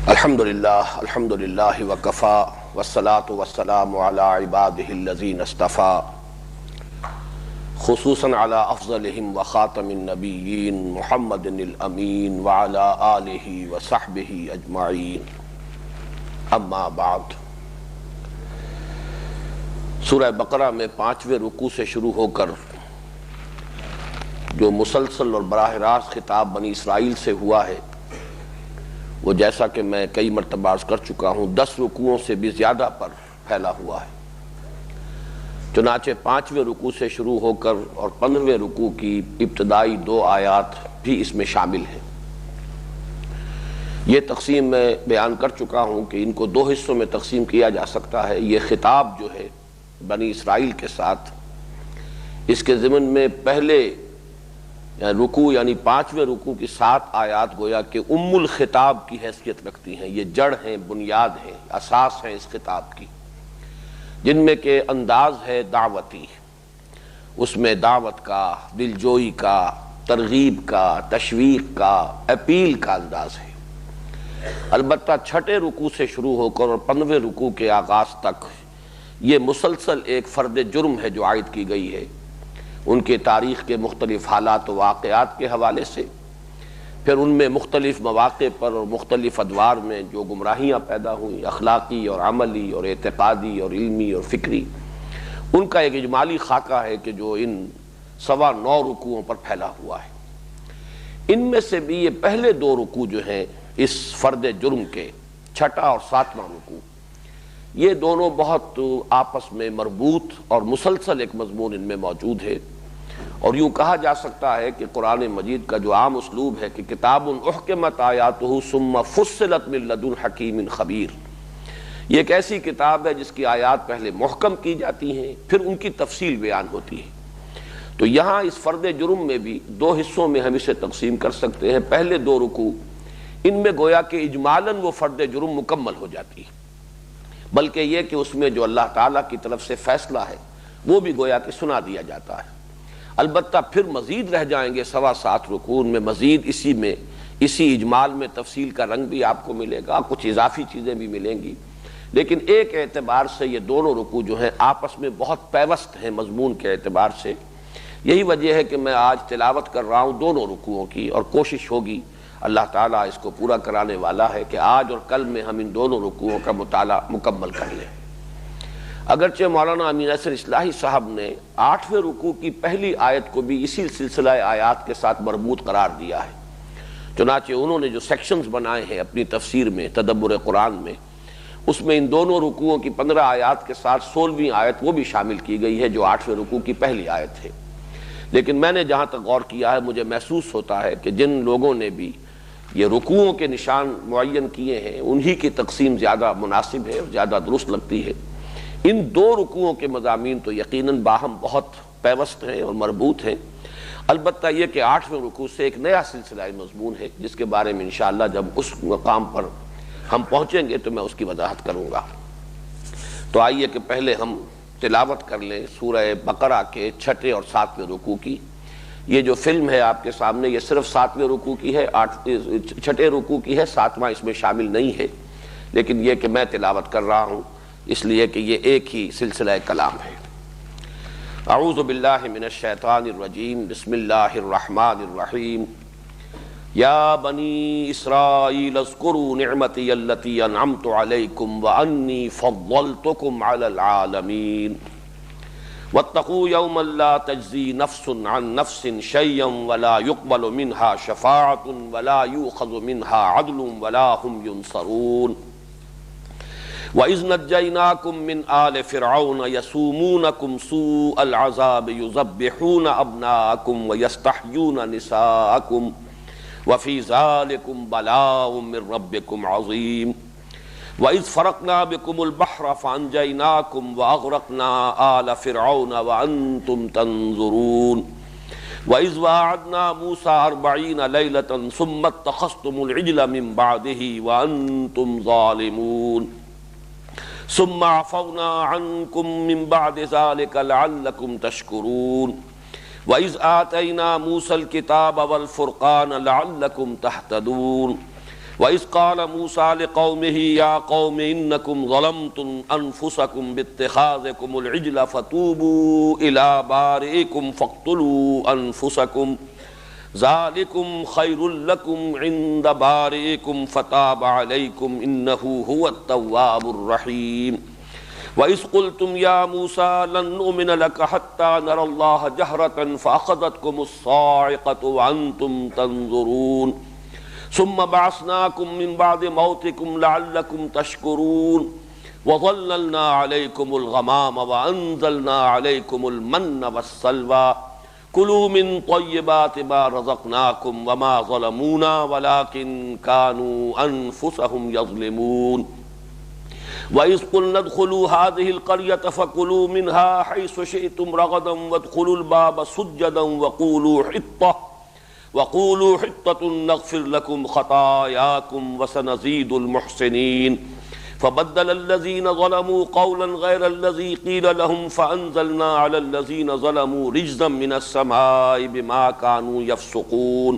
الحمدللہ وکفا والصلاة والسلام علی عبادہ الذین اصطفا خصوصاً علی افضلہم وخاتم النبیین محمد الامین وعلی آلہ وصحبہ اجمعین اما بعد۔ سورہ بقرہ میں 5ویں رکوع سے شروع ہو کر جو مسلسل اور براہ راست خطاب بنی اسرائیل سے ہوا ہے وہ جیسا کہ میں کئی مرتبہ عرض کر چکا ہوں 10 رکوعوں سے بھی زیادہ پر پھیلا ہوا ہے۔ چنانچہ 5ویں رکوع سے شروع ہو کر اور 15ویں رکوع کی ابتدائی 2 آیات بھی اس میں شامل ہیں۔ یہ تقسیم میں بیان کر چکا ہوں کہ ان کو 2 حصوں میں تقسیم کیا جا سکتا ہے۔ یہ خطاب جو ہے بنی اسرائیل کے ساتھ، اس کے ضمن میں پہلے رکوع یعنی 5ویں رکوع کی 7 آیات گویا کہ ام الخطاب کی حیثیت رکھتی ہیں۔ یہ جڑ ہیں، بنیاد ہیں، اساس ہیں اس خطاب کی، جن میں کہ انداز ہے دعوتی، اس میں دعوت کا، دلجوئی کا، ترغیب کا، تشویق کا، اپیل کا انداز ہے۔ البتہ 6 رکوع سے شروع ہو کر اور 15ویں رکوع کے آغاز تک یہ مسلسل ایک فرد جرم ہے جو عائد کی گئی ہے، ان کے تاریخ کے مختلف حالات و واقعات کے حوالے سے، پھر ان میں مختلف مواقع پر اور مختلف ادوار میں جو گمراہیاں پیدا ہوئیں، اخلاقی اور عملی اور اعتقادی اور علمی اور فکری، ان کا ایک اجمالی خاکہ ہے کہ جو ان 9.25 رکوعوں پر پھیلا ہوا ہے۔ ان میں سے بھی یہ پہلے 2 رکوع جو ہیں اس فرد جرم کے، 6 اور 7واں رکوع، یہ دونوں بہت آپس میں مربوط اور مسلسل ایک مضمون ان میں موجود ہے، اور یوں کہا جا سکتا ہے کہ قرآن مجید کا جو عام اسلوب ہے کہ کتاب احکمت آیاتہ ثم فصلت من لدن حکیم خبیر، یہ ایک ایسی کتاب ہے جس کی آیات پہلے محکم کی جاتی ہیں پھر ان کی تفصیل بیان ہوتی ہے۔ تو یہاں اس فرد جرم میں بھی 2 حصوں میں ہم اسے تقسیم کر سکتے ہیں۔ پہلے 2 رکوع ان میں گویا کہ اجمالاً وہ فرد جرم مکمل ہو جاتی ہے، بلکہ یہ کہ اس میں جو اللہ تعالیٰ کی طرف سے فیصلہ ہے وہ بھی گویا کہ سنا دیا جاتا ہے۔ البتہ پھر مزید رہ جائیں گے 7.25 رکوع، ان میں مزید اسی اجمال میں تفصیل کا رنگ بھی آپ کو ملے گا، کچھ اضافی چیزیں بھی ملیں گی، لیکن ایک اعتبار سے یہ دونوں رکوع جو ہیں آپس میں بہت پیوست ہیں مضمون کے اعتبار سے۔ یہی وجہ ہے کہ میں آج تلاوت کر رہا ہوں دونوں رکوعوں کی، اور کوشش ہوگی، اللہ تعالیٰ اس کو پورا کرانے والا ہے، کہ آج اور کل میں ہم ان دونوں رکوعوں کا مطالعہ مکمل کر لیں۔ اگرچہ مولانا امین اصغر اصلاحی صاحب نے 8ویں رکوع کی پہلی آیت کو بھی اسی سلسلہ آیات کے ساتھ مربوط قرار دیا ہے، چنانچہ انہوں نے جو سیکشنز بنائے ہیں اپنی تفسیر میں، تدبر قرآن میں، اس میں ان دونوں رکوعوں کی 15 آیات کے ساتھ 16ویں آیت وہ بھی شامل کی گئی ہے جو 8ویں رکوع کی پہلی آیت ہے۔ لیکن میں نے جہاں تک غور کیا ہے، مجھے محسوس ہوتا ہے کہ جن لوگوں نے بھی یہ رکوعوں کے نشان معین کیے ہیں انہی کی تقسیم زیادہ مناسب ہے اور زیادہ درست لگتی ہے۔ ان 2 رکوعوں کے مضامین تو یقیناً باہم بہت پیوست ہیں اور مربوط ہیں، البتہ یہ کہ 8ویں رکوع سے ایک نیا سلسلہ مضمون ہے جس کے بارے میں انشاءاللہ جب اس مقام پر ہم پہنچیں گے تو میں اس کی وضاحت کروں گا۔ تو آئیے کہ پہلے ہم تلاوت کر لیں سورہ بقرہ کے 6 اور 7ویں رکوع کی۔ یہ جو فلم ہے آپ کے سامنے یہ صرف 7ویں رکوع کی ہے، 6 رکوع کی ہے، 7واں اس میں شامل نہیں ہے، لیکن یہ کہ میں تلاوت کر رہا ہوں اس لیے کہ یہ ایک ہی سلسلہ کلام ہے۔ اعوذ باللہ من الشیطان الرجیم، بسم اللہ الرحمن الرحیم۔ یا بنی اسرائیل اذکروا نعمتی التی انعمت علیکم وانی فضلتکم علی العالمین واتقوا یوما لا تجزی نفس عن نفس شیئا ولا يقبل منها شفاعة ولا یؤخذ منها عدل ولا هم ينصرون وَإِذْ نَجَّيْنَاكُمْ مِنْ آلِ فِرْعَوْنَ يَسُومُونَكُمْ سُوءَ الْعَذَابِ يُذَبِّحُونَ أَبْنَاءَكُمْ وَيَسْتَحْيُونَ نِسَاءَكُمْ وَفِي ذَلِكُمْ بَلَاءٌ مِّن رَّبِّكُمْ عَظِيمٌ وَإِذْ فَرَقْنَا بِكُمُ الْبَحْرَ فَأَنجَيْنَاكُمْ وَأَغْرَقْنَا آلَ فِرْعَوْنَ وَأَنتُمْ تَنظُرُونَ وَإِذْ وَاعَدْنَا مُوسَىٰ 40 لَيْلَةً ثُمَّ اتَّخَذْتُمُ الْعِجْلَ مِن بَعْدِهِ وَأَنتُمْ ظَالِمُونَ ثم عفونا عنكم من بعد ذلك لعلكم تشكرون وإذ آتينا موسى الكتاب والفرقان لعلكم تهتدون وَإِذْ قَالَ مُوسَىٰ لِقَوْمِهِ يَا قَوْمِ إِنَّكُمْ ظَلَمْتُمْ أَنفُسَكُمْ بِاتِّخَاذِكُمُ الْعِجْلَ فَتُوبُوا إِلَىٰ بَارِئِكُمْ فَاقْتُلُوا أَنفُسَكُمْ ذَٰلِكُمْ خَيْرٌ لَكُمْ عِندَ بَارِئِكُمْ فَتَابَ عَلَيْكُمْ إِنَّهُ هُوَ التَّوَّابُ الرَّحِيمُ وَإِذْ قُلْتُمْ يَا مُوسَىٰ لَن نُّؤْمِنَ لَكَ حَتَّىٰ نَرَى اللَّهَ جَهْرَةً فَأَخَذَتْكُمُ الصَّاعِقَةُ وَأَنتُمْ تَنظُرُونَ ثم بعثناكم من بعد موتكم لعلكم تشكرون وظللنا عليكم الغمام وأنزلنا عليكم المن والسلوى كلوا من طيبات ما رزقناكم وما ظلمونا ولكن كانوا أنفسهم يظلمون وَإِذْ قُلْنَا ادْخُلُوا هَٰذِهِ الْقَرْيَةَ فَكُلُوا مِنْهَا حَيْثُ شِئْتُمْ رَغَدًا وَادْخُلُوا الْبَابَ سُجَّدًا وَقُولُوا حِطَّةٌ نَغْفِرْ لَكُمْ خَطَايَاكُمْ وَسَنَزِيدُ الْمُحْسِنِينَ فَبَدَّلَ الَّذِينَ ظَلَمُوا قَوْلًا غَيْرَ الَّذِي قِيلَ لَهُمْ فَأَنزَلْنَا عَلَى الَّذِينَ ظَلَمُوا رِجْزًا مِّنَ السَّمَاءِ بِمَا كَانُوا يَفْسُقُونَ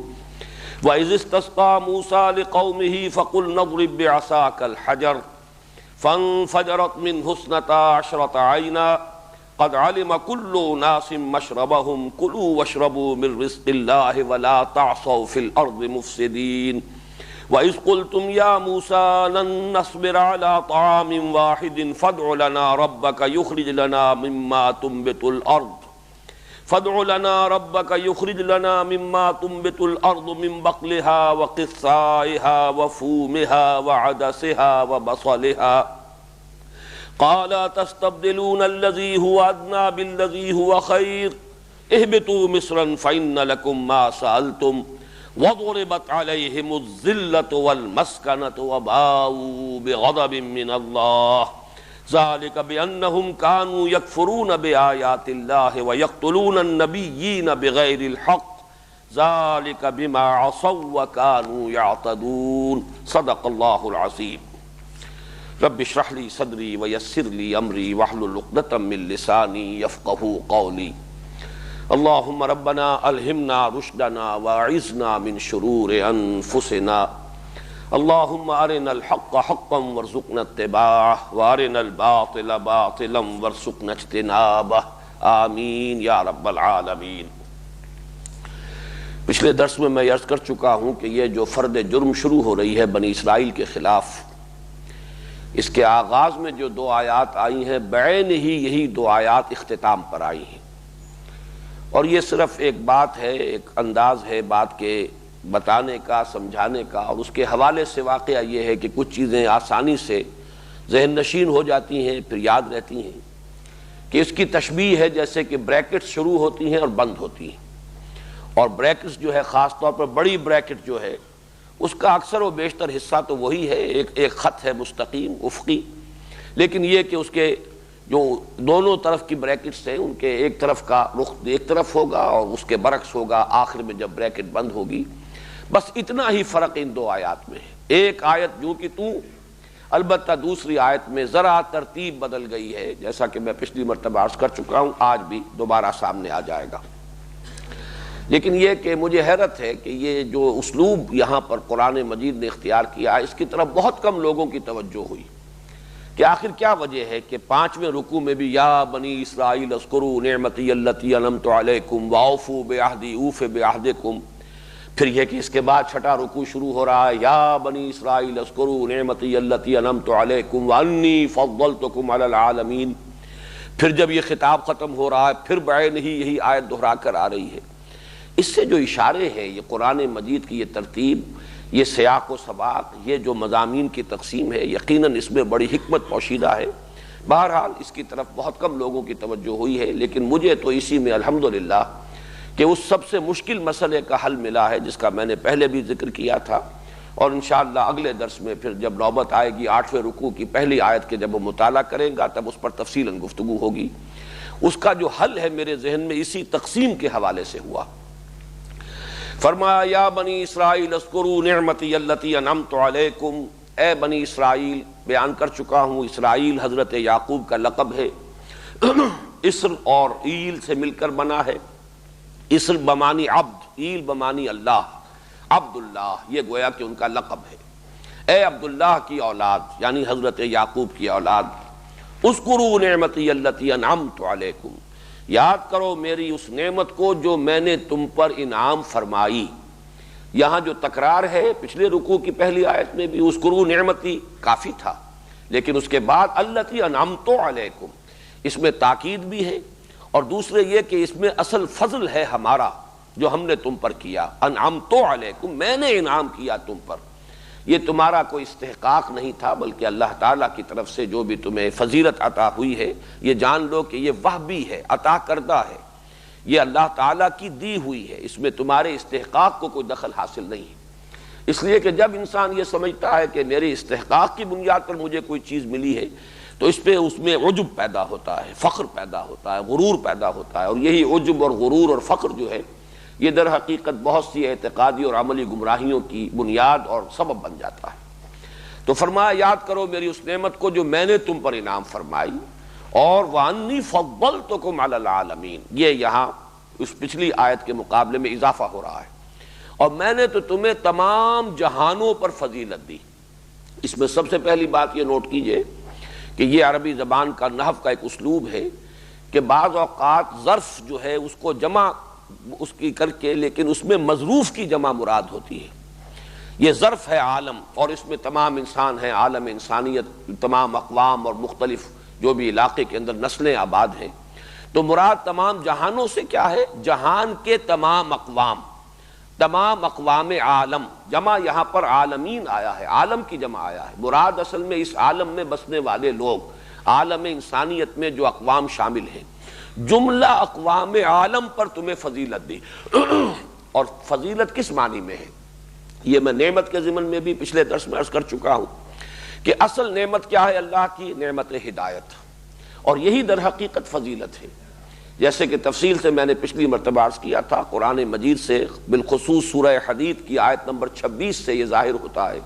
وَإِذِ اسْتَسْقَىٰ مُوسَىٰ لِقَوْمِهِ فَقُلْنَا اضْرِب بِّعَصَاكَ الْحَجَرَ فانفجرت منه اثنتا عشرة عينا قد علم كل أناس مشربهم كلوا واشربوا من رزق الله ولا تعصوا في الأرض مفسدين وإذ قلتم يا موسى لن نصبر على طعام واحد فادع لنا ربك يخرج لنا مما تنبت الأرض من بقلها وقثائها وفومها وعدسها وبصلها قال تستبدلون الذي هو أدنى بالذي هو خير اهبطوا مصرا فإن لكم ما سألتم وضربت عليهم الذلة والمسكنة وباءوا بغضب من الله ذلك بأنهم كانوا يكفرون بآيات الله ويقتلون النبيين بغير الحق ذلك بما عصوا وكانوا يعتدون صدق الله العظيم رب اشرح لي صدري ويسر لي أمري واحلل عقدة من لساني يفقهوا قولي اللهم ربنا ألهمنا رشدنا واعذنا من شرور أنفسنا اللهم أرنا الحق حقا وارزقنا اتباعه وأرنا الباطل باطلا وارزقنا اجتنابه آمین یا رب العالمین۔ پچھلے درس میں عرض کر چکا ہوں کہ یہ جو فرد جرم شروع ہو رہی ہے بنی اسرائیل کے خلاف، اس کے آغاز میں جو دو آیات آئی ہیں بعین ہی یہی دو آیات اختتام پر آئی ہیں، اور یہ صرف ایک بات ہے، ایک انداز ہے بات کے بتانے کا، سمجھانے کا، اور اس کے حوالے سے واقعہ یہ ہے کہ کچھ چیزیں آسانی سے ذہن نشین ہو جاتی ہیں پھر یاد رہتی ہیں، کہ اس کی تشبیہ ہے جیسے کہ بریکٹس شروع ہوتی ہیں اور بند ہوتی ہیں، اور بریکٹس جو ہے خاص طور پر بڑی بریکٹ جو ہے اس کا اکثر و بیشتر حصہ تو وہی ہے، ایک خط ہے مستقیم افقی، لیکن یہ کہ اس کے جو دونوں طرف کی بریکٹس ہیں ان کے ایک طرف کا رخ ایک طرف ہوگا اور اس کے برعکس ہوگا آخر میں جب بریکٹ بند ہوگی، بس اتنا ہی فرق ان دو آیات میں ہے۔ ایک آیت جو کہ تو، البتہ دوسری آیت میں ذرا ترتیب بدل گئی ہے، جیسا کہ میں پچھلی مرتبہ عرض کر چکا ہوں، آج بھی دوبارہ سامنے آ جائے گا۔ لیکن یہ کہ مجھے حیرت ہے کہ یہ جو اسلوب یہاں پر قرآن مجید نے اختیار کیا، اس کی طرف بہت کم لوگوں کی توجہ ہوئی کہ آخر کیا وجہ ہے کہ 5ویں رکوع میں بھی یا بنی اسرائیل اذکروا نعمتی التی انعمت علیکم واوفوا بعہدی اوف بعہدکم، پھر یہ کہ اس کے بعد 6واں رکوع شروع ہو رہا ہے یا بنی اسرائیل اذکروا نعمتی التی انعمت علیکم وانی فضلتکم علی العالمین، پھر جب یہ خطاب ختم ہو رہا ہے پھر بعین ہی یہی آیت دہرا کر آ رہی ہے۔ اس سے جو اشارے ہیں، یہ قرآن مجید کی یہ ترتیب، یہ سیاق و سباق، یہ جو مضامین کی تقسیم ہے، یقیناً اس میں بڑی حکمت پوشیدہ ہے۔ بہرحال اس کی طرف بہت کم لوگوں کی توجہ ہوئی ہے، لیکن مجھے تو اسی میں الحمدللہ کہ اس سب سے مشکل مسئلے کا حل ملا ہے جس کا میں نے پہلے بھی ذکر کیا تھا، اور انشاءاللہ اگلے درس میں پھر جب نوبت آئے گی 8ویں رکوع کی پہلی آیت کے جب وہ مطالعہ کریں گا تب اس پر تفصیلاً گفتگو ہوگی۔ اس کا جو حل ہے میرے ذہن میں اسی تقسیم کے حوالے سے ہوا۔ فرمایا یا بنی اسرائیل اذکروا نعمتی التی انعمت علیکم، اے بنی اسرائیل، بیان کر چکا ہوں اسرائیل حضرت یعقوب کا لقب ہے، اسر اور ایل سے مل کر بنا ہے۔ اسر بمانی عبد، ایل بمانی اللہ، عبد اللہ، یہ گویا کہ ان کا لقب ہے۔ اے عبداللہ کی اولاد یعنی حضرت یعقوب کی اولاد، اذکروا نعمتی التی انعمت علیکم، یاد کرو میری اس نعمت کو جو میں نے تم پر انعام فرمائی۔ یہاں جو تکرار ہے پچھلے رکوع کی پہلی آیت میں بھی اذکروا نعمتی کافی تھا، لیکن اس کے بعد التی انعمت علیکم، اس میں تاکید بھی ہے، اور دوسرے یہ کہ اس میں اصل فضل ہے ہمارا جو ہم نے تم پر کیا۔ انعمت علیکم، میں نے انعام کیا تم پر، یہ تمہارا کوئی استحقاق نہیں تھا بلکہ اللہ تعالیٰ کی طرف سے جو بھی تمہیں فضیلت عطا ہوئی ہے، یہ جان لو کہ یہ وہبی ہے، عطا کردہ ہے، یہ اللہ تعالیٰ کی دی ہوئی ہے، اس میں تمہارے استحقاق کو کوئی دخل حاصل نہیں ہے۔ اس لیے کہ جب انسان یہ سمجھتا ہے کہ میرے استحقاق کی بنیاد پر مجھے کوئی چیز ملی ہے تو اس میں عجب پیدا ہوتا ہے، فخر پیدا ہوتا ہے، غرور پیدا ہوتا ہے، اور یہی عجب اور غرور اور فخر جو ہے یہ در حقیقت بہت سی اعتقادی اور عملی گمراہیوں کی بنیاد اور سبب بن جاتا ہے۔ تو فرمایا یاد کرو میری اس نعمت کو جو میں نے تم پر انعام فرمائی، اور وَأَنِّي فَضَّلْتُكُمْ عَلَى الْعَالَمِينَ، یہ یہاں اس پچھلی آیت کے مقابلے میں اضافہ ہو رہا ہے، اور میں نے تو تمہیں تمام جہانوں پر فضیلت دی۔ اس میں سب سے پہلی بات یہ نوٹ کیجئے کہ یہ عربی زبان کا نحو کا ایک اسلوب ہے کہ بعض اوقات ظرف جو ہے اس کو جمع اس کی کر کے، لیکن اس میں مظروف کی جمع مراد ہوتی ہے۔ یہ ظرف ہے عالم، اور اس میں تمام انسان ہیں، عالم انسانیت، تمام اقوام اور مختلف جو بھی علاقے کے اندر نسلیں آباد ہیں، تو مراد تمام جہانوں سے کیا ہے؟ جہان کے تمام اقوام، تمام اقوام عالم، جمع یہاں پر عالمین آیا ہے، عالم کی جمع آیا ہے، مراد اصل میں اس عالم میں بسنے والے لوگ، عالم انسانیت میں جو اقوام شامل ہیں، جملہ اقوام عالم پر تمہیں فضیلت دی۔ اور فضیلت کس معنی میں ہے؟ یہ میں نعمت کے ضمن میں بھی پچھلے درس میں عرض کر چکا ہوں کہ اصل نعمت کیا ہے اللہ کی؟ نعمت ہدایت، اور یہی در حقیقت فضیلت ہے۔ جیسے کہ تفصیل سے میں نے پچھلی مرتبہ عرض کیا تھا، قرآن مجید سے بالخصوص سورہ حدید کی آیت نمبر 26 سے یہ ظاہر ہوتا ہے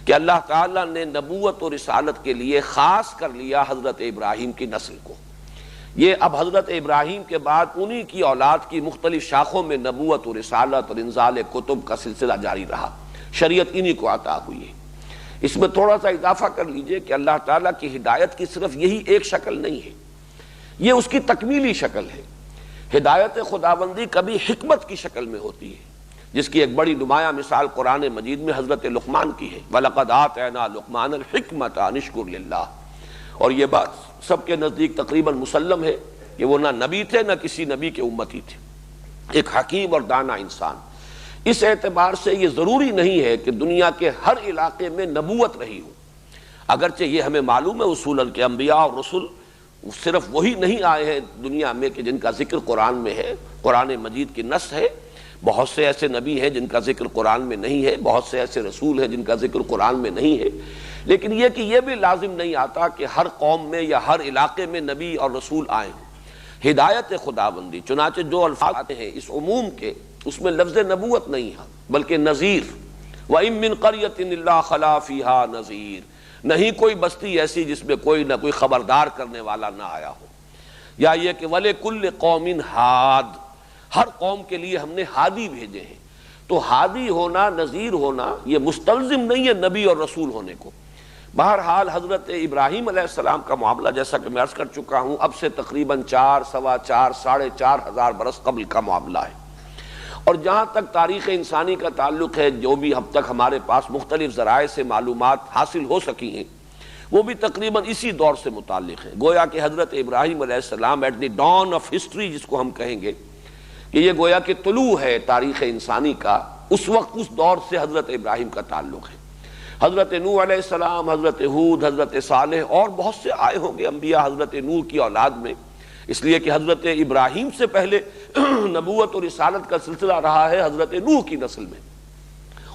کہ اللہ تعالیٰ نے نبوت اور رسالت کے لیے خاص کر لیا حضرت ابراہیم کی نسل کو۔ یہ اب حضرت ابراہیم کے بعد انہی کی اولاد کی مختلف شاخوں میں نبوت و رسالت اور انزال کتب کا سلسلہ جاری رہا، شریعت انہی کو عطا ہوئی ہے۔ اس میں تھوڑا سا اضافہ کر لیجئے کہ اللہ تعالیٰ کی ہدایت کی صرف یہی ایک شکل نہیں ہے، یہ اس کی تکمیلی شکل ہے۔ ہدایت خداوندی کبھی حکمت کی شکل میں ہوتی ہے، جس کی ایک بڑی نمایاں مثال قرآن مجید میں حضرت لقمان کی ہے، وَلَقَدْ آتَيْنَا لُقْمَانَ الْحِكْمَةَ أَنِ اشْكُرْ لِلَّهِ، اور یہ بات سب کے نزدیک تقریباً مسلم ہے کہ وہ نہ نبی تھے نہ کسی نبی کے امتی تھے، ایک حکیم اور دانا انسان۔ اس اعتبار سے یہ ضروری نہیں ہے کہ دنیا کے ہر علاقے میں نبوت رہی ہو، اگرچہ یہ ہمیں معلوم ہے اصولاً کہ انبیاء اور رسل صرف وہی نہیں آئے ہیں دنیا میں کہ جن کا ذکر قرآن میں ہے، قرآن مجید کی نص ہے، بہت سے ایسے نبی ہیں جن کا ذکر قرآن میں نہیں ہے، بہت سے ایسے رسول ہیں جن کا ذکر قرآن میں نہیں ہے، لیکن یہ کہ یہ بھی لازم نہیں آتا کہ ہر قوم میں یا ہر علاقے میں نبی اور رسول آئے ہوں۔ ہدایت خداوندی، چنانچہ جو الفاظ آتے ہیں اس عموم کے، اس میں لفظ نبوت نہیں ہے بلکہ نذیر، وَإِن مِّن قَرْيَةٍ إِلَّا خَلَا فِيهَا نَذِيرٌ، نہیں کوئی بستی ایسی جس میں کوئی نہ کوئی خبردار کرنے والا نہ آیا ہو۔ یا یہ کہ وَلِكُلِّ قَوْمٍ ہاد، ہر قوم کے لیے ہم نے ہادی بھیجے ہیں۔ تو ہادی ہونا، نذیر ہونا، یہ مستلزم نہیں ہے نبی اور رسول ہونے کو۔ بہرحال حضرت ابراہیم علیہ السلام کا معاملہ جیسا کہ میں عرض کر چکا ہوں، اب سے تقریباً 4، 4.25، 4.5 برس قبل کا معاملہ ہے، اور جہاں تک تاریخ انسانی کا تعلق ہے، جو بھی اب تک ہمارے پاس مختلف ذرائع سے معلومات حاصل ہو سکی ہیں، وہ بھی تقریباً اسی دور سے متعلق ہے۔ گویا کہ حضرت ابراہیم علیہ السلام at the dawn of history جس کو ہم کہیں گے، کہ یہ گویا کہ طلوع ہے تاریخ انسانی کا، اس وقت اس دور سے حضرت ابراہیم کا تعلق ہے۔ حضرت نوح علیہ السلام، حضرت ہود، حضرت صالح اور بہت سے آئے ہوں گے انبیاء حضرت نوح کی اولاد میں، اس لیے کہ حضرت ابراہیم سے پہلے نبوت اور رسالت کا سلسلہ رہا ہے حضرت نوح کی نسل میں،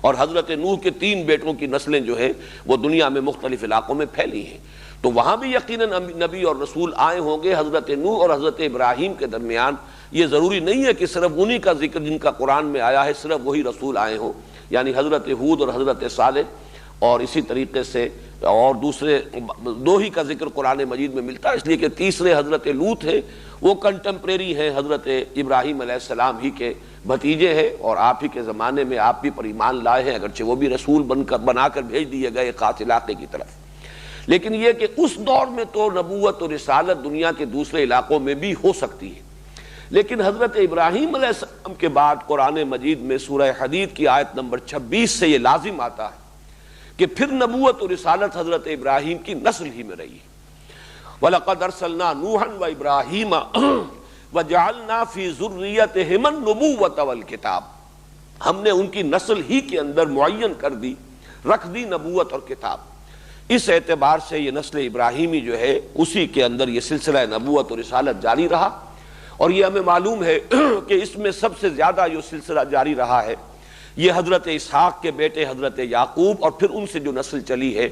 اور حضرت نوح کے 3 بیٹوں کی نسلیں جو ہیں وہ دنیا میں مختلف علاقوں میں پھیلی ہیں، تو وہاں بھی یقیناً نبی اور رسول آئے ہوں گے۔ حضرت نوح اور حضرت ابراہیم کے درمیان یہ ضروری نہیں ہے کہ صرف انہی کا ذکر جن کا قرآن میں آیا ہے صرف وہی رسول آئے ہوں، یعنی حضرت ہود اور حضرت صالح، اور اسی طریقے سے اور دوسرے دو ہی کا ذکر قرآن مجید میں ملتا ہے، اس لیے کہ تیسرے حضرت لوط ہیں، وہ کنٹمپریری ہیں حضرت ابراہیم علیہ السلام ہی کے بھتیجے ہیں، اور آپ ہی کے زمانے میں آپ بھی پر ایمان لائے ہیں، اگرچہ وہ بھی رسول بنا کر بھیج دیے گئے خاص علاقے کی طرف۔ لیکن یہ کہ اس دور میں تو نبوت اور رسالت دنیا کے دوسرے علاقوں میں بھی ہو سکتی ہے، لیکن حضرت ابراہیم علیہ السلام کے بعد قرآن مجید میں سورہ حدید کی آیت نمبر 26 سے یہ لازم آتا ہے کہ پھر نبوت اور رسالت حضرت ابراہیم کی نسل ہی میں رہی ہے۔ وَلَقَدْ أَرْسَلْنَا نُوحًا وَإِبْرَاهِيمَ وَجَعَلْنَا فِي ذُرِّيَّتِهِمَا النُّبُوَّةَ وَالْكِتَابَ، ہم نے ان کی نسل ہی کے اندر معین کر دی، رکھ دی نبوت اور کتاب۔ اس اعتبار سے یہ نسل ابراہیمی جو ہے اسی کے اندر یہ سلسلہ نبوت اور رسالت جاری رہا، اور یہ ہمیں معلوم ہے کہ اس میں سب سے زیادہ جو سلسلہ جاری رہا ہے یہ حضرت اسحاق کے بیٹے حضرت یعقوب، اور پھر ان سے جو نسل چلی ہے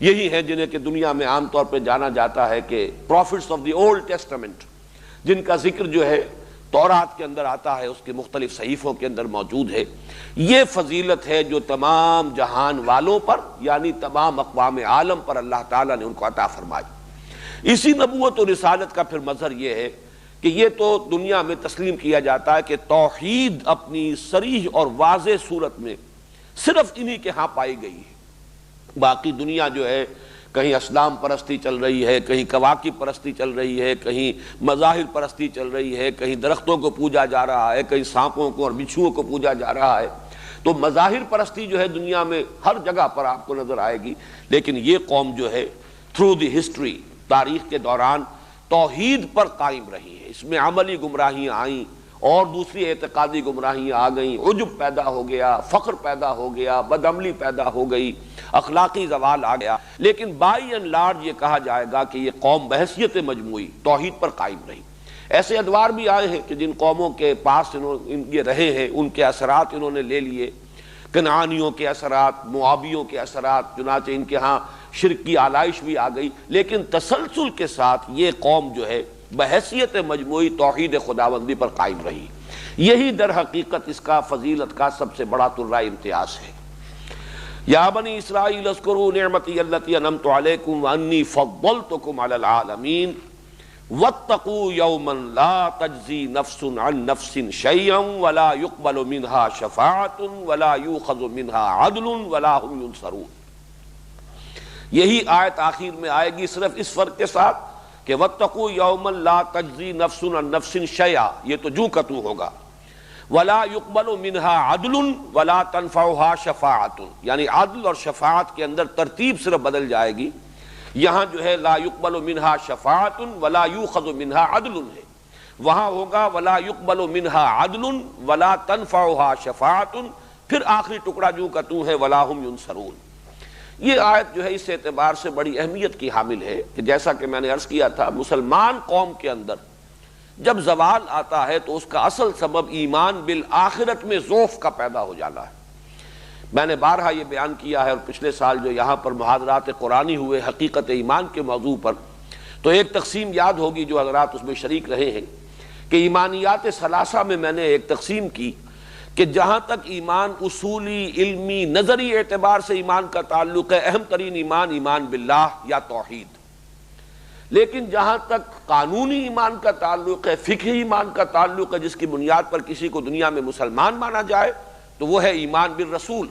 یہی ہے جنہیں کہ دنیا میں عام طور پہ جانا جاتا ہے کہ prophets of the Old Testament, جن کا ذکر جو ہے تورات کے اندر آتا ہے، اس کے مختلف صحیفوں کے اندر موجود ہے۔ یہ فضیلت ہے جو تمام جہان والوں پر یعنی تمام اقوام عالم پر اللہ تعالیٰ نے ان کو عطا فرمائی۔ اسی نبوت اور رسالت کا پھر مظہر یہ ہے کہ یہ تو دنیا میں تسلیم کیا جاتا ہے کہ توحید اپنی صریح اور واضح صورت میں صرف انہی کے ہاں پائی گئی ہے۔ باقی دنیا جو ہے کہیں اسلام پرستی چل رہی ہے، کہیں کواکب پرستی چل رہی ہے، کہیں مظاہر پرستی چل رہی ہے، کہیں درختوں کو پوجا جا رہا ہے، کہیں سانپوں کو اور بچھوؤں کو پوجا جا رہا ہے۔ تو مظاہر پرستی جو ہے دنیا میں ہر جگہ پر آپ کو نظر آئے گی، لیکن یہ قوم جو ہے تھرو دی ہسٹری، تاریخ کے دوران توحید پر قائم رہی ہے۔ اس میں عملی گمراہیاں آئیں اور دوسری اعتقادی گمراہیاں آ گئیں، عجب پیدا ہو گیا، فخر پیدا ہو گیا، بدعملی پیدا ہو گئی، اخلاقی زوال آ گیا، لیکن بائی اینڈ لارج یہ کہا جائے گا کہ یہ قوم بحیثیت مجموعی توحید پر قائم رہی۔ ایسے ادوار بھی آئے ہیں کہ جن قوموں کے پاس یہ رہے ہیں ان کے اثرات انہوں نے لے لیے، کنعانیوں کے اثرات، موابیوں کے اثرات، چنانچہ ان کے ہاں شرک کی آلائش بھی آ گئی، لیکن تسلسل کے ساتھ یہ قوم جو ہے بحیثیت مجموعی توحید خداوندی پر قائم رہی۔ یہی در حقیقت اس کا فضیلت کا سب سے بڑا ترہ امتیاز ہے۔ یا بنی اسرائیل اذکروا نعمتی التی انعمت علیکم وانی فضلتکم علی العالمین واتقوا یوما لا تجزی نفس عن نفس شیئا ولا يقبل منها شفاعۃ ولا یؤخذ منها عدل ولا هم ینصرون۔ یہی آیت آخر میں آئے گی صرف اس فرق کے ساتھ کہ واتقوا یوما لا تجزی نفس عن نفس شیئا، یہ تو جو کتو ہوگا، ولا يقبل منها عدل ولا تنفعها شفاعۃ، یعنی عدل اور شفاعت کے اندر ترتیب صرف بدل جائے گی، یہاں جو ہے لا يقبل منها شفاعۃ ولا يؤخذ منها عدل ہے، وہاں ہوگا ولا يقبل منها عدل ولا تنفعها شفاعۃ، پھر آخری ٹکڑا جو کا تو ہے ولا هم ينصرون۔ یہ آیت جو ہے اس اعتبار سے بڑی اہمیت کی حامل ہے کہ جیسا کہ میں نے عرض کیا تھا، مسلمان قوم کے اندر جب زوال آتا ہے تو اس کا اصل سبب ایمان بالآخرت میں ضعف کا پیدا ہو جانا ہے۔ میں نے بارہا یہ بیان کیا ہے، اور پچھلے سال جو یہاں پر محاضرات قرآنی ہوئے حقیقت ایمان کے موضوع پر، تو ایک تقسیم یاد ہوگی جو حضرات اس میں شریک رہے ہیں کہ ایمانیات ثلاثہ میں میں نے ایک تقسیم کی کہ جہاں تک ایمان اصولی، علمی، نظری اعتبار سے ایمان کا تعلق ہے، اہم ترین ایمان ایمان باللہ یا توحید، لیکن جہاں تک قانونی ایمان کا تعلق ہے، فقہی ایمان کا تعلق ہے، جس کی بنیاد پر کسی کو دنیا میں مسلمان مانا جائے، تو وہ ہے ایمان بالرسول،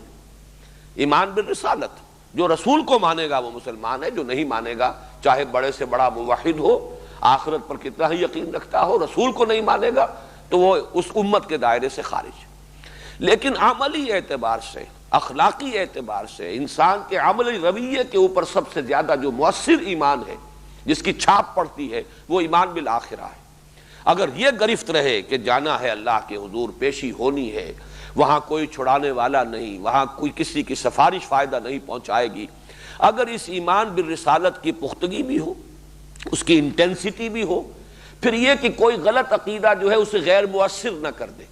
ایمان بالرسالت۔ جو رسول کو مانے گا وہ مسلمان ہے، جو نہیں مانے گا چاہے بڑے سے بڑا موحد ہو، آخرت پر کتنا ہی یقین رکھتا ہو، رسول کو نہیں مانے گا تو وہ اس امت کے دائرے سے خارج۔ لیکن عملی اعتبار سے، اخلاقی اعتبار سے، انسان کے عملی رویے کے اوپر سب سے زیادہ جو مؤثر ایمان ہے، جس کی چھاپ پڑتی ہے، وہ ایمان بالآخرہ ہے۔ اگر یہ گرفت رہے کہ جانا ہے اللہ کے حضور، پیشی ہونی ہے، وہاں کوئی چھڑانے والا نہیں، وہاں کوئی کسی کی سفارش فائدہ نہیں پہنچائے گی، اگر اس ایمان بالرسالت کی پختگی بھی ہو، اس کی انٹینسٹی بھی ہو، پھر یہ کہ کوئی غلط عقیدہ جو ہے اسے غیر مؤثر نہ کر دے۔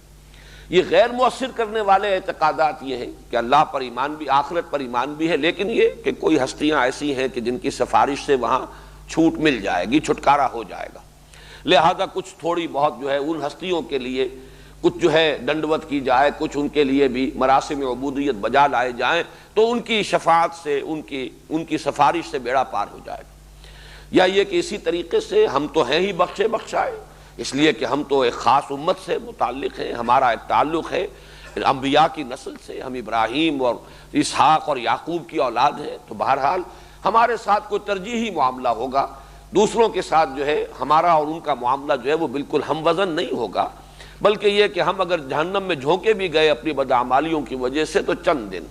یہ غیر مؤثر کرنے والے اعتقادات یہ ہیں کہ اللہ پر ایمان بھی، آخرت پر ایمان بھی ہے، لیکن یہ کہ کوئی ہستیاں ایسی ہیں کہ جن کی سفارش سے وہاں چھوٹ مل جائے گی، چھٹکارا ہو جائے گا، لہذا کچھ تھوڑی بہت جو ہے ان ہستیوں کے لیے کچھ جو ہے ڈنڈوت کی جائے، کچھ ان کے لیے بھی مراسم عبودیت بجا لائے جائیں، تو ان کی شفاعت سے، ان کی سفارش سے بیڑا پار ہو جائے گا۔ یا یہ کہ اسی طریقے سے ہم تو ہیں ہی بخشے بخشائے، اس لیے کہ ہم تو ایک خاص امت سے متعلق ہیں، ہمارا ایک تعلق ہے انبیاء کی نسل سے، ہم ابراہیم اور اسحاق اور یعقوب کی اولاد ہیں، تو بہرحال ہمارے ساتھ کوئی ترجیحی معاملہ ہوگا، دوسروں کے ساتھ جو ہے ہمارا اور ان کا معاملہ جو ہے وہ بالکل ہم وزن نہیں ہوگا، بلکہ یہ کہ ہم اگر جہنم میں جھونکے بھی گئے اپنی بدعمالیوں کی وجہ سے تو چند دن،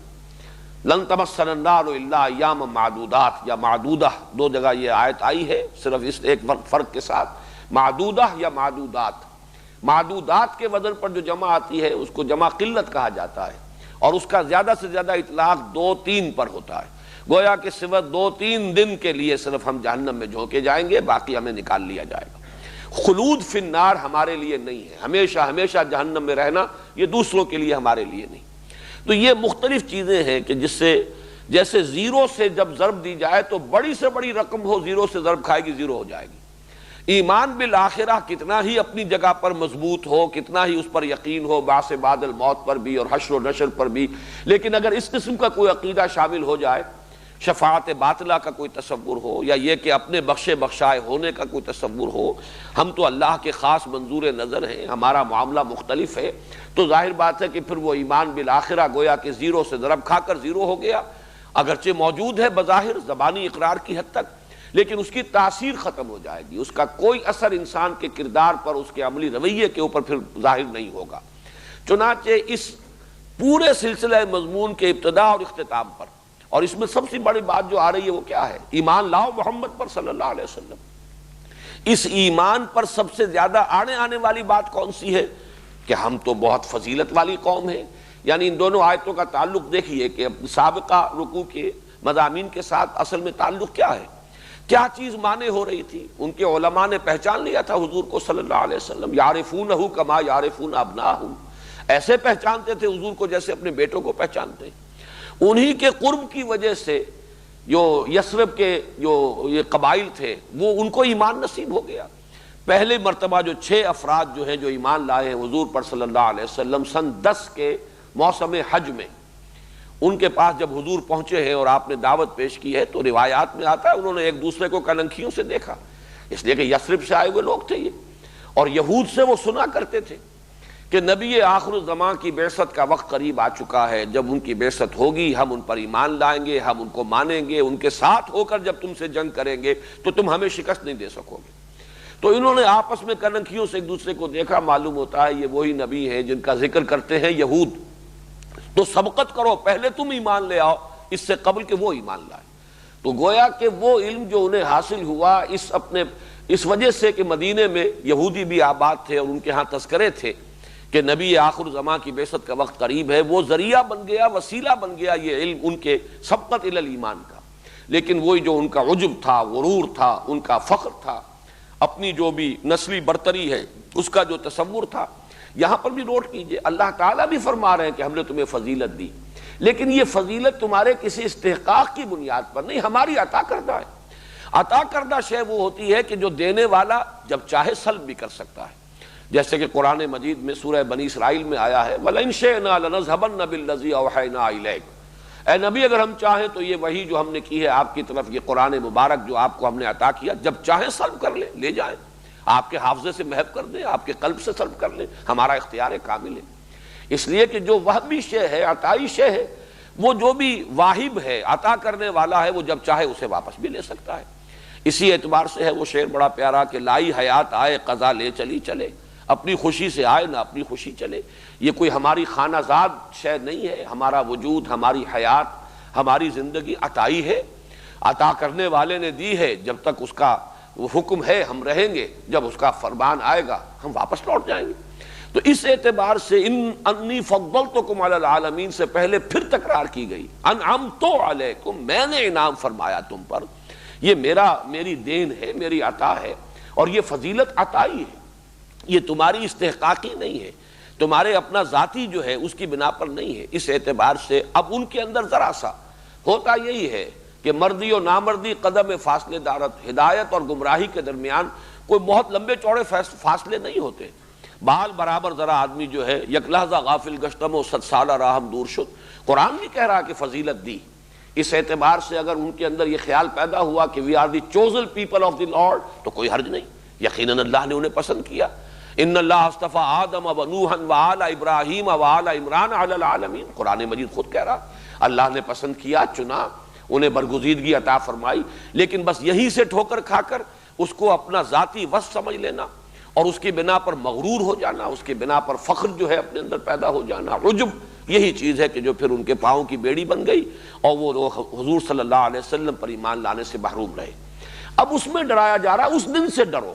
لن تمسنا النار الا ایاما معدودات یا معدودہ، دو جگہ یہ آیت آئی ہے صرف اس ایک فرق کے ساتھ، معدودہ یا معدودات۔ معدودات کے وزن پر جو جمع آتی ہے اس کو جمع قلت کہا جاتا ہے، اور اس کا زیادہ سے زیادہ اطلاق 2-3 پر ہوتا ہے، گویا کہ صرف 2-3 دن کے لیے صرف ہم جہنم میں جھونکے جائیں گے، باقی ہمیں نکال لیا جائے گا۔ خلود فی النار ہمارے لیے نہیں ہے، ہمیشہ ہمیشہ جہنم میں رہنا یہ دوسروں کے لیے ہمارے لیے نہیں۔ تو یہ مختلف چیزیں ہیں کہ جس سے جیسے زیرو سے جب ضرب دی جائے تو بڑی سے بڑی رقم ہو، زیرو سے ضرب کھائے گی زیرو ہو جائے گی۔ ایمان بالآخرہ کتنا ہی اپنی جگہ پر مضبوط ہو، کتنا ہی اس پر یقین ہو، بعث بعد الموت پر بھی اور حشر و نشر پر بھی، لیکن اگر اس قسم کا کوئی عقیدہ شامل ہو جائے، شفاعت باطلہ کا کوئی تصور ہو، یا یہ کہ اپنے بخشے بخشائے ہونے کا کوئی تصور ہو، ہم تو اللہ کے خاص منظور نظر ہیں، ہمارا معاملہ مختلف ہے، تو ظاہر بات ہے کہ پھر وہ ایمان بالآخرہ گویا کہ زیرو سے ضرب کھا کر زیرو ہو گیا، اگرچہ موجود ہے بظاہر زبانی اقرار کی حد تک، لیکن اس کی تاثیر ختم ہو جائے گی، اس کا کوئی اثر انسان کے کردار پر، اس کے عملی رویے کے اوپر پھر ظاہر نہیں ہوگا۔ چنانچہ اس پورے سلسلہ مضمون کے ابتدا اور اختتام پر، اور اس میں سب سے بڑی بات جو آ رہی ہے وہ کیا ہے؟ ایمان لاؤ محمد پر صلی اللہ علیہ وسلم۔ اس ایمان پر سب سے زیادہ آنے والی بات کون سی ہے؟ کہ ہم تو بہت فضیلت والی قوم ہیں۔ یعنی ان دونوں آیتوں کا تعلق دیکھیے کہ سابقہ رکوع کے مضامین کے ساتھ اصل میں تعلق کیا ہے، کیا چیز مانے ہو رہی تھی۔ ان کے علماء نے پہچان لیا تھا حضور کو صلی اللہ علیہ وسلم، یعرفونہ کما یعرفون ابناہم، ایسے پہچانتے تھے حضور کو جیسے اپنے بیٹوں کو پہچانتے ہیں۔ انہی کے قرب کی وجہ سے جو یثرب کے جو یہ قبائل تھے وہ ان کو ایمان نصیب ہو گیا۔ پہلے مرتبہ جو 6 افراد جو ہیں جو ایمان لائے ہیں حضور پر صلی اللہ علیہ وسلم سن 10 کے موسم حج میں، ان کے پاس جب حضور پہنچے ہیں اور آپ نے دعوت پیش کی ہے تو روایات میں آتا ہے انہوں نے ایک دوسرے کو کلنکھیوں سے دیکھا، اس لیے کہ یثرب سے آئے ہوئے لوگ تھے یہ، اور یہود سے وہ سنا کرتے تھے کہ نبی آخر الزمان کی بعثت کا وقت قریب آ چکا ہے، جب ان کی بعثت ہوگی ہم ان پر ایمان لائیں گے، ہم ان کو مانیں گے، ان کے ساتھ ہو کر جب تم سے جنگ کریں گے تو تم ہمیں شکست نہیں دے سکو گے۔ تو انہوں نے آپس میں کلنکھیوں سے ایک دوسرے کو دیکھا، معلوم ہوتا ہے یہ وہی نبی ہیں جن کا ذکر کرتے ہیں یہود، تو سبقت کرو، پہلے تم ایمان لے آؤ اس سے قبل کہ وہ ایمان لائے۔ تو گویا کہ وہ علم جو انہیں حاصل ہوا اس وجہ سے کہ مدینے میں یہودی بھی آباد تھے اور ان کے ہاں تذکرے تھے کہ نبی آخر زمان کی بعثت کا وقت قریب ہے، وہ ذریعہ بن گیا، وسیلہ بن گیا یہ علم ان کے سبقت الی الایمان کا۔ لیکن وہی جو ان کا عجب تھا، غرور تھا، ان کا فخر تھا، اپنی جو بھی نسلی برتری ہے اس کا جو تصور تھا، یہاں پر بھی نوٹ کیجئے اللہ تعالیٰ بھی فرما رہے ہیں کہ ہم نے تمہیں فضیلت دی، لیکن یہ فضیلت تمہارے کسی استحقاق کی بنیاد پر نہیں، ہماری عطا کردہ ہے۔ عطا کردہ شے وہ ہوتی ہے کہ جو دینے والا جب چاہے سلب بھی کر سکتا ہے، جیسے کہ قرآن مجید میں سورہ بنی اسرائیل میں آیا ہے وَلَئِن شِئْنَا لَنَذْهَبَنَّ بِالَّذِي أَوْحَيْنَا إِلَيْكَ، اے نبی اگر ہم چاہیں تو یہ وحی جو ہم نے کی ہے آپ کی طرف، یہ قرآن مبارک جو آپ کو ہم نے عطا کیا، جب چاہیں سلب کر لیں، لے جائیں، آپ کے حافظے سے محو کر دیں، آپ کے قلب سے سلب کر لیں، ہمارا اختیار کامل ہے۔ اس لیے کہ جو وہبی شے ہے، عطائی شے ہے، وہ جو بھی واہب ہے، عطا کرنے والا ہے، وہ جب چاہے اسے واپس بھی لے سکتا ہے۔ اسی اعتبار سے ہے وہ شعر بڑا پیارا کہ لائی حیات آئے قضا لے چلی چلے، اپنی خوشی سے آئے نہ اپنی خوشی چلے۔ یہ کوئی ہماری خانہ زاد شے نہیں ہے، ہمارا وجود، ہماری حیات، ہماری زندگی عطائی ہے، عطا کرنے والے نے دی ہے، جب تک اس کا وہ حکم ہے ہم رہیں گے، جب اس کا فرمان آئے گا ہم واپس لوٹ جائیں گے۔ تو اس اعتبار سے انی فضلتکم علی العالمین سے پہلے پھر تکرار کی گئی، انعمت علیکم، میں نے انعام فرمایا تم پر، یہ میری دین ہے، میری عطا ہے، اور یہ فضیلت عطائی ہے، یہ تمہاری استحقاقی نہیں ہے، تمہارے اپنا ذاتی جو ہے اس کی بنا پر نہیں ہے۔ اس اعتبار سے اب ان کے اندر ذرا سا ہوتا یہی ہے کہ مردی و نامردی قدم فاصلے دارت، ہدایت اور گمراہی کے درمیان کوئی بہت لمبے چوڑے فاصلے نہیں ہوتے، بال برابر ذرا آدمی جو ہے یک لحظہ غافل گشتم و 100 سالہ راہم دور شد. قرآن بھی کہہ رہا کہ فضیلت دی. اس اعتبار سے اگر ان کے اندر یہ خیال پیدا ہوا کہ we are the chosen people of the Lord تو کوئی حرج نہیں. یقیناً اللہ نے انہیں پسند کیا. ان اللہ اصطفیٰ آدم و نوحا و آل ابراہیم و آل عمران علی العالمین. قرآن مجید خود کہہ رہا اللہ نے پسند کیا، چنا، انہیں برگزیدگی عطا فرمائی. لیکن بس یہیں سے ٹھوکر کھا کر اس کو اپنا ذاتی وصف سمجھ لینا اور اس کی بنا پر مغرور ہو جانا، اس کی بنا پر فخر جو ہے اپنے اندر پیدا ہو جانا، عجب، یہی چیز ہے کہ جو پھر ان کے پاؤں کی بیڑی بن گئی اور وہ حضور صلی اللہ علیہ وسلم پر ایمان لانے سے محروم رہے. اب اس میں ڈرایا جا رہا ہے اس دن سے ڈرو،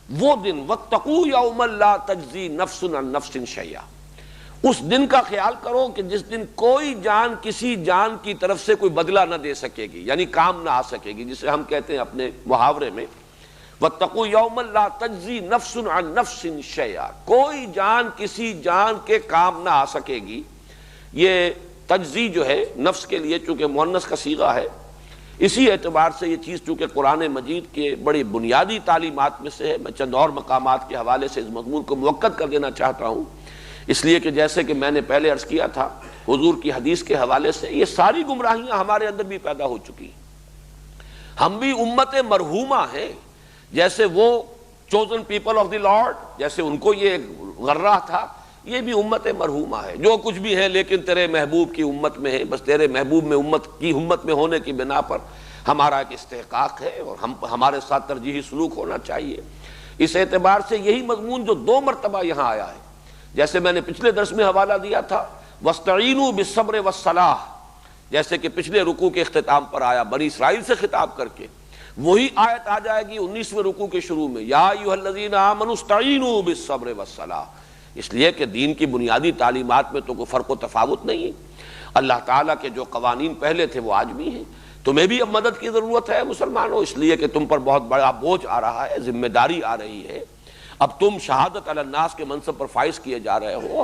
وہ دن واتقوا یوما لا تجزی نفس عن نفس شیئا. اس دن کا خیال کرو کہ جس دن کوئی جان کسی جان کی طرف سے کوئی بدلہ نہ دے سکے گی، یعنی کام نہ آ سکے گی، جسے ہم کہتے ہیں اپنے محاورے میں واتقوا یوما لا تجزی نفس عن نفس شیئا. کوئی جان کسی جان کے کام نہ آ سکے گی. یہ تجزی جو ہے نفس کے لیے چونکہ مؤنث کا صیغہ ہے، اسی اعتبار سے یہ چیز چونکہ قرآن مجید کے بڑی بنیادی تعلیمات میں سے ہے. میں چند اور مقامات کے حوالے سے اس مضمون کو موقت کر دینا چاہتا ہوں، اس لیے کہ جیسے کہ میں نے پہلے عرض کیا تھا حضور کی حدیث کے حوالے سے یہ ساری گمراہیاں ہمارے اندر بھی پیدا ہو چکی ہیں. ہم بھی امت مرحومہ ہیں، جیسے وہ chosen people of the lord, جیسے ان کو یہ غرہ تھا، یہ بھی امت مرحومہ ہے. جو کچھ بھی ہے لیکن تیرے محبوب کی امت میں ہے، بس تیرے محبوب میں امت میں ہونے کی بنا پر ہمارا ایک استحقاق ہے اور ہمارے ساتھ ترجیحی سلوک ہونا چاہیے. اس اعتبار سے یہی مضمون جو 2 مرتبہ یہاں آیا ہے، جیسے میں نے پچھلے درس میں حوالہ دیا تھا وَاسْتَعِینُوا بِالصَّبْرِ وَالصَّلَاحِ، جیسے کہ پچھلے رکوع کے اختتام پر آیا بنی اسرائیل سے خطاب کر کے، وہی آیت آ جائے گی 19ویں رکوع کے شروع میں یا ایھا الذین آمنوا استعینوا بالصبر والصلاح. اس لیے کہ دین کی بنیادی تعلیمات میں تو کوئی فرق و تفاوت نہیں ہے. اللہ تعالیٰ کے جو قوانین پہلے تھے وہ آج بھی ہیں. تمہیں بھی اب مدد کی ضرورت ہے مسلمانوں، اس لیے کہ تم پر بہت بڑا بوجھ آ رہا ہے، ذمہ داری آ رہی ہے. اب تم شہادت علی الناس کے منصب پر فائز کیے جا رہے ہو.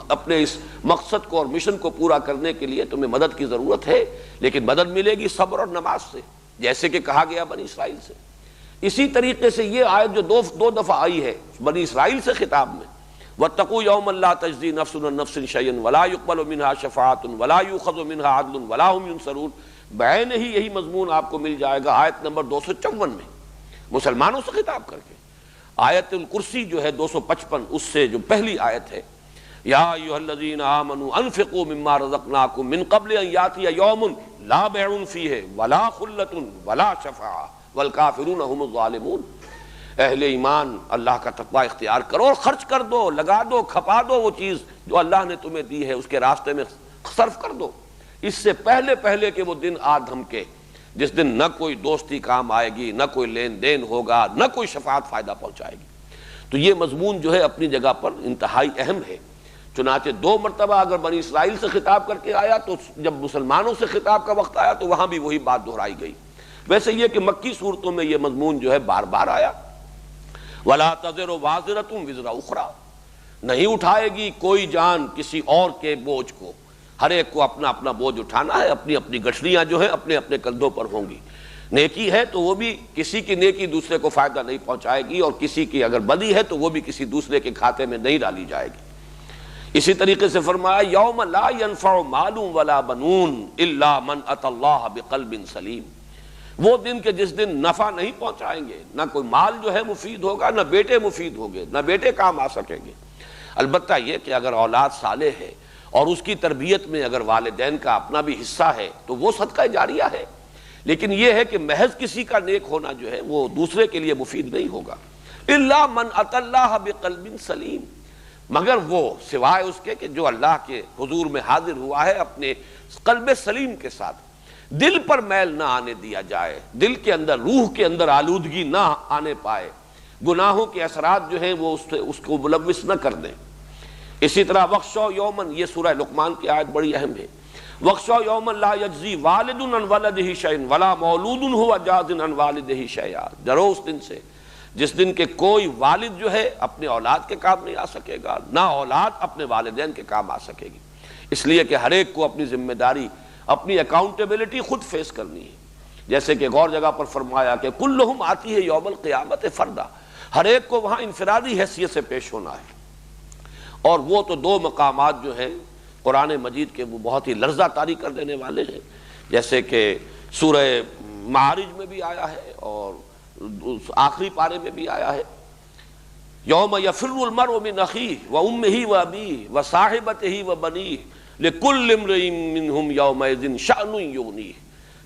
اپنے اس مقصد کو اور مشن کو پورا کرنے کے لیے تمہیں مدد کی ضرورت ہے، لیکن مدد ملے گی صبر اور نماز سے، جیسے کہ کہا گیا بنی اسرائیل سے. اسی طریقے سے یہ آیت جو دو دفعہ آئی ہے بنی اسرائیل سے خطاب میں وَاتَّقُوا يَوْمًا لَا تَجْزِي نَفْسٌ عَن نَفْسٍ شَيْئًا وَلَا يُقْبَلُ مِنْهَا شَفَاعَةٌ وَلَا يُؤْخَذُ مِنْهَا عَدْلٌ وَلَا هُمْ يُنصَرُونَ. بعین ہی یہی مضمون آپ کو مل جائے گا آیت نمبر 254 میں مسلمانوں سے خطاب کر کے. آیت الکرسی جو ہے 255 اس سے جو پہلی آیت ہے یا ایھا الذین آمنوا انفقوا مما رزقناکم من قبل ان یاتی یوم لا بیع فیہ ولا خلۃ ولا شفاعۃ والکافرون هم الظالمون. اہل ایمان اللہ کا تقوی اختیار کرو اور خرچ کر دو، لگا دو، کھپا دو، وہ چیز جو اللہ نے تمہیں دی ہے اس کے راستے میں صرف کر دو، اس سے پہلے کہ وہ دن آ دھمکے جس دن نہ کوئی دوستی کام آئے گی، نہ کوئی لین دین ہوگا، نہ کوئی شفاعت فائدہ پہنچائے گی. تو یہ مضمون جو ہے اپنی جگہ پر انتہائی اہم ہے. چنانچہ 2 مرتبہ اگر بنی اسرائیل سے خطاب کر کے آیا تو جب مسلمانوں سے خطاب کا وقت آیا تو وہاں بھی وہی بات دہرائی گئی. ویسے یہ کہ مکی صورتوں میں یہ مضمون جو ہے بار بار آیا وَلَا تَزِرُ وَازِرَةٌ وِزْرَ أُخْرَىٰ، نہیں اٹھائے گی کوئی جان کسی اور کے بوجھ کو. ہر ایک کو اپنا اپنا بوجھ اٹھانا ہے، اپنی اپنی گٹھلیاں جو ہیں اپنے اپنے کندھوں پر ہوں گی. نیکی ہے تو وہ بھی کسی کی نیکی دوسرے کو فائدہ نہیں پہنچائے گی، اور کسی کی اگر بدی ہے تو وہ بھی کسی دوسرے کے کھاتے میں نہیں ڈالی جائے گی. اسی طریقے سے فرمایا یوم لا ينفع مال ولا بنون الا من اتى اللہ بقلب سلیم. وہ دن کہ جس دن نفع نہیں پہنچائیں گے، نہ کوئی مال جو ہے مفید ہوگا، نہ بیٹے مفید ہوں گے، نہ بیٹے کام آ سکیں گے. البتہ یہ کہ اگر اولاد صالح ہے اور اس کی تربیت میں اگر والدین کا اپنا بھی حصہ ہے تو وہ صدقہ جاریہ ہے. لیکن یہ ہے کہ محض کسی کا نیک ہونا جو ہے وہ دوسرے کے لیے مفید نہیں ہوگا. الا من اتى اللہ بقلب سلیم، مگر وہ سوائے اس کے کہ جو اللہ کے حضور میں حاضر ہوا ہے اپنے قلب سلیم کے ساتھ. دل پر میل نہ آنے دیا جائے، دل کے اندر، روح کے اندر آلودگی نہ آنے پائے، گناہوں کے اثرات جو ہیں وہ اس کو ملوث نہ کر دیں. اسی طرح وَاخْشَوْا يَوْمًا، یہ سورہ لقمان کی آیت بڑی اہم ہے. وَاخْشَوْا يَوْمًا لَا يَجْزِي وَالِدٌ عَنْ وَلَدِهِ شَيْئًا وَلَا مَوْلُودٌ هُوَ جَازٍ عَنْ وَالِدِهِ شَيْئًا. ڈرو اس دن سے جس دن کے کوئی والد جو ہے اپنے اولاد کے کام نہیں آ سکے گا، نہ اولاد اپنے والدین کے کام آ سکے گی. اس لیے کہ ہر ایک کو اپنی ذمہ داری، اپنی اکاؤنٹیبلٹی خود فیس کرنی ہے. جیسے کہ ایک اور جگہ پر فرمایا کہ کلہم آتی ہے یوم القیامت فردا، ہر ایک کو وہاں انفرادی حیثیت سے پیش ہونا ہے. اور وہ تو دو مقامات جو ہیں قرآن مجید کے وہ بہت ہی لرزہ طاری کر دینے والے ہیں، جیسے کہ سورہ معارج میں بھی آیا ہے اور آخری پارے میں بھی آیا ہے، یوم یفر المرء من اخیہ وامہ وابیہ وصاحبتہ وبنیہ لکل امرئ منہم یومئذ شأن یغنیہ،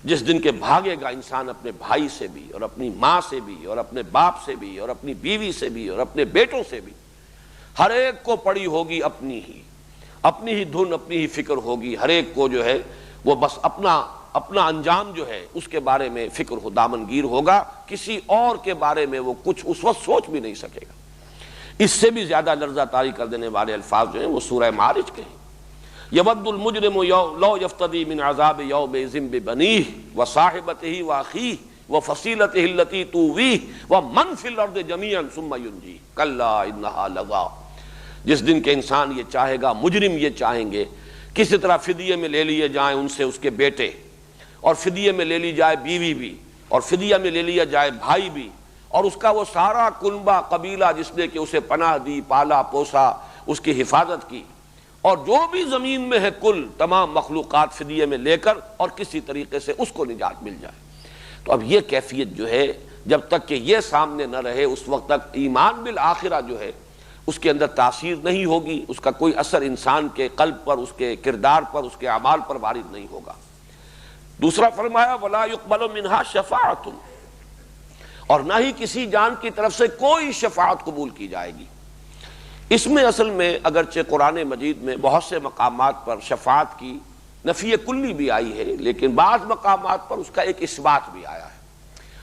جس دن کے بھاگے گا انسان اپنے بھائی سے بھی اور اپنی ماں سے بھی اور اپنے باپ سے بھی اور اپنی بیوی سے بھی اور اپنے بیٹوں سے بھی، ہر ایک کو پڑی ہوگی اپنی ہی دھن، اپنی ہی فکر ہوگی، ہر ایک کو جو ہے وہ بس اپنا انجام جو ہے اس کے بارے میں فکر ہو، دامنگیر ہوگا، کسی اور کے بارے میں وہ کچھ اس وقت سوچ بھی نہیں سکے گا۔ اس سے بھی زیادہ لرزہ طاری کر دینے والے الفاظ جو ہیں وہ سورہ معارج کے ہیں، یود المجرم لو یفتدی من عذاب یومئذ ببنیہ وصاحبتہ واخیہ وفصیلتہ التی تؤویہ ومن فی الارض جمیعا ثم ینجیہ کلا انہا لظی، جس دن کے انسان یہ چاہے گا، مجرم یہ چاہیں گے کسی طرح فدیے میں لے لیے جائیں ان سے اس کے بیٹے، اور فدیے میں لے لی جائے بیوی بھی، اور فدیہ میں لے لیا جائے بھائی بھی، اور اس کا وہ سارا کنبہ قبیلہ جس نے کہ اسے پناہ دی، پالا پوسا، اس کی حفاظت کی، اور جو بھی زمین میں ہے کل تمام مخلوقات فدیے میں لے کر اور کسی طریقے سے اس کو نجات مل جائے۔ تو اب یہ کیفیت جو ہے جب تک کہ یہ سامنے نہ رہے اس وقت تک ایمان بالآخرہ جو ہے اس کے اندر تاثیر نہیں ہوگی، اس کا کوئی اثر انسان کے قلب پر، اس کے کردار پر، اس کے اعمال پر وارد نہیں ہوگا۔ دوسرا فرمایا وَلَا يُقْبَلُ مِنْهَا شَفَاعَةٌ، اور نہ ہی کسی جان کی طرف سے کوئی شفاعت قبول کی جائے گی۔ اس میں اصل میں اگرچہ قرآن مجید میں بہت سے مقامات پر شفاعت کی نفی کلی بھی آئی ہے، لیکن بعض مقامات پر اس کا ایک اثبات بھی آیا ہے،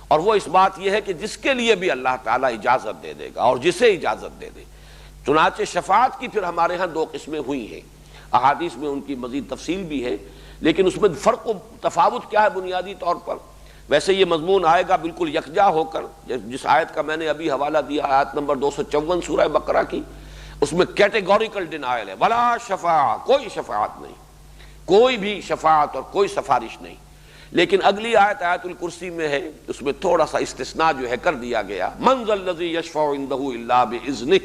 اور وہ اثبات یہ ہے کہ جس کے لیے بھی اللہ تعالیٰ اجازت دے دے گا اور جسے اجازت دے دے۔ چنانچہ شفاعت کی پھر ہمارے ہاں دو قسمیں ہوئی ہیں، احادیث میں ان کی مزید تفصیل بھی ہے، لیکن اس میں فرق و تفاوت کیا ہے بنیادی طور پر؟ ویسے یہ مضمون آئے گا بالکل یکجا ہو کر، جس آیت کا میں نے ابھی حوالہ دیا آیت نمبر 254 سورہ بقرہ کی، اس میں کیٹیگوریکل ڈینائل ہے، ولا شفاعہ، کوئی شفاعت نہیں، کوئی بھی شفاعت اور کوئی سفارش نہیں۔ لیکن اگلی آیت آیت الکرسی میں ہے، اس میں تھوڑا سا استثناء جو ہے کر دیا گیا، من ذا الذی یشفع عندہ الا باذنہ،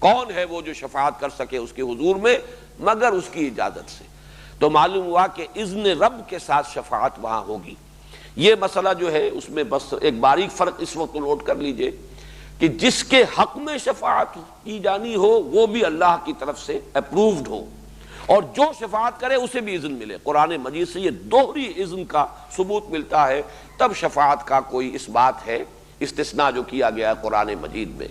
کون ہے وہ جو شفاعت کر سکے اس کے حضور میں مگر اس کی اجازت سے۔ تو معلوم ہوا کہ اذن رب کے ساتھ شفاعت وہاں ہوگی۔ یہ مسئلہ جو ہے اس میں بس ایک باریک فرق اس وقت نوٹ کر لیجئے کہ جس کے حق میں شفاعت کی جانی ہو وہ بھی اللہ کی طرف سے اپرووڈ ہو، اور جو شفاعت کرے اسے بھی اذن ملے۔ قرآن مجید سے یہ دوہری اذن کا ثبوت ملتا ہے، تب شفاعت کا کوئی اس بات ہے، استثناء جو کیا گیا ہے قرآن مجید میں،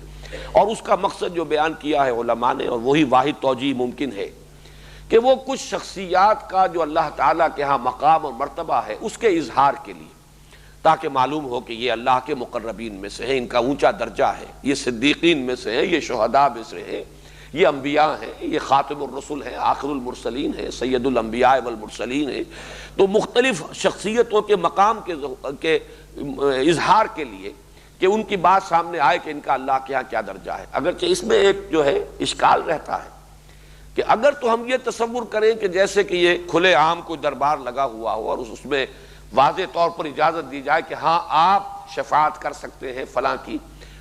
اور اس کا مقصد جو بیان کیا ہے علماء نے، اور وہی واحد توجیہ ممکن ہے کہ وہ کچھ شخصیات کا جو اللہ تعالیٰ کے ہاں مقام اور مرتبہ ہے اس کے اظہار کے لیے، تاکہ معلوم ہو کہ یہ اللہ کے مقربین میں سے ہیں، ان کا اونچا درجہ ہے، یہ صدیقین میں سے ہیں، یہ شہداء میں سے ہیں، یہ انبیاء ہیں، یہ خاتم الرسل ہیں، آخر المرسلین ہیں، سید الانبیاء والمرسلین ہیں۔ تو مختلف شخصیتوں کے مقام کے اظہار کے لیے کہ ان کی بات سامنے آئے کہ ان کا اللہ کے ہاں کیا درجہ ہے۔ اگرچہ اس میں ایک جو ہے اشکال رہتا ہے کہ اگر تو ہم یہ تصور کریں کہ جیسے کہ یہ کھلے عام کوئی دربار لگا ہوا ہو اور اس میں واضح طور پر اجازت دی جائے کہ ہاں آپ شفاعت کر سکتے ہیں فلاں کی،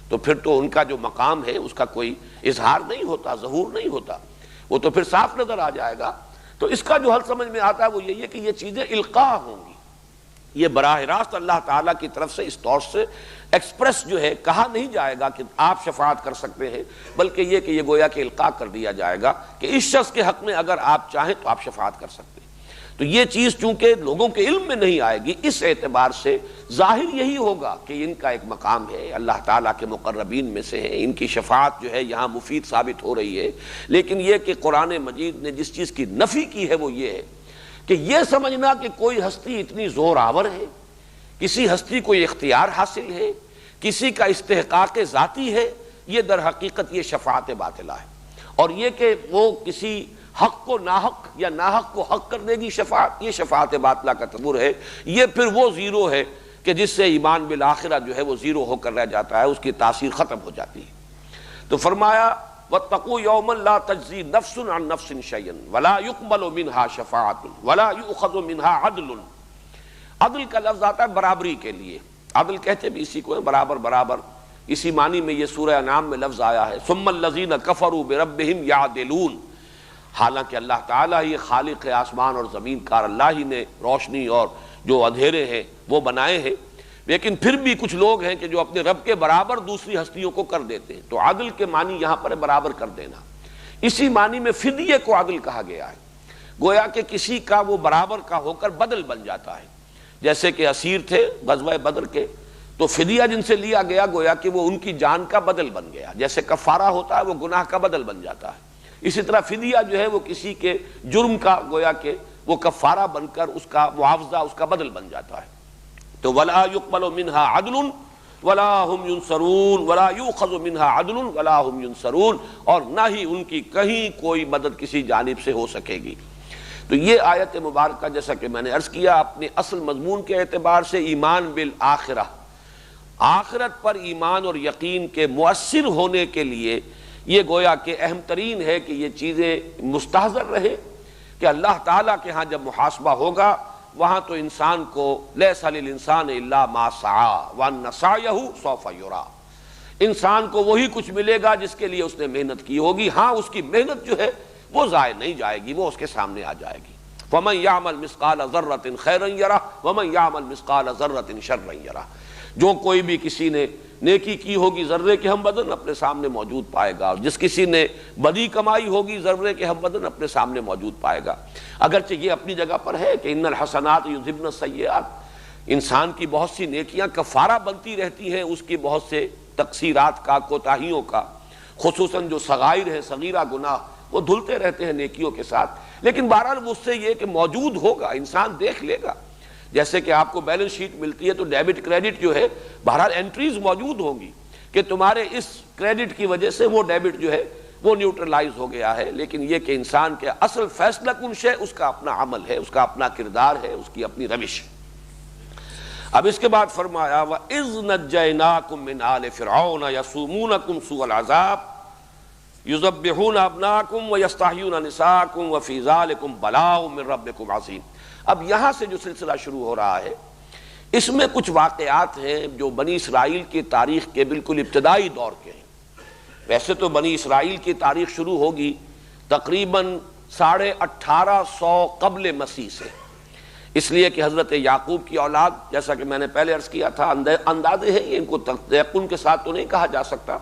تو پھر تو ان کا جو مقام ہے اس کا کوئی اظہار نہیں ہوتا، ظہور نہیں ہوتا، وہ تو پھر صاف نظر آ جائے گا۔ تو اس کا جو حل سمجھ میں آتا ہے وہ یہی ہے کہ یہ چیزیں القاء ہوں گی، یہ براہ راست اللہ تعالیٰ کی طرف سے اس طور سے ایکسپریس جو ہے کہا نہیں جائے گا کہ آپ شفاعت کر سکتے ہیں، بلکہ یہ کہ یہ گویا کہ القاء کر دیا جائے گا کہ اس شخص کے حق میں اگر آپ چاہیں تو آپ شفاعت کر سکتے ہیں۔ تو یہ چیز چونکہ لوگوں کے علم میں نہیں آئے گی، اس اعتبار سے ظاہر یہی ہوگا کہ ان کا ایک مقام ہے، اللہ تعالیٰ کے مقربین میں سے ہیں، ان کی شفاعت جو ہے یہاں مفید ثابت ہو رہی ہے۔ لیکن یہ کہ قرآن مجید نے جس چیز کی نفی کی ہے وہ یہ ہے کہ یہ سمجھنا کہ کوئی ہستی اتنی زور آور ہے، کسی ہستی کو اختیار حاصل ہے، کسی کا استحقاق ذاتی ہے، یہ در حقیقت یہ شفاعت باطلہ ہے۔ اور یہ کہ وہ کسی حق کو ناحق یا ناحق کو حق کر دے گی شفاعت، یہ شفاعت باطلہ کا تصور ہے، یہ پھر وہ زیرو ہے کہ جس سے ایمان بالآخرہ جو ہے وہ زیرو ہو کر رہ جاتا ہے، اس کی تاثیر ختم ہو جاتی ہے۔ تو فرمایا وَاتَّقُوا يَوْمًا لَا تَجْزِي نَفْسٌ عَن نَفْسٍ شَيْئًا وَلَا يُقْبَلُ مِنْهَا شَفَاعَةٌ وَلَا يُؤْخَذُ مِنْهَا عَدْلٌ۔ عدل کا لفظ آتا ہے برابری کے لیے، عدل کہتے بھی اسی کو ہے، برابر برابر، اسی معنی میں یہ سورہ انعام میں لفظ آیا ہے ثُمَّ الَّذِينَ كَفَرُوا بِرَبِّهِمْ يَعْدِلُونَ۔ حالانکہ اللہ تعالیٰ ہی خالق آسمان اور زمین کا، اللہ ہی نے روشنی اور جو اندھیرے ہیں وہ بنائے ہیں، لیکن پھر بھی کچھ لوگ ہیں کہ جو اپنے رب کے برابر دوسری ہستیوں کو کر دیتے ہیں۔ تو عدل کے معنی یہاں پر برابر کر دینا، اسی معنی میں فدیے کو عدل کہا گیا ہے، گویا کہ کسی کا وہ برابر کا ہو کر بدل بن جاتا ہے۔ جیسے کہ اسیر تھے غزوہ بدر کے، تو فدیہ جن سے لیا گیا گویا کہ وہ ان کی جان کا بدل بن گیا، جیسے کفارہ ہوتا ہے وہ گناہ کا بدل بن جاتا ہے، اسی طرح فدیہ جو ہے وہ کسی کے جرم کا گویا کہ وہ کفارہ بن کر اس کا معاوضہ، اس کا بدل بن جاتا ہے۔ تو ولا يقبل منها عدل ولا هم ينصرون ولا يؤخذ منها عدل ولا هم ينصرون، اور نہ ہی ان کی کہیں کوئی مدد کسی جانب سے ہو سکے گی۔ تو یہ آیت مبارکہ جیسا کہ میں نے عرض کیا اپنے اصل مضمون کے اعتبار سے ایمان بالآخرہ، آخرت پر ایمان اور یقین کے مؤثر ہونے کے لیے یہ گویا کہ اہم ترین ہے کہ یہ چیزیں مستحضر رہے کہ اللہ تعالیٰ کے ہاں جب محاسبہ ہوگا وہاں تو انسان کو لیس للانسان الا ما سعی وان سعیہ سوف یری، انسان کو وہی کچھ ملے گا جس کے لیے اس نے محنت کی ہوگی، ہاں اس کی محنت جو ہے وہ ضائع نہیں جائے گی، وہ اس کے سامنے آ جائے گی۔ فمن یعمل مثقال ذرۃ خیرا یرہ ومن یعمل مثقال ذرۃ شرا یرہ، جو کوئی بھی کسی نے نیکی کی ہوگی ذرے کے ہم وزن اپنے سامنے موجود پائے گا، اور جس کسی نے بدی کمائی ہوگی ذرے کے ہم وزن اپنے سامنے موجود پائے گا۔ اگرچہ یہ اپنی جگہ پر ہے کہ ان الحسنات یذھبن السیئات، انسان کی بہت سی نیکیاں کفارہ بنتی رہتی ہیں اس کی بہت سے تقصیرات کا، کوتاہیوں کا، خصوصاً جو صغائر ہیں، صغیرہ گناہ وہ دھلتے رہتے ہیں نیکیوں کے ساتھ، لیکن بہرحال اس سے یہ کہ موجود ہوگا، انسان دیکھ لے گا۔ جیسے کہ آپ کو بیلنس شیٹ ملتی ہے تو ڈیبٹ کریڈٹ جو ہے بہرحال انٹریز موجود ہوں گی کہ تمہارے اس کریڈٹ کی وجہ سے وہ ڈیبٹ جو ہے وہ نیوٹرلائز ہو گیا ہے، لیکن یہ کہ انسان کے اصل فیصلہ کن شے اس کا اپنا عمل ہے، اس کا اپنا کردار ہے، اس کی اپنی روش۔ اب اس کے بعد فرمایا وَإِذْ نَجَّيْنَاكُمْ مِنْ آلِ فِرْعَوْنَ يَسُومُونَكُمْ سُوءَ الْعَذَابِ يُذَبِّحُونَ أَبْنَاءَكُمْ وَيَسْتَحْيُونَ نِسَاءَكُمْ وَفِي ذَلِكُمْ بَلَاءٌ مِّن رَّبِّكُمْ عَظِيمٌ۔ اب یہاں سے جو سلسلہ شروع ہو رہا ہے اس میں کچھ واقعات ہیں جو بنی اسرائیل کی تاریخ کے بالکل ابتدائی دور کے ہیں۔ ویسے تو بنی اسرائیل کی تاریخ شروع ہوگی تقریباً 1850 قبل مسیح سے، اس لیے کہ حضرت یعقوب کی اولاد، جیسا کہ میں نے پہلے عرض کیا تھا، اندازے ہیں، ان کو یقین کے ساتھ تو نہیں کہا جا سکتا،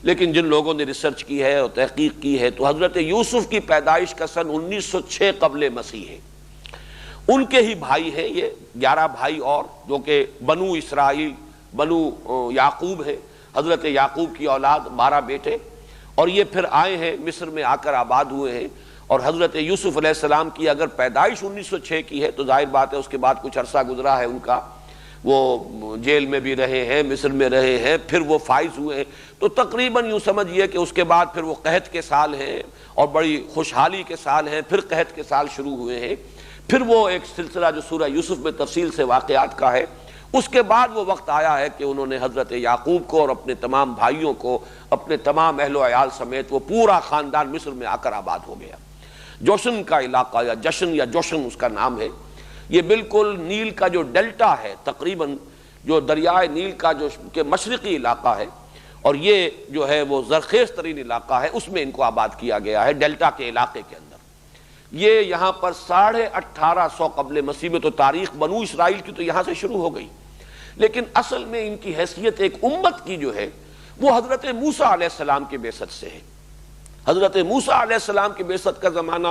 لیکن جن لوگوں نے ریسرچ کی ہے اور تحقیق کی ہے تو حضرت یوسف کی پیدائش کا سن 1906 قبل مسیح ہے۔ ان کے ہی بھائی ہیں یہ 11 بھائی اور جو کہ بنو اسرائیل، بنو یعقوب ہے، حضرت یعقوب کی اولاد 12 بیٹے، اور یہ پھر آئے ہیں مصر میں آ کر آباد ہوئے ہیں۔ اور حضرت یوسف علیہ السلام کی اگر پیدائش 1906 کی ہے تو ظاہر بات ہے اس کے بعد کچھ عرصہ گزرا ہے ان کا، وہ جیل میں بھی رہے ہیں، مصر میں رہے ہیں، پھر وہ فائز ہوئے ہیں، تو تقریباً یوں سمجھیے کہ اس کے بعد پھر وہ قحط کے سال ہیں اور بڑی خوشحالی کے سال ہیں، پھر قحط کے سال شروع ہوئے ہیں، پھر وہ ایک سلسلہ جو سورہ یوسف میں تفصیل سے واقعات کا ہے۔ اس کے بعد وہ وقت آیا ہے کہ انہوں نے حضرت یعقوب کو اور اپنے تمام بھائیوں کو، اپنے تمام اہل و عیال سمیت وہ پورا خاندان مصر میں آ کر آباد ہو گیا۔ جوشن کا علاقہ یا جشن یا جوشن اس کا نام ہے، یہ بالکل نیل کا جو ڈیلٹا ہے، تقریباً جو دریائے نیل کا جو کہ مشرقی علاقہ ہے، اور یہ جو ہے وہ زرخیز ترین علاقہ ہے، اس میں ان کو آباد کیا گیا ہے، ڈیلٹا کے علاقے کے اندر۔ یہ یہاں پر 1850 قبل مسیح میں تو تاریخ بنو اسرائیل کی تو یہاں سے شروع ہو گئی، لیکن اصل میں ان کی حیثیت ایک امت کی جو ہے وہ حضرت موسیٰ علیہ السلام کی بعثت سے ہے۔ حضرت موسیٰ علیہ السلام کی بعثت کا زمانہ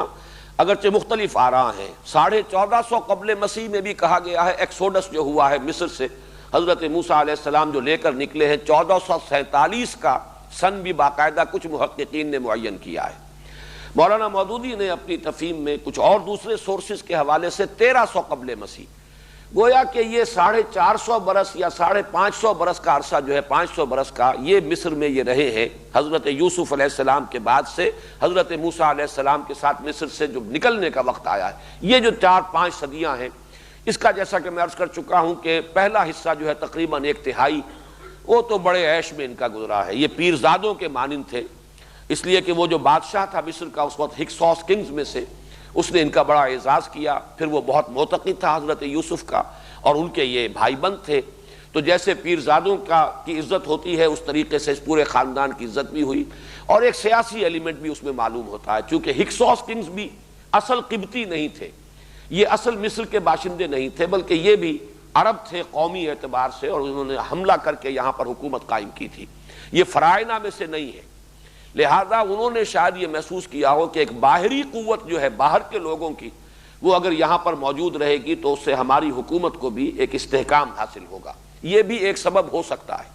اگرچہ مختلف آراء ہیں، 1450 قبل مسیح میں بھی کہا گیا ہے، ایکسوڈس جو ہوا ہے مصر سے حضرت موسیٰ علیہ السلام جو لے کر نکلے ہیں، 1447 کا سن بھی باقاعدہ کچھ محققین نے معین کیا ہے۔ مولانا مودودی نے اپنی تفہیم میں کچھ اور دوسرے سورسز کے حوالے سے 1300 قبل مسیح، گویا کہ یہ 450 برس یا 550 برس کا عرصہ جو ہے، 500 برس کا، یہ مصر میں یہ رہے ہیں حضرت یوسف علیہ السلام کے بعد سے حضرت موسیٰ علیہ السلام کے ساتھ مصر سے جو نکلنے کا وقت آیا ہے۔ یہ جو 4-5 صدیاں ہیں، اس کا جیسا کہ میں عرض کر چکا ہوں کہ پہلا حصہ جو ہے تقریباً 1/3 وہ تو بڑے عیش میں ان کا گزرا ہے، یہ پیرزادوں کے مانند تھے، اس لیے کہ وہ جو بادشاہ تھا مصر کا اس وقت ہکسوس کنگز میں سے، اس نے ان کا بڑا اعزاز کیا، پھر وہ بہت معتقد تھا حضرت یوسف کا، اور ان کے یہ بھائی بند تھے، تو جیسے پیرزادوں کی عزت ہوتی ہے اس طریقے سے اس پورے خاندان کی عزت بھی ہوئی، اور ایک سیاسی ایلیمنٹ بھی اس میں معلوم ہوتا ہے، چونکہ ہکسوس کنگز بھی اصل قبطی نہیں تھے، یہ اصل مصر کے باشندے نہیں تھے، بلکہ یہ بھی عرب تھے قومی اعتبار سے، اور انہوں نے حملہ کر کے یہاں پر حکومت قائم کی تھی، یہ فرائض میں سے نہیں ہے۔ لہذا انہوں نے شاید یہ محسوس کیا ہو کہ ایک باہری قوت جو ہے باہر کے لوگوں کی، وہ اگر یہاں پر موجود رہے گی تو اس سے ہماری حکومت کو بھی ایک استحکام حاصل ہوگا، یہ بھی ایک سبب ہو سکتا ہے۔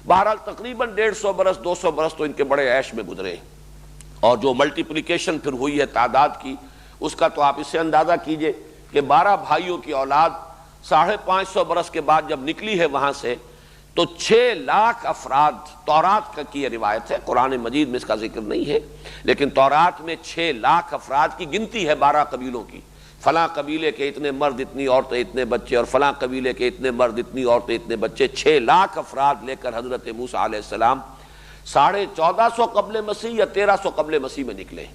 بہرحال تقریباً 150 برس 200 برس تو ان کے بڑے عیش میں گزرے، اور جو ملٹیپلیکیشن پھر ہوئی ہے تعداد کی، اس کا تو آپ اس سے اندازہ کیجئے کہ 12 بھائیوں کی اولاد 550 برس کے بعد جب نکلی ہے وہاں سے، تو 6 لاکھ افراد، تورات کی یہ روایت ہے، قرآن مجید میں اس کا ذکر نہیں ہے، لیکن تورات میں 6 لاکھ افراد کی گنتی ہے 12 قبیلوں کی، فلاں قبیلے کے اتنے مرد اتنی عورتیں اتنے بچے، اور فلاں قبیلے کے اتنے مرد اتنی عورتیں اتنے بچے، 6 لاکھ افراد لے کر حضرت موسیٰ علیہ السلام 1450 قبل مسیح یا 1300 قبل مسیح میں نکلے۔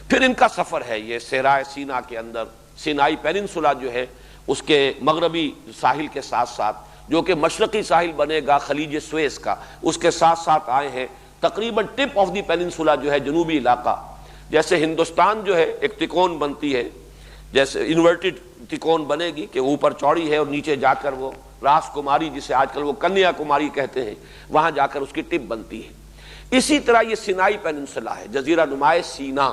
پھر ان کا سفر ہے یہ صحرائے سینا کے اندر، سینائی پیننسولا جو ہے اس کے مغربی ساحل کے ساتھ ساتھ، جو کہ مشرقی ساحل بنے گا خلیج سویس کا، اس کے ساتھ ساتھ آئے ہیں تقریباً ٹپ آف دی پیننسولا جو ہے جنوبی علاقہ، جیسے ہندوستان جو ہے ایک تکون بنتی ہے، جیسے انورٹڈ تکون بنے گی کہ اوپر چوڑی ہے اور نیچے جا کر وہ راس کماری، جسے آج کل وہ کنیا کماری کہتے ہیں، وہاں جا کر اس کی ٹپ بنتی ہے۔ اسی طرح یہ سینائی پیننسولا ہے، جزیرہ نمائے سینا،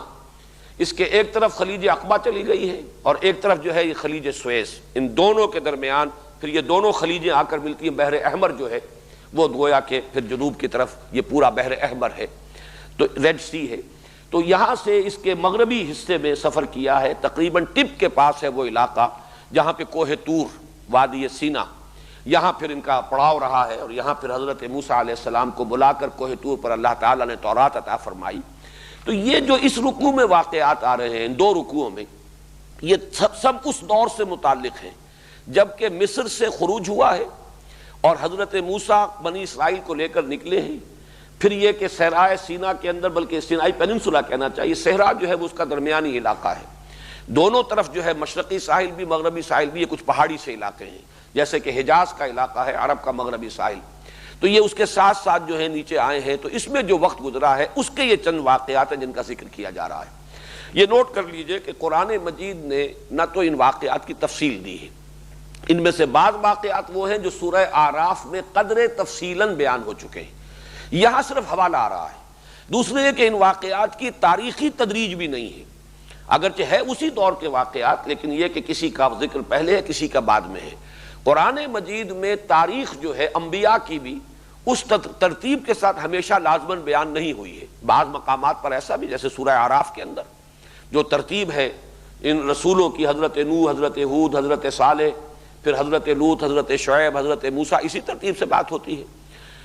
اس کے ایک طرف خلیج عقبہ چلی گئی ہے اور ایک طرف جو ہے یہ خلیج سویس، ان دونوں کے درمیان پھر یہ دونوں خلیجیں آ کر ملتی ہیں۔ بحر احمر جو ہے وہ گویا کہ پھر جنوب کی طرف یہ پورا بحر احمر ہے، تو ریڈ سی ہے، تو یہاں سے اس کے مغربی حصے میں سفر کیا ہے، تقریباً ٹپ کے پاس ہے وہ علاقہ جہاں پہ کوہ طور، وادی سینا، یہاں پھر ان کا پڑاؤ رہا ہے، اور یہاں پھر حضرت موسیٰ علیہ السلام کو بلا کر کوہ طور پر اللہ تعالیٰ نے تورات عطا فرمائی۔ تو یہ جو اس رکوع میں واقعات آ رہے ہیں، ان 2 رکوعوں میں، یہ سب اس دور سے متعلق ہیں جبکہ مصر سے خروج ہوا ہے اور حضرت موسیٰ بنی اسرائیل کو لے کر نکلے ہیں۔ پھر یہ کہ صحرائے سینا کے اندر، بلکہ سینائی پیننسولا کہنا چاہیے، صحرا جو ہے وہ اس کا درمیانی علاقہ ہے، دونوں طرف جو ہے مشرقی ساحل بھی مغربی ساحل بھی، یہ کچھ پہاڑی سے علاقے ہیں، جیسے کہ حجاز کا علاقہ ہے عرب کا مغربی ساحل، تو یہ اس کے ساتھ ساتھ جو ہے نیچے آئے ہیں۔ تو اس میں جو وقت گزرا ہے اس کے یہ چند واقعات ہیں جن کا ذکر کیا جا رہا ہے۔ یہ نوٹ کر لیجئے کہ قرآن مجید نے نہ تو ان واقعات کی تفصیل دی ہے، ان میں سے بعض واقعات وہ ہیں جو سورہ اعراف میں قدر تفصیلاً بیان ہو چکے ہیں، یہاں صرف حوالہ آ رہا ہے۔ دوسرے یہ کہ ان واقعات کی تاریخی تدریج بھی نہیں ہے، اگرچہ ہے اسی دور کے واقعات، لیکن یہ کہ کسی کا ذکر پہلے ہے کسی کا بعد میں ہے۔ قرآن مجید میں تاریخ جو ہے انبیاء کی بھی اس ترتیب کے ساتھ ہمیشہ لازماً بیان نہیں ہوئی ہے، بعض مقامات پر ایسا بھی، جیسے سورہ اعراف کے اندر جو ترتیب ہے ان رسولوں کی، حضرت نوح، حضرت ہود، حضرت صالح، پھر حضرت لوط، حضرت شعیب، حضرت موسیٰ، اسی ترتیب سے بات ہوتی ہے۔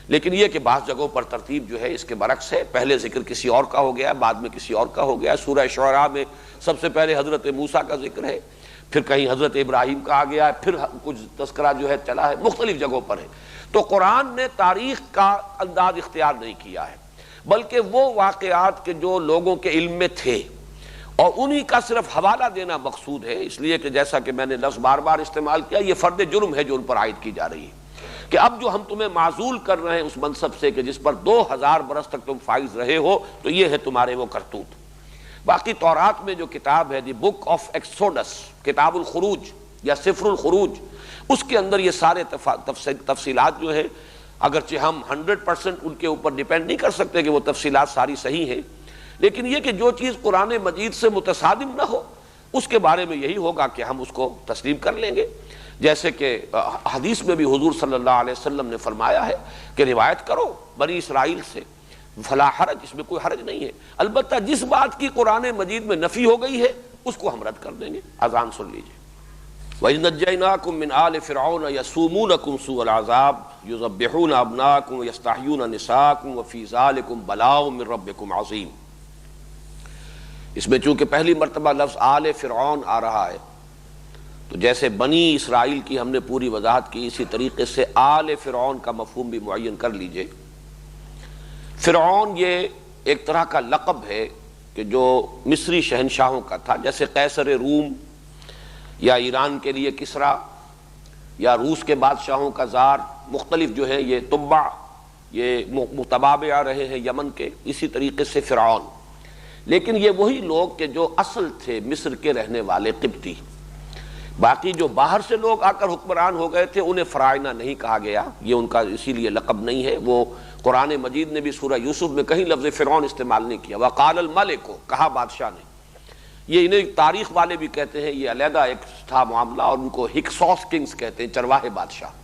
لیکن یہ کہ بعض جگہوں پر ترتیب جو ہے اس کے برعکس ہے، پہلے ذکر کسی اور کا ہو گیا، بعد میں کسی اور کا ہو گیا۔ سورہ شعراء میں سب سے پہلے حضرت موسیٰ کا ذکر ہے، پھر کہیں حضرت ابراہیم کا آ گیا ہے، پھر کچھ تذکرہ جو ہے چلا ہے، مختلف جگہوں پر ہے۔ تو قرآن نے تاریخ کا انداز اختیار نہیں کیا ہے، بلکہ وہ واقعات کے جو لوگوں کے علم میں تھے اور انہی کا صرف حوالہ دینا مقصود ہے، اس لیے کہ جیسا کہ میں نے لفظ بار بار استعمال کیا، یہ فرد جرم ہے جو ان پر عائد کی جا رہی ہے، کہ اب جو ہم تمہیں معزول کر رہے ہیں اس منصب سے کہ جس پر 2000 برس تک تم فائز رہے ہو، تو یہ ہے تمہارے وہ کرتوت۔ باقی تورات میں جو کتاب ہے دی بک آف ایکسوڈس، کتاب الخروج یا سفر الخروج، اس کے اندر یہ سارے تفصیلات جو ہیں، اگرچہ ہم 100% ان کے اوپر ڈیپینڈ نہیں کر سکتے کہ وہ تفصیلات ساری صحیح ہیں، لیکن یہ کہ جو چیز قرآن مجید سے متصادم نہ ہو اس کے بارے میں یہی ہوگا کہ ہم اس کو تسلیم کر لیں گے۔ جیسے کہ حدیث میں بھی حضور صلی اللہ علیہ وسلم نے فرمایا ہے کہ روایت کرو بنی اسرائیل سے، فلا حرج، اس میں کوئی حرج نہیں ہے، البتہ جس بات کی قرآن مجید میں نفی ہو گئی ہے اس کو ہم رد کر دیں گے۔ اذان سن لیجیے۔ وَإِذْ نَجَّيْنَاكُمْ مِنْ آلِ فِرْعَوْنَ يَسُومُونَكُمْ سُوءَ الْعَذَابِ يُذَبِّحُونَ أَبْنَاءَكُمْ وَيَسْتَحْيُونَ نِسَاءَكُمْ وَفِي ذَلِكُمْ بَلَاءٌ مِّن رَبِّكُمْ عَظِيمٌ۔ اس میں چونکہ پہلی مرتبہ لفظ آل فرعون آ رہا ہے، تو جیسے بنی اسرائیل کی ہم نے پوری وضاحت کی، اسی طریقے سے آل فرعون کا مفہوم بھی معین کر لیجئے۔ فرعون یہ ایک طرح کا لقب ہے کہ جو مصری شہنشاہوں کا تھا، جیسے قیصر روم یا ایران کے لیے کسریٰ یا روس کے بادشاہوں کا زار مختلف جو ہے یہ تبع یہ متبابع رہے ہیں یمن کے، اسی طریقے سے فرعون، لیکن یہ وہی لوگ کہ جو اصل تھے مصر کے رہنے والے قبطی۔ باقی جو باہر سے لوگ آ کر حکمران ہو گئے تھے انہیں فراعنہ نہیں کہا گیا، یہ ان کا اسی لیے لقب نہیں ہے۔ وہ قرآن مجید نے بھی سورہ یوسف میں کہیں لفظ فرعون استعمال نہیں کیا، وقال الملک، کہا بادشاہ نے۔ یہ انہیں تاریخ والے بھی کہتے ہیں یہ علیحدہ ایک تھا معاملہ، اور ان کو ہکسوس کنگز کہتے ہیں، چرواہے بادشاہ۔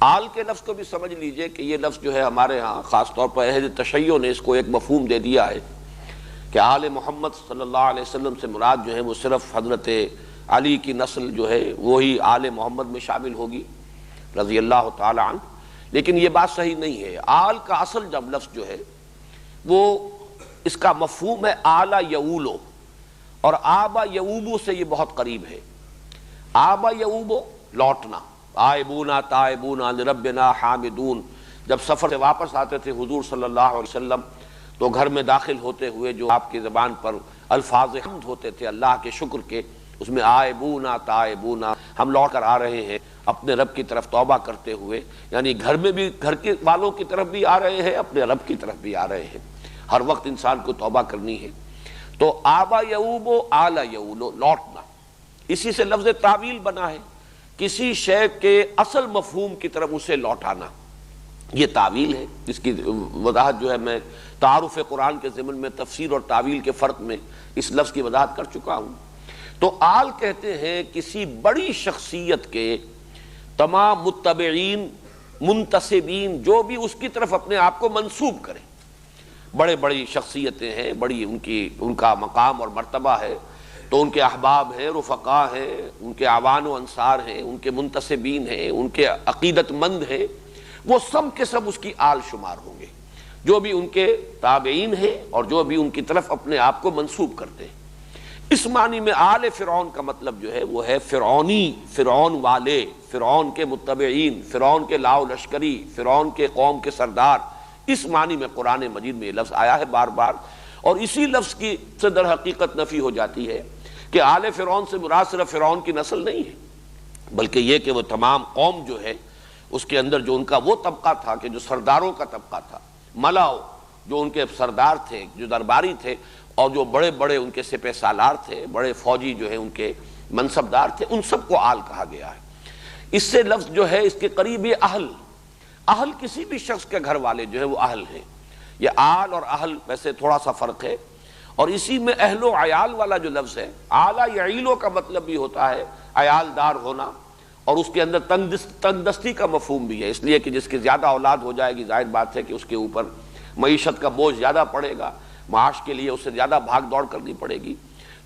آل کے لفظ کو بھی سمجھ لیجئے کہ یہ لفظ جو ہے ہمارے ہاں خاص طور پر اہل تشیع نے اس کو ایک مفہوم دے دیا ہے کہ آل محمد صلی اللہ علیہ وسلم سے مراد جو ہے وہ صرف حضرت علی کی نسل جو ہے وہی آل محمد میں شامل ہوگی رضی اللہ تعالی عنہ، لیکن یہ بات صحیح نہیں ہے۔ آل کا اصل جب لفظ جو ہے وہ اس کا مفہوم ہے آلا یعولو، اور آبا یعوبو سے یہ بہت قریب ہے۔ آبا یعوبو لوٹنا، آئبونا تائبونا لربنا حامدون، جب سفر سے واپس آتے تھے حضور صلی اللہ علیہ وسلم تو گھر میں داخل ہوتے ہوئے جو آپ کی زبان پر الفاظ حمد ہوتے تھے اللہ کے شکر کے، اس میں آئبونا تائبونا، ہم لوٹ کر آ رہے ہیں اپنے رب کی طرف توبہ کرتے ہوئے، یعنی گھر میں بھی گھر کے والوں کی طرف بھی آ رہے ہیں، اپنے رب کی طرف بھی آ رہے ہیں، ہر وقت انسان کو توبہ کرنی ہے۔ تو آبا یعوبو آلا یعولو، لوٹنا، اسی سے لفظ تعویل بنا ہے، کسی شے کے اصل مفہوم کی طرف اسے لوٹانا، یہ تعویل ہے۔ اس کی وضاحت جو ہے میں تعارف قرآن کے ضمن میں تفسیر اور تعویل کے فرق میں اس لفظ کی وضاحت کر چکا ہوں۔ تو آل کہتے ہیں کسی بڑی شخصیت کے تمام متبعین منتسبین جو بھی اس کی طرف اپنے آپ کو منسوب کریں، بڑے بڑی شخصیتیں ہیں، بڑی ان کا مقام اور مرتبہ ہے، تو ان کے احباب ہیں، رفقا ہیں، ان کے اعوان و انصار ہیں، ان کے منتسبین ہیں، ان کے عقیدت مند ہیں، وہ سب کے سب اس کی آل شمار ہوں گے، جو بھی ان کے تابعین ہیں اور جو بھی ان کی طرف اپنے آپ کو منسوب کرتے ہیں۔ اس معنی میں آل فرعون کا مطلب جو ہے وہ ہے فرعونی، فرعون والے، فرعون کے متبعین، فرعون کے لاؤ لشکری، فرعون کے قوم کے سردار، اس معنی میں قرآن مجید میں یہ لفظ آیا ہے بار بار، اور اسی لفظ کی سے در حقیقت نفی ہو جاتی ہے کہ آل فرعون سے مراد صرف فرعون کی نسل نہیں ہے، بلکہ یہ کہ وہ تمام قوم جو ہے اس کے اندر جو ان کا وہ طبقہ تھا کہ جو سرداروں کا طبقہ تھا، ملاؤ جو ان کے سردار تھے، جو درباری تھے، اور جو بڑے بڑے ان کے سپہ سالار تھے، بڑے فوجی جو ہیں ان کے منصبدار تھے، ان سب کو آل کہا گیا ہے۔ اس سے لفظ جو ہے اس کے قریب یہ اہل، اہل کسی بھی شخص کے گھر والے جو ہے وہ اہل ہیں۔ یہ آل اور اہل ویسے تھوڑا سا فرق ہے، اور اسی میں اہل و عیال والا جو لفظ ہے، آلہ یعیلو کا مطلب بھی ہوتا ہے عیال دار ہونا، اور اس کے اندر تنگ دستی کا مفہوم بھی ہے، اس لیے کہ جس کی زیادہ اولاد ہو جائے گی ظاہر بات ہے کہ اس کے اوپر معیشت کا بوجھ زیادہ پڑے گا، معاش کے لیے اسے زیادہ بھاگ دوڑ کرنی پڑے گی،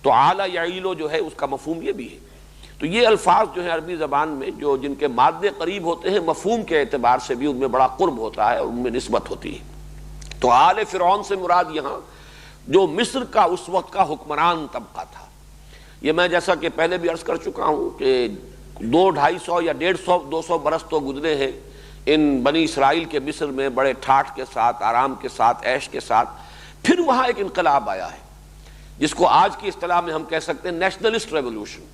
تو آلہ یعیلو جو ہے اس کا مفہوم یہ بھی ہے۔ تو یہ الفاظ جو ہیں عربی زبان میں جو جن کے مادے قریب ہوتے ہیں، مفہوم کے اعتبار سے بھی ان میں بڑا قرب ہوتا ہے اور ان میں نسبت ہوتی ہے۔ تو آل فرعون سے مراد یہاں جو مصر کا اس وقت کا حکمران طبقہ تھا، یہ میں جیسا کہ پہلے بھی عرض کر چکا ہوں کہ 200-250 یا 150-200 برس تو گزرے ہیں ان بنی اسرائیل کے مصر میں بڑے ٹھاٹھ کے ساتھ، آرام کے ساتھ، عیش کے ساتھ۔ پھر وہاں ایک انقلاب آیا ہے جس کو آج کی اصطلاح میں ہم کہہ سکتے ہیں نیشنلسٹ ریولوشن۔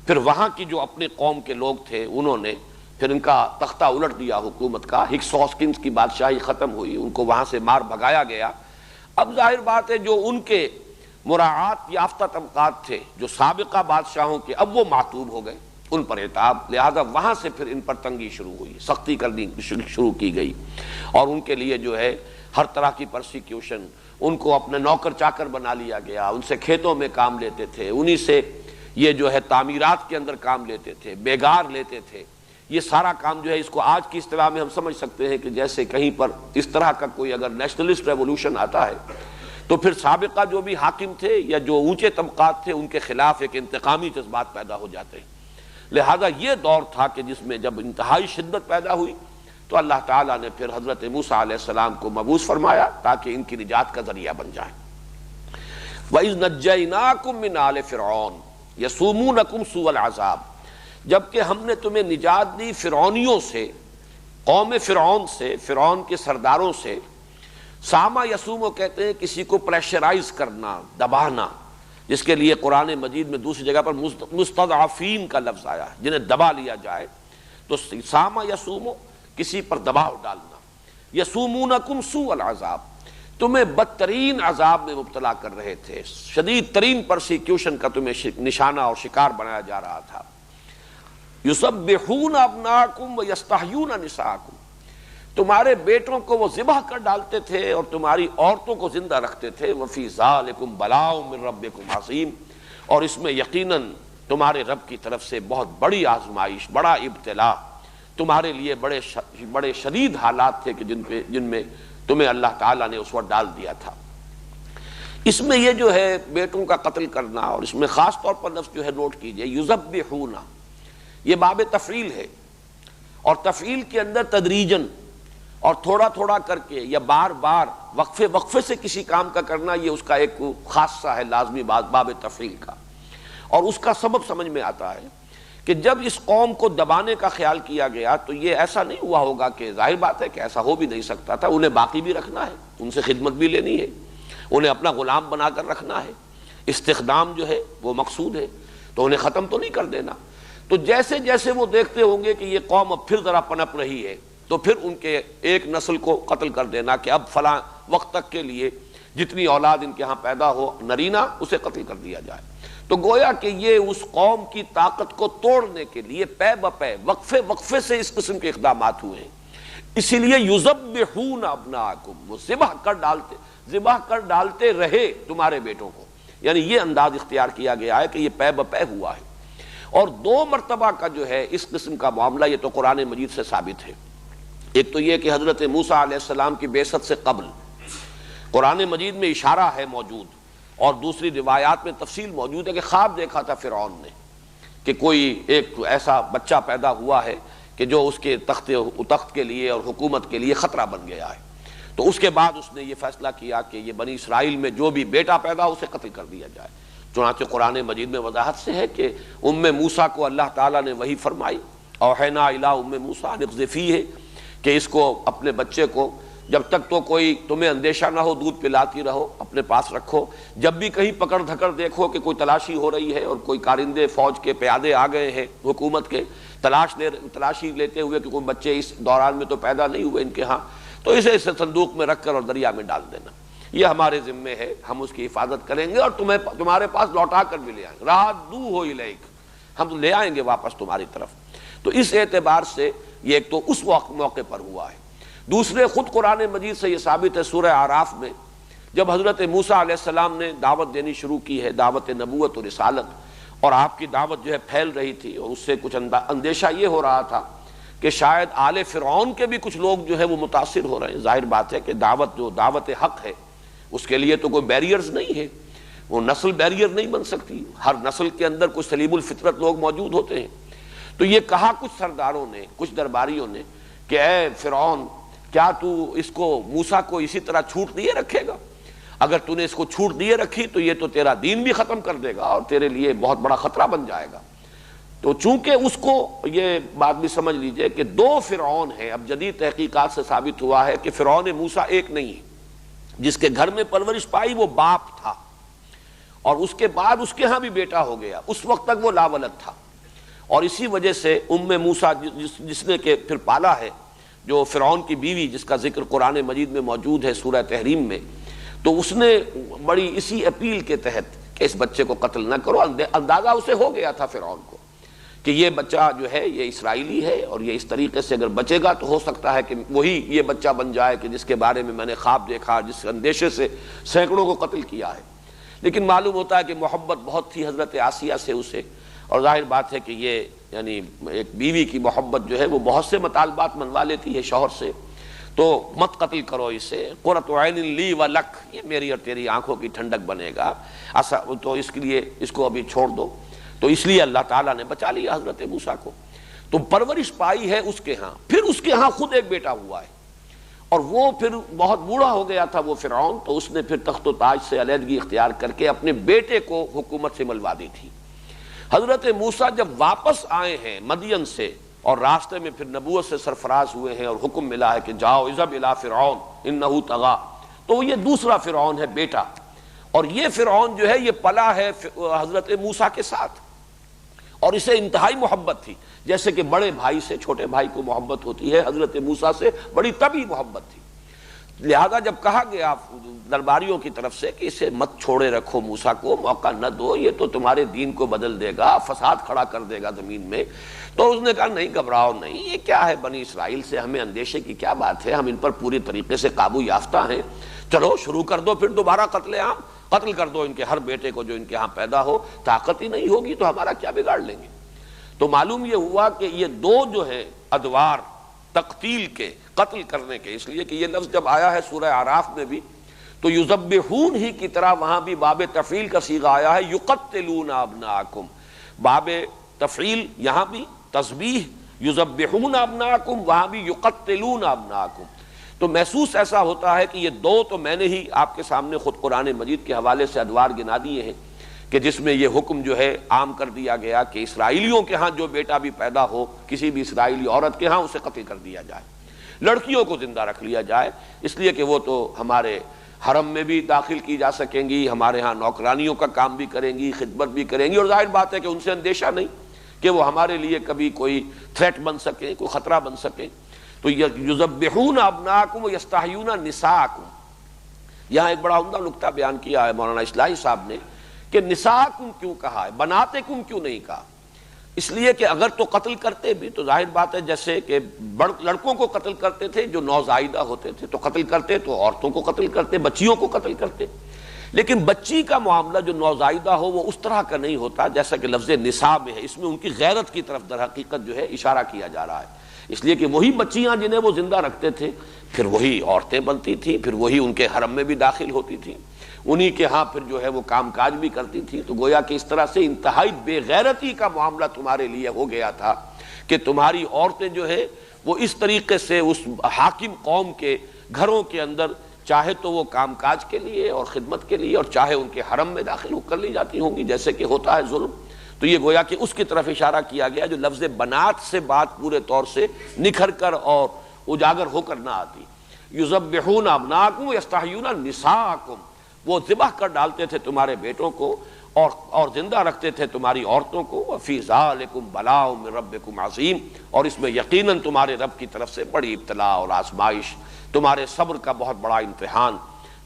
پھر وہاں کی جو اپنے قوم کے لوگ تھے انہوں نے پھر ان کا تختہ الٹ دیا حکومت کا، ہکسوس کنگز کی بادشاہی ختم ہوئی، ان کو وہاں سے مار بھگایا گیا۔ اب ظاہر بات ہے جو ان کے مراعات یافتہ طبقات تھے جو سابقہ بادشاہوں کے، اب وہ معتوب ہو گئے، ان پر عتاب، لہذا وہاں سے پھر ان پر تنگی شروع ہوئی، سختی کرنی شروع کی گئی، اور ان کے لیے جو ہے ہر طرح کی پرسیکیوشن، ان کو اپنے نوکر چاکر بنا لیا گیا، ان سے کھیتوں میں کام لیتے تھے، انہی سے یہ جو ہے تعمیرات کے اندر کام لیتے تھے، بیگار لیتے تھے۔ یہ سارا کام جو ہے اس کو آج کی اصطلاح میں ہم سمجھ سکتے ہیں کہ جیسے کہیں پر اس طرح کا کوئی اگر نیشنلسٹ ریولوشن آتا ہے تو پھر سابقہ جو بھی حاکم تھے یا جو اونچے طبقات تھے ان کے خلاف ایک انتقامی جذبات پیدا ہو جاتے ہیں۔ لہذا یہ دور تھا کہ جس میں جب انتہائی شدت پیدا ہوئی تو اللہ تعالیٰ نے پھر حضرت موسیٰ علیہ السلام کو مبعوث فرمایا تاکہ ان کی نجات کا ذریعہ بن جائے۔ وَإِذْ نَجَّيْنَاكُمْ مِنْ آلِ فِرْعَوْنَ يَسُومُونَكُمْ سُوءَ الْعَذَابِ، جبکہ ہم نے تمہیں نجات دی فرعونیوں سے، قوم فرعون سے، فرعون کے سرداروں سے۔ ساما یسومو کہتے ہیں کسی کو پریشرائز کرنا، دبانا، جس کے لیے قرآن مجید میں دوسری جگہ پر مستضعفین کا لفظ آیا ہے، جنہیں دبا لیا جائے۔ تو ساما یسومو کسی پر دباؤ ڈالنا، یسومونکم سوء العذاب تمہیں بدترین عذاب میں مبتلا کر رہے تھے، شدید ترین پرسیکیوشن کا تمہیں نشانہ اور شکار بنایا جا رہا تھا۔ یسبحون ابناکم ویستحیون نساءکم تمہارے بیٹوں کو وہ ذبح کر ڈالتے تھے اور تمہاری عورتوں کو زندہ رکھتے تھے۔ وفی ذالکم بلاء من ربکم عظیم اور اس میں یقیناً تمہارے رب کی طرف سے بہت بڑی آزمائش، بڑا ابتلا، تمہارے لیے بڑے شدید حالات تھے کہ جن میں تمہیں اللہ تعالیٰ نے اس وقت ڈال دیا تھا۔ اس میں یہ جو ہے بیٹوں کا قتل کرنا، اور اس میں خاص طور پر لفظ جو ہے نوٹ کیجئے یذبحون، یہ باب تفعیل ہے، اور تفعیل کے اندر تدریجن اور تھوڑا تھوڑا کر کے یا بار بار وقفے سے کسی کام کا کرنا، یہ اس کا ایک خاصہ ہے لازمی باب تفعیل کا۔ اور اس کا سبب سمجھ میں آتا ہے کہ جب اس قوم کو دبانے کا خیال کیا گیا تو یہ ایسا نہیں ہوا ہوگا کہ ظاہر بات ہے کہ ایسا ہو بھی نہیں سکتا تھا، انہیں باقی بھی رکھنا ہے، ان سے خدمت بھی لینی ہے، انہیں اپنا غلام بنا کر رکھنا ہے، استخدام جو ہے وہ مقصود ہے، تو انہیں ختم تو نہیں کر دینا۔ تو جیسے جیسے وہ دیکھتے ہوں گے کہ یہ قوم اب پھر ذرا پنپ رہی ہے تو پھر ان کے ایک نسل کو قتل کر دینا کہ اب فلاں وقت تک کے لیے جتنی اولاد ان کے ہاں پیدا ہو نرینہ اسے قتل کر دیا جائے۔ تو گویا کہ یہ اس قوم کی طاقت کو توڑنے کے لیے پے بپے وقفے سے اس قسم کے اقدامات ہوئے ہیں۔ اسی لیے یذبحون ابناءکم وہ ذبح کر ڈالتے رہے تمہارے بیٹوں کو، یعنی یہ انداز اختیار کیا گیا ہے کہ یہ پے بپے ہوا ہے۔ اور 2 مرتبہ کا جو ہے اس قسم کا معاملہ یہ تو قرآن مجید سے ثابت ہے۔ ایک تو یہ کہ حضرت موسیٰ علیہ السلام کی بعثت سے قبل قرآن مجید میں اشارہ ہے موجود، اور دوسری روایات میں تفصیل موجود ہے کہ خواب دیکھا تھا فرعون نے کہ کوئی ایک ایسا بچہ پیدا ہوا ہے کہ جو اس کے تخت کے لیے اور حکومت کے لیے خطرہ بن گیا ہے۔ تو اس کے بعد اس نے یہ فیصلہ کیا کہ یہ بنی اسرائیل میں جو بھی بیٹا پیدا اسے قتل کر دیا جائے۔ چنانچہ قرآن مجید میں وضاحت سے ہے کہ موسیٰ کو اللہ تعالیٰ نے وحی فرمائی، اوحینا الی موسیٰ ان اقذفیہ، کہ اس کو اپنے بچے کو جب تک تو کوئی تمہیں اندیشہ نہ ہو دودھ پلاتی رہو، اپنے پاس رکھو، جب بھی کہیں پکڑ دھکڑ دیکھو کہ کوئی تلاشی ہو رہی ہے اور کوئی کارندے فوج کے پیادے آ گئے ہیں حکومت کے تلاشی لیتے ہوئے کہ کوئی بچے اس دوران میں تو پیدا نہیں ہوئے ان کے ہاں، تو اسے صندوق میں رکھ کر اور دریا میں ڈال دینا، یہ ہمارے ذمے ہے، ہم اس کی حفاظت کریں گے اور تمہارے پاس لوٹا کر بھی لے آئیں گے، رادوہ الیک، ہم لے آئیں گے واپس تمہاری طرف۔ تو اس اعتبار سے یہ ایک تو اس موقع پر ہوا ہے۔ دوسرے خود قرآن مجید سے یہ ثابت ہے سورہ اعراف میں جب حضرت موسیٰ علیہ السلام نے دعوت دینی شروع کی ہے، دعوت نبوت و رسالت، اور آپ کی دعوت جو ہے پھیل رہی تھی، اور اس سے کچھ اندیشہ یہ ہو رہا تھا کہ شاید آل فرعون کے بھی کچھ لوگ جو ہے وہ متاثر ہو رہے ہیں۔ ظاہر بات ہے کہ دعوت حق ہے اس کے لیے تو کوئی بیریئرز نہیں ہے، وہ نسل بیریئر نہیں بن سکتی، ہر نسل کے اندر کچھ سلیم الفطرت لوگ موجود ہوتے ہیں۔ تو یہ کہا کچھ سرداروں نے، کچھ درباریوں نے کہ اے فرعون، کیا تو اس کو موسیٰ کو اسی طرح چھوٹ دیے رکھے گا؟ اگر تو نے اس کو چھوٹ دیے رکھی تو یہ تو تیرا دین بھی ختم کر دے گا اور تیرے لیے بہت بڑا خطرہ بن جائے گا۔ تو چونکہ اس کو یہ بات بھی سمجھ لیجئے کہ 2 فرعون ہیں، اب جدید تحقیقات سے ثابت ہوا ہے کہ فرعون موسیٰ ایک نہیں ہے، جس کے گھر میں پرورش پائی وہ باپ تھا، اور اس کے بعد اس کے ہاں بھی بیٹا ہو گیا، اس وقت تک وہ لاولد تھا، اور اسی وجہ سے موسیٰ جس نے کہ پھر پالا ہے، جو فرعون کی بیوی جس کا ذکر قرآن مجید میں موجود ہے سورہ تحریم میں، تو اس نے بڑی اسی اپیل کے تحت کہ اس بچے کو قتل نہ کرو، اندازہ اسے ہو گیا تھا فرعون کو کہ یہ بچہ جو ہے یہ اسرائیلی ہے اور یہ اس طریقے سے اگر بچے گا تو ہو سکتا ہے کہ وہی یہ بچہ بن جائے کہ جس کے بارے میں نے خواب دیکھا، جس اندیشے سے سینکڑوں کو قتل کیا ہے۔ لیکن معلوم ہوتا ہے کہ محبت بہت تھی حضرت آسیہ سے اسے، اور ظاہر بات ہے کہ یہ یعنی ایک بیوی کی محبت جو ہے وہ بہت سے مطالبات منوا لیتی ہے شوہر سے، تو مت قتل کرو اسے، قرۃ عین لی و لک، یہ میری اور تیری آنکھوں کی ٹھنڈک بنے گا، تو اس کے لیے اس کو ابھی چھوڑ دو۔ تو اس لیے اللہ تعالیٰ نے بچا لیا حضرت موسیٰ کو، تو پرورش پائی ہے اس کے ہاں، پھر اس کے ہاں خود ایک بیٹا ہوا ہے، اور وہ پھر بہت بوڑھا ہو گیا تھا وہ فرعون، تو اس نے پھر تخت و تاج سے علیحدگی اختیار کر کے اپنے بیٹے کو حکومت سے ملوا دی تھی۔ حضرت موسیٰ جب واپس آئے ہیں مدین سے اور راستے میں پھر نبوت سے سرفراز ہوئے ہیں اور حکم ملا ہے کہ جاؤ اذهب الی فرعون انہ طغی، تو یہ دوسرا فرعون ہے بیٹا، اور یہ فرعون جو ہے یہ پلا ہے حضرت موسیٰ کے ساتھ، اور اسے انتہائی محبت تھی، جیسے کہ بڑے بھائی سے چھوٹے بھائی کو محبت ہوتی ہے، حضرت موسیٰ سے بڑی طبعی محبت تھی۔ لہذا جب کہا گیا درباریوں کی طرف سے کہ اسے مت چھوڑے رکھو، موسیٰ کو موقع نہ دو، یہ تو تمہارے دین کو بدل دے گا، فساد کھڑا کر دے گا زمین میں، تو اس نے کہا نہیں گھبراؤ نہیں، یہ کیا ہے بنی اسرائیل سے ہمیں اندیشے کی کیا بات ہے، ہم ان پر پوری طریقے سے قابو یافتہ ہیں، چلو شروع کر دو پھر دوبارہ قتل عام، قتل کر دو ان کے ہر بیٹے کو جو ان کے ہاں پیدا ہو، طاقت ہی نہیں ہوگی تو ہمارا کیا بگاڑ لیں گے۔ تو معلوم یہ ہوا کہ یہ دو جو ہے ادوار تقتیل کے، قتل کرنے کے، اس لیے کہ یہ لفظ جب آیا ہے سورہ اعراف میں بھی تو یذبحون ہی کی طرح وہاں بھی باب تفعیل کا صیغہ آیا ہے، یقتلون ابناءکم، باب تفعیل یہاں بھی تسبیح، یذبحون ابناءکم، وہاں بھی یقتلون ابناءکم۔ تو محسوس ایسا ہوتا ہے کہ یہ دو تو میں نے ہی آپ کے سامنے خود قرآن مجید کے حوالے سے ادوار گنا دیے ہیں کہ جس میں یہ حکم جو ہے عام کر دیا گیا کہ اسرائیلیوں کے ہاں جو بیٹا بھی پیدا ہو کسی بھی اسرائیلی عورت کے ہاں اسے قتل کر دیا جائے، لڑکیوں کو زندہ رکھ لیا جائے، اس لیے کہ وہ تو ہمارے حرم میں بھی داخل کی جا سکیں گی، ہمارے ہاں نوکرانیوں کا کام بھی کریں گی، خدمت بھی کریں گی، اور ظاہر بات ہے کہ ان سے اندیشہ نہیں کہ وہ ہمارے لیے کبھی کوئی تھریٹ بن سکیں، کوئی خطرہ بن سکیں۔ تو یذبحون ابناءکم ویستحیون نساءکم، یہاں ایک بڑا عمدہ نکتہ بیان کیا ہے مولانا اصلاحی صاحب نے کہ نساءکم کیوں کہا ہے، بناتکم کیوں نہیں کہا؟ اس لیے کہ اگر تو قتل کرتے بھی تو ظاہر بات ہے جیسے کہ لڑکوں کو قتل کرتے تھے جو نوزائیدہ ہوتے تھے تو قتل کرتے، تو عورتوں کو قتل کرتے، بچیوں کو قتل کرتے، لیکن بچی کا معاملہ جو نوزائیدہ ہو وہ اس طرح کا نہیں ہوتا جیسا کہ لفظ نساء میں ہے، اس میں ان کی غیرت کی طرف در حقیقت جو ہے اشارہ کیا جا رہا ہے، اس لیے کہ وہی بچیاں جنہیں وہ زندہ رکھتے تھے پھر وہی عورتیں بنتی تھیں، پھر وہی ان کے حرم میں بھی داخل ہوتی تھیں، انہی کے ہاں پھر جو ہے وہ کام کاج بھی کرتی تھی، تو گویا کہ اس طرح سے انتہائی بے غیرتی کا معاملہ تمہارے لیے ہو گیا تھا کہ تمہاری عورتیں جو ہے وہ اس طریقے سے اس حاکم قوم کے گھروں کے اندر چاہے تو وہ کام کاج کے لیے اور خدمت کے لیے اور چاہے ان کے حرم میں داخل کر لی جاتی ہوں گی جیسے کہ ہوتا ہے ظلم۔ تو یہ گویا کہ اس کی طرف اشارہ کیا گیا جو لفظ بنات سے بات پورے طور سے نکھر کر اور اجاگر ہو کر نہ آتی۔ یذبحون ابناءکم ویستحیون نساءکم، وہ ذبح کر ڈالتے تھے تمہارے بیٹوں کو اور زندہ رکھتے تھے تمہاری عورتوں کو، وفی ذالکم بلاء من ربکم عظیم، اور اس میں یقیناً تمہارے رب کی طرف سے بڑی ابتلاء اور آزمائش، تمہارے صبر کا بہت بڑا امتحان،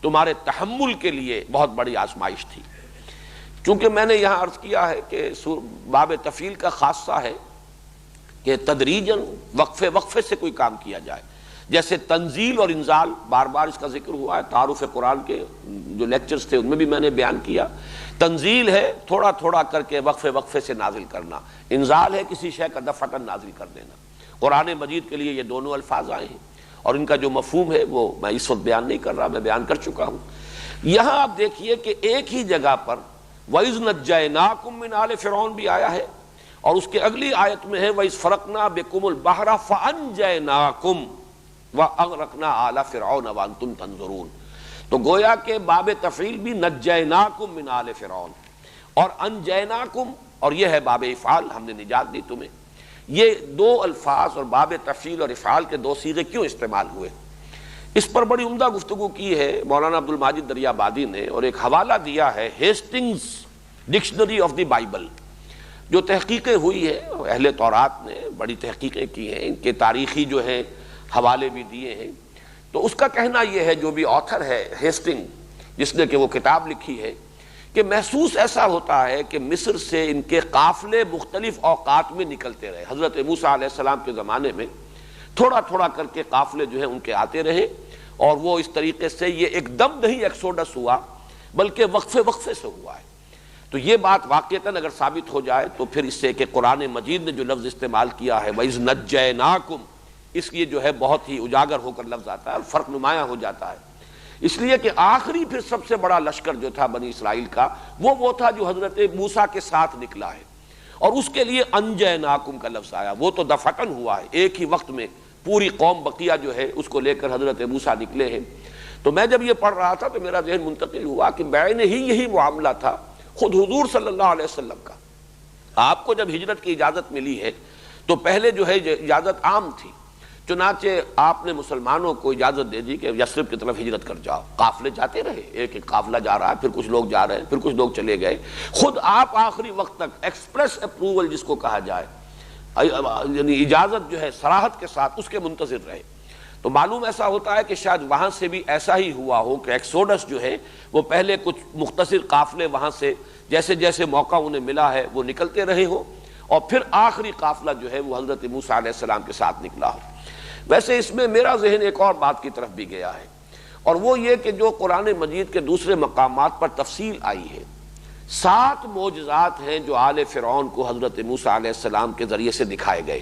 تمہارے تحمل کے لیے بہت بڑی آزمائش تھی۔ چونکہ میں نے یہاں عرض کیا ہے کہ باب تفعیل کا خاصہ ہے کہ تدریجاً وقفے وقفے سے کوئی کام کیا جائے، جیسے تنزیل اور انزال، بار بار اس کا ذکر ہوا ہے، تعارف قرآن کے جو لیکچرز تھے ان میں بھی میں نے بیان کیا۔ تنزیل ہے تھوڑا تھوڑا کر کے وقفے وقفے سے نازل کرنا، انزال ہے کسی شے کا دفعتاً نازل کر دینا۔ قرآن مجید کے لیے یہ دونوں الفاظ آئے ہیں اور ان کا جو مفہوم ہے وہ میں اس وقت بیان نہیں کر رہا، میں بیان کر چکا ہوں۔ یہاں آپ دیکھیے کہ ایک ہی جگہ پر وَإِذْ نَجَّيْنَاكُمْ مِنْ آلِ فِرْعَوْنَ بھی آیا ہے، اور اس کے اگلی آیت میں ہے وَإِذْ فَرَقْنَا بِكُمُ الْبَحْرَ فَأَنْجَيْنَاكُمْ وَأَغْرَقْنَا آلَ فِرْعَوْنَ وَأَنْتُمْ تَنْظُرُونَ۔ تو گویا کہ باب تفعیل بھی نجیناکم من آل فرعون اور انجیناکم، اور یہ ہے باب افعال، ہم نے نجات دی تمہیں۔ یہ دو الفاظ اور باب تفعیل اور افعال کے دو صیغے کیوں استعمال ہوئے، اس پر بڑی عمدہ گفتگو کی ہے مولانا عبد الماجد دریابادی نے، اور ایک حوالہ دیا ہے Hastings dictionary of the Bible, جو تحقیقیں ہوئی ہے اہل تورات نے بڑی تحقیقیں کی ہیں، ان کے تاریخی جو ہیں حوالے بھی دیے ہیں۔ تو اس کا کہنا یہ ہے، جو بھی آتھر ہے ہیسٹنگ جس نے کہ وہ کتاب لکھی ہے، کہ محسوس ایسا ہوتا ہے کہ مصر سے ان کے قافلے مختلف اوقات میں نکلتے رہے۔ حضرت موسیٰ علیہ السلام کے زمانے میں تھوڑا تھوڑا کر کے قافلے جو ہیں ان کے آتے رہے، اور وہ اس طریقے سے یہ ایک دم نہیں ایکسوڈس ہوا بلکہ وقفے وقفے سے ہوا ہے۔ تو یہ بات واقعتاً اگر ثابت ہو جائے تو پھر اس سے کہ قرآن مجید نے جو لفظ استعمال کیا ہے وَإِذْ نَجَّيْنَاكُمْ، اس لیے جو ہے بہت ہی اجاگر ہو کر لفظ آتا ہے اور فرق نمایاں ہو جاتا ہے، اس لیے کہ آخری پھر سب سے بڑا لشکر جو تھا بنی اسرائیل کا وہ تھا جو حضرت موسیٰ کے ساتھ نکلا ہے، اور اس کے لیے انجیناکم کا لفظ آیا، وہ تو دفعتاً ہوا ہے، ایک ہی وقت میں پوری قوم بقیہ جو ہے اس کو لے کر حضرت موسیٰ نکلے ہیں۔ تو میں جب یہ پڑھ رہا تھا تو میرا ذہن منتقل ہوا کہ بعین ہی یہی معاملہ تھا خود حضور صلی اللہ علیہ وسلم کا۔ آپ کو جب ہجرت کی اجازت ملی ہے تو پہلے جو ہے اجازت عام تھی، چنانچہ آپ نے مسلمانوں کو اجازت دے دی کہ یثرب کی طرف ہجرت کر جاؤ. قافلے جاتے رہے، ایک ایک قافلہ جا رہا ہے، پھر کچھ لوگ جا رہے ہیں، پھر کچھ لوگ چلے گئے. خود آپ آخری وقت تک ایکسپریس اپروول جس کو کہا جائے، یعنی اجازت جو ہے صراحت کے ساتھ، اس کے منتظر رہے. تو معلوم ایسا ہوتا ہے کہ شاید وہاں سے بھی ایسا ہی ہوا ہو کہ ایکسوڈس جو ہے وہ پہلے کچھ مختصر قافلے وہاں سے جیسے جیسے موقع انہیں ملا ہے وہ نکلتے رہے ہو، اور پھر آخری قافلہ جو ہے وہ حضرت موسیٰ علیہ السلام کے ساتھ نکلا ہو. ویسے اس میں میرا ذہن ایک اور بات کی طرف بھی گیا ہے، اور وہ یہ کہ جو قرآن مجید کے دوسرے مقامات پر تفصیل آئی ہے، 7 معجزات ہیں جو آل فرعون کو حضرت موسیٰ علیہ السلام کے ذریعے سے دکھائے گئے.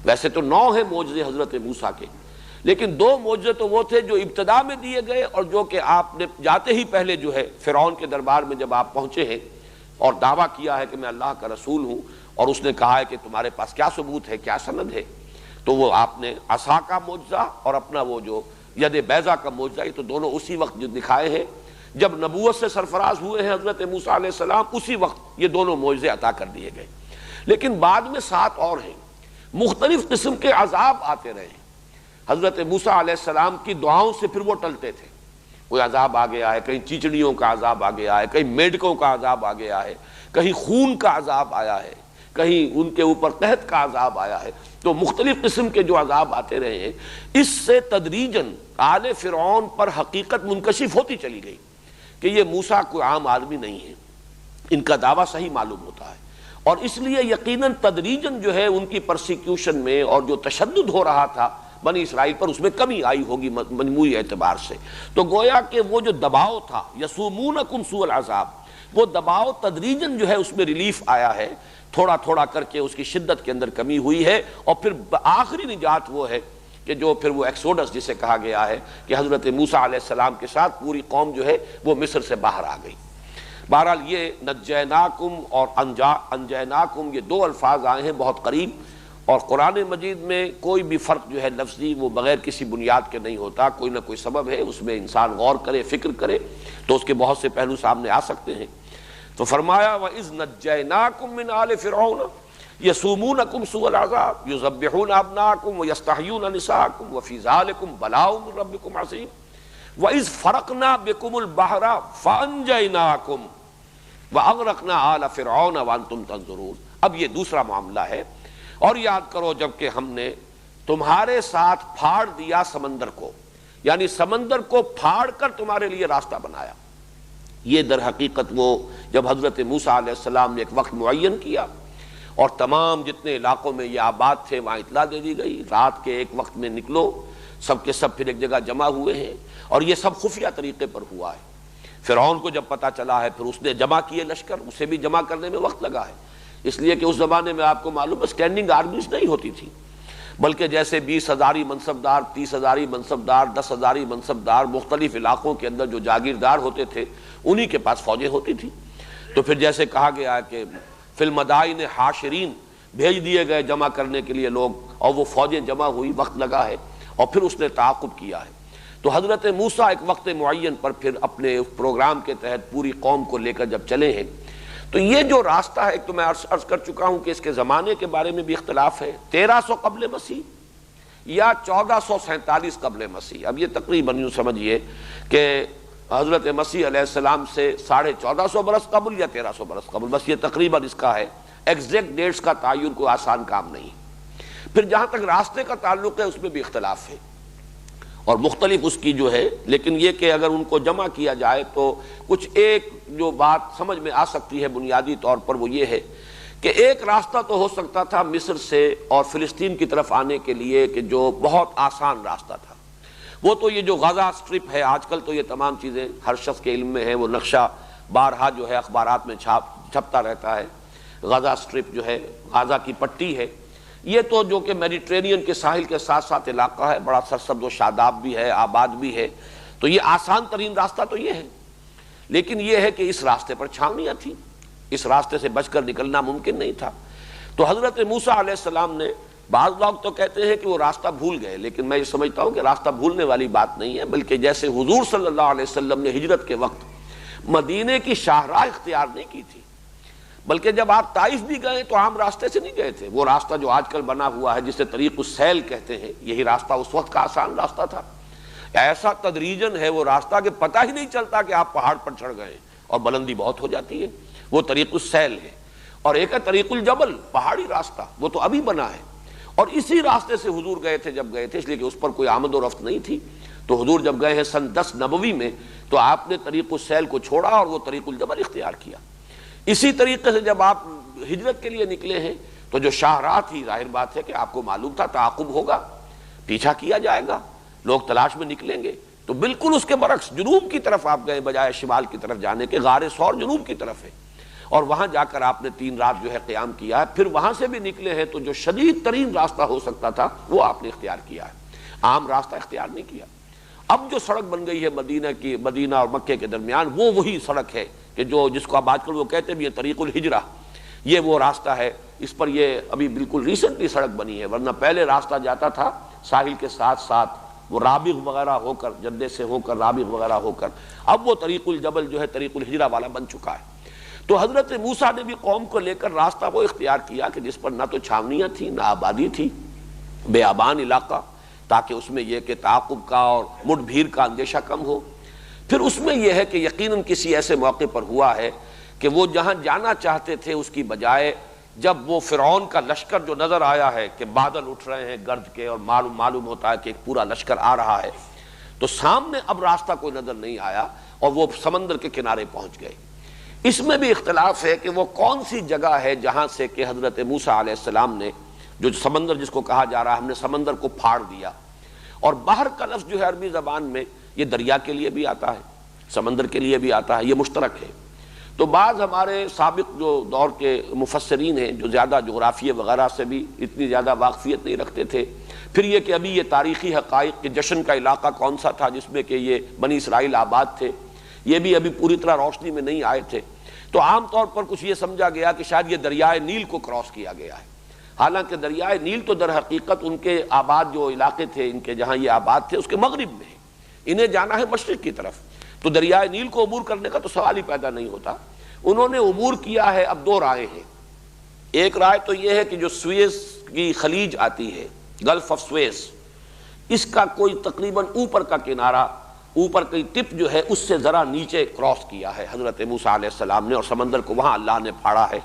ویسے تو 9 ہیں معجزے حضرت موسیٰ کے، لیکن 2 معجزے تو وہ تھے جو ابتدا میں دیے گئے، اور جو کہ آپ نے جاتے ہی پہلے جو ہے فرعون کے دربار میں جب آپ پہنچے ہیں اور دعویٰ کیا ہے کہ میں اللہ کا رسول ہوں، اور اس نے کہا ہے کہ تمہارے پاس کیا ثبوت ہے، کیا سند ہے، تو وہ آپ نے عصا کا معجزہ اور اپنا وہ جو ید بیضا کا معجزہ، یہ تو دونوں اسی وقت جو دکھائے ہیں جب نبوت سے سرفراز ہوئے ہیں حضرت موسیٰ علیہ السلام، اسی وقت یہ دونوں معجزے عطا کر دیے گئے. لیکن بعد میں 7 اور ہیں، مختلف قسم کے عذاب آتے رہے ہیں. حضرت موسیٰ علیہ السلام کی دعاؤں سے پھر وہ ٹلتے تھے. کوئی عذاب آ گیا ہے، کہیں چیچڑیوں کا عذاب آ گیا ہے، کہیں میڈکوں کا عذاب آ گیا ہے، کہیں خون کا عذاب آیا ہے، کہیں ان کے اوپر قحط کا عذاب آیا ہے. تو مختلف قسم کے جو عذاب آتے رہے ہیں، اس سے تدریجاً آل فرعون پر حقیقت منکشف ہوتی چلی گئی کہ یہ موسیٰ کوئی عام آدمی نہیں ہے. ان کا دعویٰ صحیح معلوم ہوتا ہے، اور اس لیے یقیناً تدریجاً جو ہے ان کی پرسیکیوشن میں اور جو تشدد ہو رہا تھا بنی اسرائیل پر، اس میں کمی آئی ہوگی مجموعی اعتبار سے. تو گویا کہ وہ جو دباؤ تھا، یسومونکم سوء العذاب، وہ دباؤ تدریجاً جو ہے اس میں ریلیف آیا ہے، تھوڑا تھوڑا کر کے اس کی شدت کے اندر کمی ہوئی ہے. اور پھر آخری نجات وہ ہے کہ جو پھر وہ ایکسوڈس جسے کہا گیا ہے کہ حضرت موسیٰ علیہ السلام کے ساتھ پوری قوم جو ہے وہ مصر سے باہر آ گئی. بہرحال یہ نجیناکم اور انجیناکم، یہ 2 الفاظ آئے ہیں بہت قریب، اور قرآن مجید میں کوئی بھی فرق جو ہے لفظی وہ بغیر کسی بنیاد کے نہیں ہوتا. کوئی نہ کوئی سبب ہے، اس میں انسان غور کرے، فکر کرے تو اس کے بہت سے پہلو سامنے آ سکتے ہیں. تو فرمایا وَإِذْ نَجَّيْنَاكُمْ مِنْ آلِ فِرْعَوْنَ يَسُومُونَكُمْ سُوءَ الْعَذَابِ يُذَبِّحُونَ أَبْنَاءَكُمْ وَيَسْتَحْيُونَ نِسَاءَكُمْ وَفِي ذَلِكُمْ بَلَاءٌ مِّن رَّبِّكُمْ عَظِيمٌ وَإِذْ فَرَقْنَا بِكُمُ الْبَحْرَ فَأَنجَيْنَاكُمْ وَأَغْرَقْنَا آلَ فِرْعَوْنَ وَأَنْتُمْ تَنظُرُونَ. اب یہ دوسرا معاملہ ہے. اور یاد کرو جب کہ ہم نے تمہارے ساتھ پھاڑ دیا سمندر کو، یعنی سمندر کو پھاڑ کر تمہارے لیے راستہ بنایا. یہ در حقیقت وہ جب حضرت موسیٰ علیہ السلام نے ایک وقت معین کیا اور تمام جتنے علاقوں میں یہ آباد تھے وہاں اطلاع دے دی گئی، رات کے ایک وقت میں نکلو، سب کے سب پھر ایک جگہ جمع ہوئے ہیں، اور یہ سب خفیہ طریقے پر ہوا ہے. فرعون کو جب پتہ چلا ہے، پھر اس نے جمع کیے لشکر، اسے بھی جمع کرنے میں وقت لگا ہے، اس لیے کہ اس زمانے میں آپ کو معلوم ہے اسٹینڈنگ آرمیز نہیں ہوتی تھی، بلکہ جیسے 20,000 منصبدار، 30,000 منصبدار، 10,000 منصبدار مختلف علاقوں کے اندر جو جاگیردار ہوتے تھے انہی کے پاس فوجیں ہوتی تھی. تو پھر جیسے کہا گیا کہ فی المدائن حاشرین، بھیج دیے گئے جمع کرنے کے لیے لوگ، اور وہ فوجیں جمع ہوئی، وقت لگا ہے، اور پھر اس نے تعاقب کیا ہے. تو حضرت موسیٰ ایک وقت معین پر پھر اپنے پروگرام کے تحت پوری قوم کو لے کر جب چلے ہیں، تو یہ جو راستہ ہے، ایک تو میں عرض کر چکا ہوں کہ اس کے زمانے کے بارے میں بھی اختلاف ہے، 1300 قبل مسیح یا 1447 قبل مسیح. اب یہ تقریباً یوں سمجھیے کہ حضرت مسیح علیہ السلام سے 1450 برس قبل یا 1300 برس قبل، بس یہ تقریباً اس کا ہے. ایگزیکٹ ڈیٹس کا تعین کوئی آسان کام نہیں. پھر جہاں تک راستے کا تعلق ہے اس میں بھی اختلاف ہے اور مختلف اس کی جو ہے، لیکن یہ کہ اگر ان کو جمع کیا جائے تو کچھ ایک جو بات سمجھ میں آ سکتی ہے بنیادی طور پر، وہ یہ ہے کہ ایک راستہ تو ہو سکتا تھا مصر سے اور فلسطین کی طرف آنے کے لیے کہ جو بہت آسان راستہ تھا، وہ تو یہ جو غزہ سٹرپ ہے، آج کل تو یہ تمام چیزیں ہر شخص کے علم میں ہے، وہ نقشہ بارہا جو ہے اخبارات میں چھپتا رہتا ہے. غزہ سٹرپ جو ہے، غزہ کی پٹی ہے، یہ تو جو کہ میڈیٹرینین کے ساحل کے ساتھ ساتھ علاقہ ہے، بڑا سرسبز و شاداب بھی ہے، آباد بھی ہے، تو یہ آسان ترین راستہ تو یہ ہے. لیکن یہ ہے کہ اس راستے پر چھاونیاں تھیں، اس راستے سے بچ کر نکلنا ممکن نہیں تھا. تو حضرت موسیٰ علیہ السلام نے، بعض لوگ تو کہتے ہیں کہ وہ راستہ بھول گئے، لیکن میں یہ سمجھتا ہوں کہ راستہ بھولنے والی بات نہیں ہے، بلکہ جیسے حضور صلی اللہ علیہ وسلم نے ہجرت کے وقت مدینے کی شاہراہ اختیار نہیں کی تھی، بلکہ جب آپ طائف بھی گئے تو عام راستے سے نہیں گئے تھے، وہ راستہ جو آج کل بنا ہوا ہے جسے طریق السیل کہتے ہیں، یہی راستہ اس وقت کا آسان راستہ تھا۔ ایسا تدریجن ہے وہ راستہ کہ پتہ ہی نہیں چلتا کہ آپ پہاڑ پر چڑھ گئے اور بلندی بہت ہو جاتی ہے، وہ طریق السیل ہے۔ اور ایک ہے طریق الجبل، پہاڑی راستہ، وہ تو ابھی بنا ہے، اور اسی راستے سے حضور گئے تھے جب گئے تھے، اس لیے کہ اس پر کوئی آمد و رفت نہیں تھی۔ تو حضور جب گئے ہیں سن 10 نبوی میں تو آپ نے طریق السیل کو چھوڑا اور وہ طریق الجبل اختیار کیا۔ اسی طریقے سے جب آپ ہجرت کے لیے نکلے ہیں تو جو شاہراہ تھی، ظاہر بات ہے کہ آپ کو معلوم تھا تعاقب ہوگا، پیچھا کیا جائے گا، لوگ تلاش میں نکلیں گے، تو بالکل اس کے برعکس جنوب کی طرف آپ گئے بجائے شمال کی طرف جانے کے۔ غار ثور جنوب کی طرف ہے، اور وہاں جا کر آپ نے 3 رات جو ہے قیام کیا ہے۔ پھر وہاں سے بھی نکلے ہیں تو جو شدید ترین راستہ ہو سکتا تھا وہ آپ نے اختیار کیا ہے، عام راستہ اختیار نہیں کیا۔ اب جو سڑک بن گئی ہے مدینہ اور مکے کے درمیان، وہ وہی سڑک ہے کہ جس کو اب آج کل وہ کہتے بھی ہیں طریق الہجرہ، یہ وہ راستہ ہے۔ اس پر یہ ابھی بالکل ریسنٹلی سڑک بنی ہے، ورنہ پہلے راستہ جاتا تھا ساحل کے ساتھ ساتھ، وہ رابغ وغیرہ ہو کر، جدے سے ہو کر رابغ وغیرہ ہو کر، اب وہ طریق الجبل جو ہے طریق الہجرہ والا بن چکا ہے۔ تو حضرت موسیٰ نے بھی قوم کو لے کر راستہ وہ اختیار کیا کہ جس پر نہ تو چھاونیاں تھیں نہ آبادی تھی، بیابان علاقہ، تاکہ اس میں یہ کہ تعاقب کا اور مٹ بھیڑ کا اندیشہ کم ہو۔ پھر اس میں یہ ہے کہ یقیناً کسی ایسے موقع پر ہوا ہے کہ وہ جہاں جانا چاہتے تھے اس کی بجائے جب وہ فرعون کا لشکر جو نظر آیا ہے کہ بادل اٹھ رہے ہیں گرد کے اور معلوم ہوتا ہے کہ ایک پورا لشکر آ رہا ہے، تو سامنے اب راستہ کوئی نظر نہیں آیا اور وہ سمندر کے کنارے پہنچ گئے۔ اس میں بھی اختلاف ہے کہ وہ کون سی جگہ ہے جہاں سے کہ حضرت موسیٰ علیہ السلام نے جو سمندر جس کو کہا جا رہا ہے ہم نے سمندر کو پھاڑ دیا، اور بحر کا لفظ جو ہے عربی زبان میں یہ دریا کے لیے بھی آتا ہے، سمندر کے لیے بھی آتا ہے، یہ مشترک ہے۔ تو بعض ہمارے سابق جو دور کے مفسرین ہیں جو زیادہ جغرافیے وغیرہ سے بھی اتنی زیادہ واقفیت نہیں رکھتے تھے، پھر یہ کہ ابھی یہ تاریخی حقائق کہ جشن کا علاقہ کون سا تھا جس میں کہ یہ بنی اسرائیل آباد تھے، یہ بھی ابھی پوری طرح روشنی میں نہیں آئے تھے، تو عام طور پر کچھ یہ سمجھا گیا کہ شاید یہ دریائے نیل کو کراس کیا گیا ہے، حالانکہ دریائے نیل تو در حقیقت ان کے آباد جو علاقے تھے ان کے جہاں یہ آباد تھے اس کے مغرب میں ہے، انہیں جانا ہے مشرق کی طرف، تو دریائے نیل کو عبور کرنے کا تو سوال ہی پیدا نہیں ہوتا۔ انہوں نے عبور کیا ہے، اب 2 رائے ہیں۔ ایک رائے تو یہ ہے کہ جو سویز کی خلیج آتی ہے، گلف آف سویز، اس کا کوئی تقریباً اوپر کا کنارہ، اوپر کی ٹپ جو ہے اس سے ذرا نیچے کراس کیا ہے حضرت موسیٰ علیہ السلام نے، اور سمندر کو وہاں اللہ نے پھاڑا ہے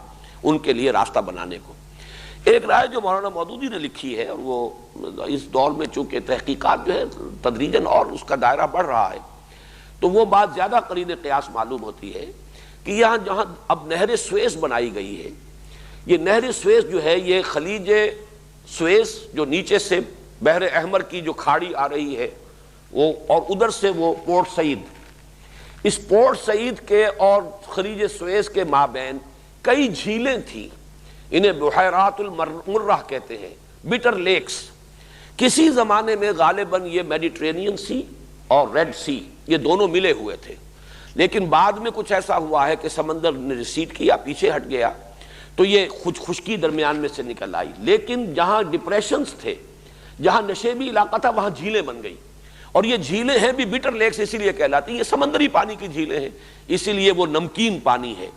ان کے لیے راستہ بنانے کو۔ ایک رائے جو مولانا مودودی نے لکھی ہے، اور وہ اس دور میں چونکہ تحقیقات جو ہے تدریجاً اور اس کا دائرہ بڑھ رہا ہے، تو وہ بات زیادہ قرین قیاس معلوم ہوتی ہے کہ یہاں جہاں اب نہر سویز بنائی گئی ہے، یہ نہر سویز جو ہے یہ خلیج سویز جو نیچے سے بحر احمر کی جو کھاڑی آ رہی ہے وہ، اور ادھر سے وہ پورٹ سعید، اس پورٹ سعید کے اور خلیج سویز کے مابین کئی جھیلیں تھیں، انہیں بحیرات المرہ کہتے ہیں، بٹر لیکس۔ کسی زمانے میں غالباً یہ میڈیٹرینین سی اور ریڈ سی یہ دونوں ملے ہوئے تھے، لیکن بعد میں کچھ ایسا ہوا ہے کہ سمندر نے ریسیڈ کیا، پیچھے ہٹ گیا، تو یہ خشکی درمیان میں سے نکل آئی، لیکن جہاں ڈپریشنز تھے، جہاں نشیبی علاقہ تھا، وہاں جھیلیں بن گئی، اور یہ جھیلیں ہیں بھی بٹر لیکس اسی لیے کہلاتی ہیں، یہ سمندری پانی کی جھیلیں ہیں، اسی لیے وہ نمکین پانی ہے۔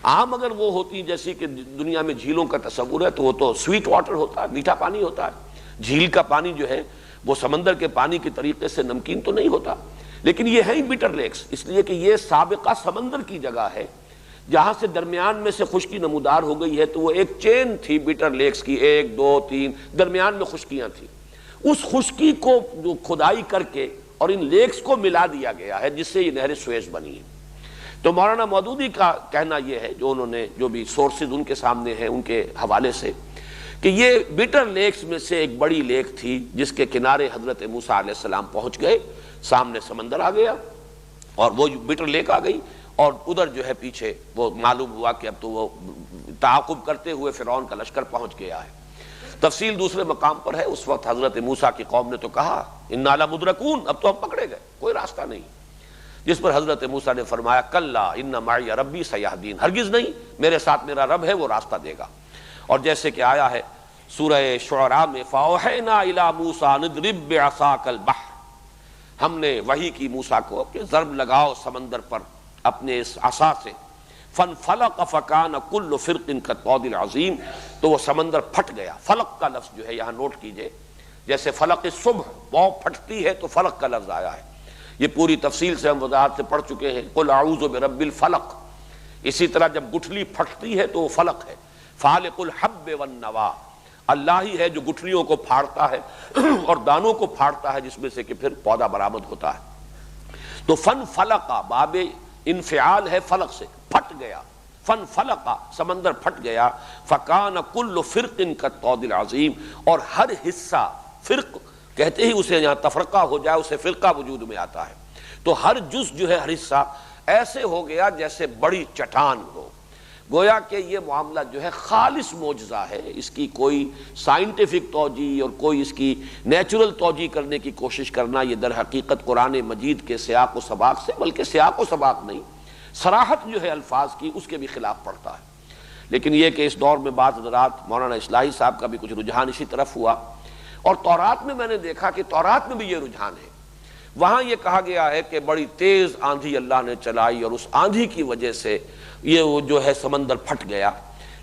عام اگر وہ ہوتی جیسی کہ دنیا میں جھیلوں کا تصور ہے تو وہ تو سویٹ واٹر ہوتا ہے، میٹھا پانی ہوتا ہے، جھیل کا پانی جو ہے وہ سمندر کے پانی کی طریقے سے نمکین تو نہیں ہوتا، لیکن یہ ہے ہی بٹر لیکس، اس لیے کہ یہ سابقہ سمندر کی جگہ ہے جہاں سے درمیان میں سے خشکی نمودار ہو گئی ہے، تو وہ ایک چین تھی بٹر لیکس کی، 1 2 3 درمیان میں خشکیاں تھیں، اس خشکی کو جو کھدائی کر کے اور ان لیکس کو ملا دیا گیا ہے جس سے یہ نہر سویز بنی ہے۔ تو مولانا مودودی کا کہنا یہ ہے، جو انہوں نے جو بھی سورسز ان کے سامنے ہیں ان کے حوالے سے، کہ یہ بٹر لیکس میں سے ایک بڑی لیک تھی جس کے کنارے حضرت موسیٰ علیہ السلام پہنچ گئے، سامنے سمندر آ گیا اور وہ بٹر لیک آ گئی، اور ادھر جو ہے پیچھے وہ معلوم ہوا کہ اب تو وہ تعاقب کرتے ہوئے فرعون کا لشکر پہنچ گیا ہے۔ تفصیل دوسرے مقام پر ہے، اس وقت حضرت موسیٰ کی قوم نے تو کہا انا لمدرکون، اب تو ہم پکڑے گئے، کوئی راستہ نہیں، جس پر حضرت موسیٰ نے فرمایا کلا ان معی ربی سیہدین، ہرگز نہیں، میرے ساتھ میرا رب ہے وہ راستہ دے گا۔ اور جیسے کہ آیا ہے سورہ شعراء میں فاوحینا الی موسیٰ ان اضرب بعصاک البحر، ہم نے وحی کی موسیٰ کو کہ ضرب لگاؤ سمندر پر اپنے اس عصا سے، فانفلق فکان کل فرق کالطود العظیم، تو وہ سمندر پھٹ گیا۔ فلق کا لفظ جو ہے یہاں نوٹ کیجئے، جیسے فلق صبح وہ پھٹتی ہے تو فلق کا لفظ آیا ہے، یہ پوری تفصیل سے ہم وضاحت سے پڑھ چکے ہیں، قل اعوذ برب الفلق۔ اسی طرح جب گٹھلی پھٹتی ہے تو وہ فلق ہے، فالق الحب والنوا، اللہ ہی ہے جو گٹھلیوں کو پھاڑتا ہے اور دانوں کو پھاڑتا ہے جس میں سے کہ پھر پودا برآمد ہوتا ہے۔ تو فن فلقا باب انفعال ہے فلق سے، پھٹ گیا، فن فلقا سمندر پھٹ گیا، فکان کل فرق کالطود العظیم، اور ہر حصہ، فرق کہتے ہی اسے یہاں تفرقہ ہو جائے اسے فرقہ وجود میں آتا ہے، تو ہر جز جو ہے ہر حصہ ایسے ہو گیا جیسے بڑی چٹان ہو۔ گویا کہ یہ معاملہ جو ہے خالص معجزہ ہے، اس کی کوئی سائنٹیفک توجیہ اور کوئی اس کی نیچرل توجیہ کرنے کی کوشش کرنا یہ در حقیقت قرآن مجید کے سیاق و سباق سے، بلکہ سیاق و سباق نہیں، صراحت جو ہے الفاظ کی اس کے بھی خلاف پڑتا ہے۔ لیکن یہ کہ اس دور میں بعض حضرات، مولانا اصلاحی صاحب کا بھی کچھ رجحان اسی طرف ہوا، اور تورات میں نے دیکھا کہ تورات میں بھی یہ رجحان ہے۔ وہاں یہ کہا گیا ہے کہ بڑی تیز آندھی اللہ نے چلائی اور اس آندھی کی وجہ سے یہ وہ جو ہے سمندر پھٹ گیا،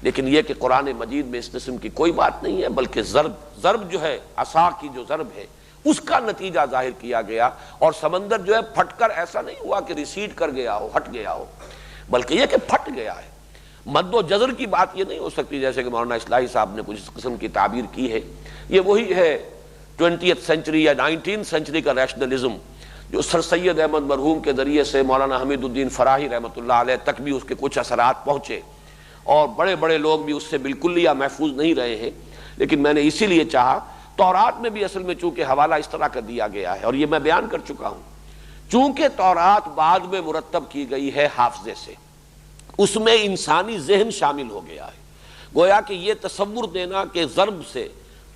لیکن یہ کہ قرآن مجید میں اس قسم کی کوئی بات نہیں ہے، بلکہ ضرب جو ہے عصا کی جو ضرب ہے اس کا نتیجہ ظاہر کیا گیا، اور سمندر جو ہے پھٹ کر ایسا نہیں ہوا کہ ریسیڈ کر گیا ہو، ہٹ گیا ہو، بلکہ یہ کہ پھٹ گیا ہے۔ مد و جزر کی بات یہ نہیں ہو سکتی جیسے کہ مولانا اصلاحی صاحب نے کچھ اس قسم کی تعبیر کی ہے، یہ وہی ہے 20th سینچری یا 19th سینچری کا ریشنلزم جو سر سید احمد مرحوم کے ذریعے سے مولانا حمید الدین فراہی رحمۃ اللہ علیہ تک بھی اس کے کچھ اثرات پہنچے، اور بڑے بڑے لوگ بھی اس سے بالکل یا محفوظ نہیں رہے ہیں، لیکن میں نے اسی لیے چاہا، تورات میں بھی اصل میں چونکہ حوالہ اس طرح کا دیا گیا ہے، اور یہ میں بیان کر چکا ہوں، چونکہ تورات بعد میں مرتب کی گئی ہے حافظے سے، اس میں انسانی ذہن شامل ہو گیا ہے، گویا کہ یہ تصور دینا کہ ضرب سے،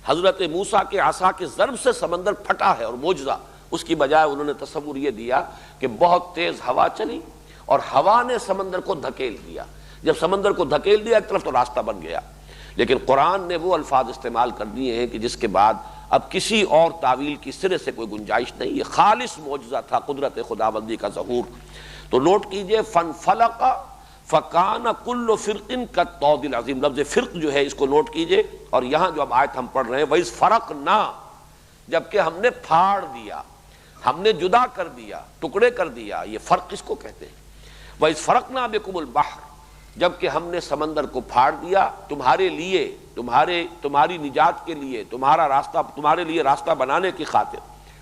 حضرت موسیٰ کے عصا کے ضرب سے سمندر پھٹا ہے اور معجزہ، اس کی بجائے انہوں نے تصور یہ دیا کہ بہت تیز ہوا چلی اور ہوا نے سمندر کو دھکیل دیا، جب سمندر کو دھکیل دیا ایک طرف تو راستہ بن گیا۔ لیکن قرآن نے وہ الفاظ استعمال کر دیے ہیں کہ جس کے بعد اب کسی اور تعویل کی سرے سے کوئی گنجائش نہیں، یہ خالص معجزہ تھا، قدرت خداوندی کا ظہور۔ تو نوٹ کیجئے، فن فلق فکان کل فرق کالطود العظیم، لفظ فرق جو ہے اس کو نوٹ کیجئے، اور یہاں جو اب آیت ہم پڑھ رہے ہیں وَإِذْ فَرَقْنَا، جبکہ ہم نے پھاڑ دیا، ہم نے جدا کر دیا، ٹکڑے کر دیا، یہ فرق اس کو کہتے ہیں۔ وَإِذْ فَرَقْنَا بِكُمُ الْبَحْرَ، جبکہ ہم نے سمندر کو پھاڑ دیا تمہارے لیے، تمہاری نجات کے لیے، تمہارے لیے راستہ بنانے کی خاطر،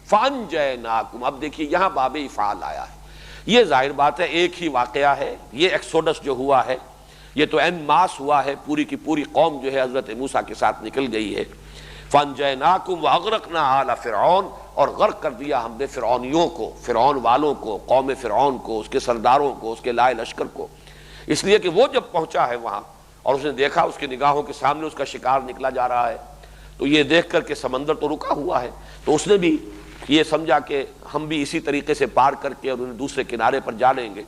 فَأَنْجَيْنَاكُمْ، اب دیکھیے یہاں باب افعال آیا ہے، یہ ظاہر بات ہے ایک ہی واقعہ ہے، یہ ایکسوڈس جو ہوا ہے یہ تو این ماس ہوا ہے، پوری کی پوری قوم جو ہے حضرت موسیٰ کے ساتھ نکل گئی ہے۔ فَأَنْجَيْنَاكُمْ وَأَغْرَقْنَا آلَ فِرْعَوْنَ، اور غرق کر دیا ہم نے فرعونیوں کو، فرعون والوں کو، قوم فرعون کو، اس کے سرداروں کو، اس کے لائے لشکر کو، اس لیے کہ وہ جب پہنچا ہے وہاں اور اس نے دیکھا اس کی نگاہوں کے سامنے اس کا شکار نکلا جا رہا ہے، تو یہ دیکھ کر کہ سمندر تو رکا ہوا ہے، تو اس نے بھی یہ سمجھا کہ ہم بھی اسی طریقے سے پار کر کے اور انہیں دوسرے کنارے پر جا لیں گے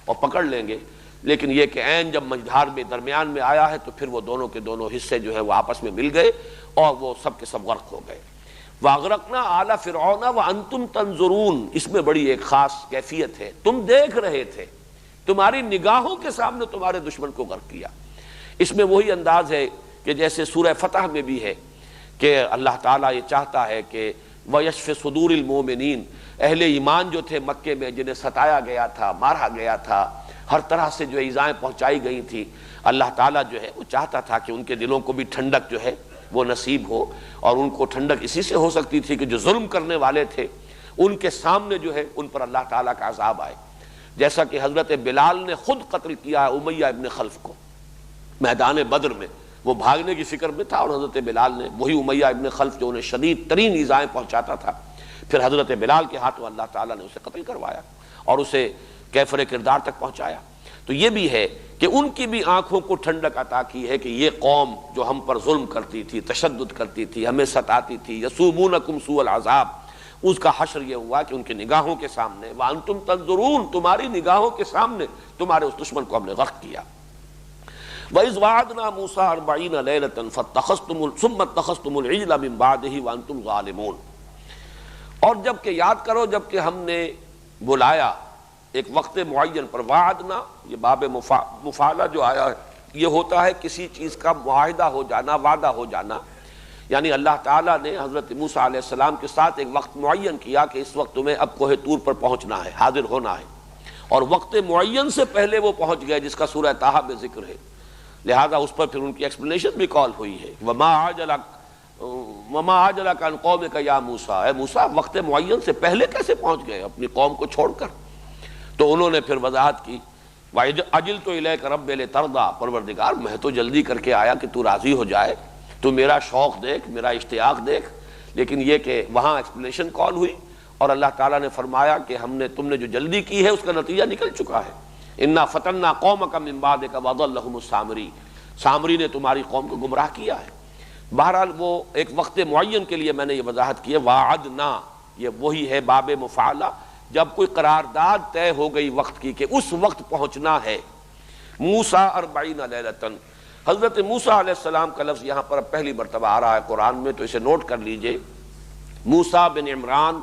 اور پکڑ لیں گے، لیکن یہ کہ عین جب مجھار میں درمیان میں آیا ہے تو پھر وہ دونوں کے دونوں حصے جو ہے وہ آپس میں مل گئے اور وہ سب کے سب غرق ہو گئے۔ وَأَغْرَقْنَا آلَ فِرْعَوْنَ وَأَنْتُمْ تَنظُرُونَ، اس میں بڑی ایک خاص کیفیت ہے، تم دیکھ رہے تھے، تمہاری نگاہوں کے سامنے تمہارے دشمن کو غرق کیا۔ اس میں وہی انداز ہے کہ جیسے سورہ فتح میں بھی ہے کہ اللہ تعالیٰ یہ چاہتا ہے کہ وَيَشْفِ صُدُورِ الْمُؤْمِنِينَ، اہل ایمان جو تھے مکے میں جنہیں ستایا گیا تھا، مارا گیا تھا، ہر طرح سے جو ایذائیں پہنچائی گئی تھی، اللہ تعالیٰ جو ہے وہ چاہتا تھا کہ ان کے دلوں کو بھی ٹھنڈک جو ہے وہ نصیب ہو، اور ان کو ٹھنڈک اسی سے ہو سکتی تھی کہ جو ظلم کرنے والے تھے ان کے سامنے جو ہے ان پر اللہ تعالیٰ کا عذاب آئے، جیسا کہ حضرت بلال نے خود قتل کیا امیہ ابن خلف کو میدان بدر میں، وہ بھاگنے کی فکر میں تھا اور حضرت بلال نے، وہی امیہ ابن خلف جو انہیں شدید ترین ایذائیں پہنچاتا تھا، پھر حضرت بلال کے ہاتھوں اللہ تعالیٰ نے اسے قتل کروایا اور اسے کیفر کردار تک پہنچایا۔ تو یہ بھی ہے کہ ان کی بھی آنکھوں کو ٹھنڈک عطا کی ہے کہ یہ قوم جو ہم پر ظلم کرتی تھی، تشدد کرتی تھی، ہمیں ستاتی تھی، یسومونکم سوء العذاب، اس کا حشر یہ ہوا کہ ان کی نگاہوں کے سامنے وانتم تنظرون، تمہاری نگاہوں کے سامنے تمہارے اس دشمن کو ہم نے غرق کیا۔ وَإِذْ وَعَدْنَا مُوسَىٰ 40 لَيْلَةً ثُمَّ اتَّخَذْتُمُ الْعِجْلَ مِن بَعْدِهِ وَأَنْتُمْ ظَالِمُونَ، اور جب کہ یاد کرو جب کہ ہم نے بلایا ایک وقت معین پر. وعدنا یہ باب مفعلہ جو آیا ہے یہ ہوتا ہے کسی چیز کا معاہدہ ہو جانا، وعدہ ہو جانا. یعنی اللہ تعالیٰ نے حضرت موسیٰ علیہ السلام کے ساتھ ایک وقت معین کیا کہ اس وقت تمہیں اب کوہ طور پر پہنچنا ہے، حاضر ہونا ہے، اور وقت معین سے پہلے وہ پہنچ گئے جس کا سورہ طٰہٰ میں ذکر ہے. لہذا اس پر پھر ان کی ایکسپلینیشن بھی کال ہوئی ہے. وما عجلک عن قومک یا موسیٰ، اے موسیٰ وقت معین سے پہلے کیسے پہنچ گئے اپنی قوم کو چھوڑ کر؟ تو انہوں نے پھر وضاحت کی وَعَجِلْتُ إِلَيْكَ رَبِّ لِتَرْضَىٰ، پروردگار میں تو جلدی کر کے آیا کہ تو راضی ہو جائے، تو میرا شوق دیکھ، میرا اشتیاق دیکھ. لیکن یہ کہ وہاں ایکسپلینیشن کال ہوئی اور اللہ تعالیٰ نے فرمایا کہ تم نے جو جلدی کی ہے اس کا نتیجہ نکل چکا ہے. اِنَّا فَتَنَّا قَوْمَكَ مِن بَعْدِكَ وَأَضَلَّهُمُ السَّامِرِي، سامری نے تمہاری قوم کو گمراہ کیا ہے. بہرحال وہ ایک وقت معین کے لیے میں نے یہ وضاحت کی ہے. وعدنا یہ وہی ہے باب مفعلہ، جب کوئی قرارداد طے ہو گئی وقت کی کہ اس وقت پہنچنا ہے. موسیٰ 40 لیلۃ، حضرت موسیٰ علیہ السلام کا لفظ یہاں پر پہلی مرتبہ آ رہا ہے قرآن میں، تو اسے نوٹ کر لیجئے. موسیٰ بن عمران،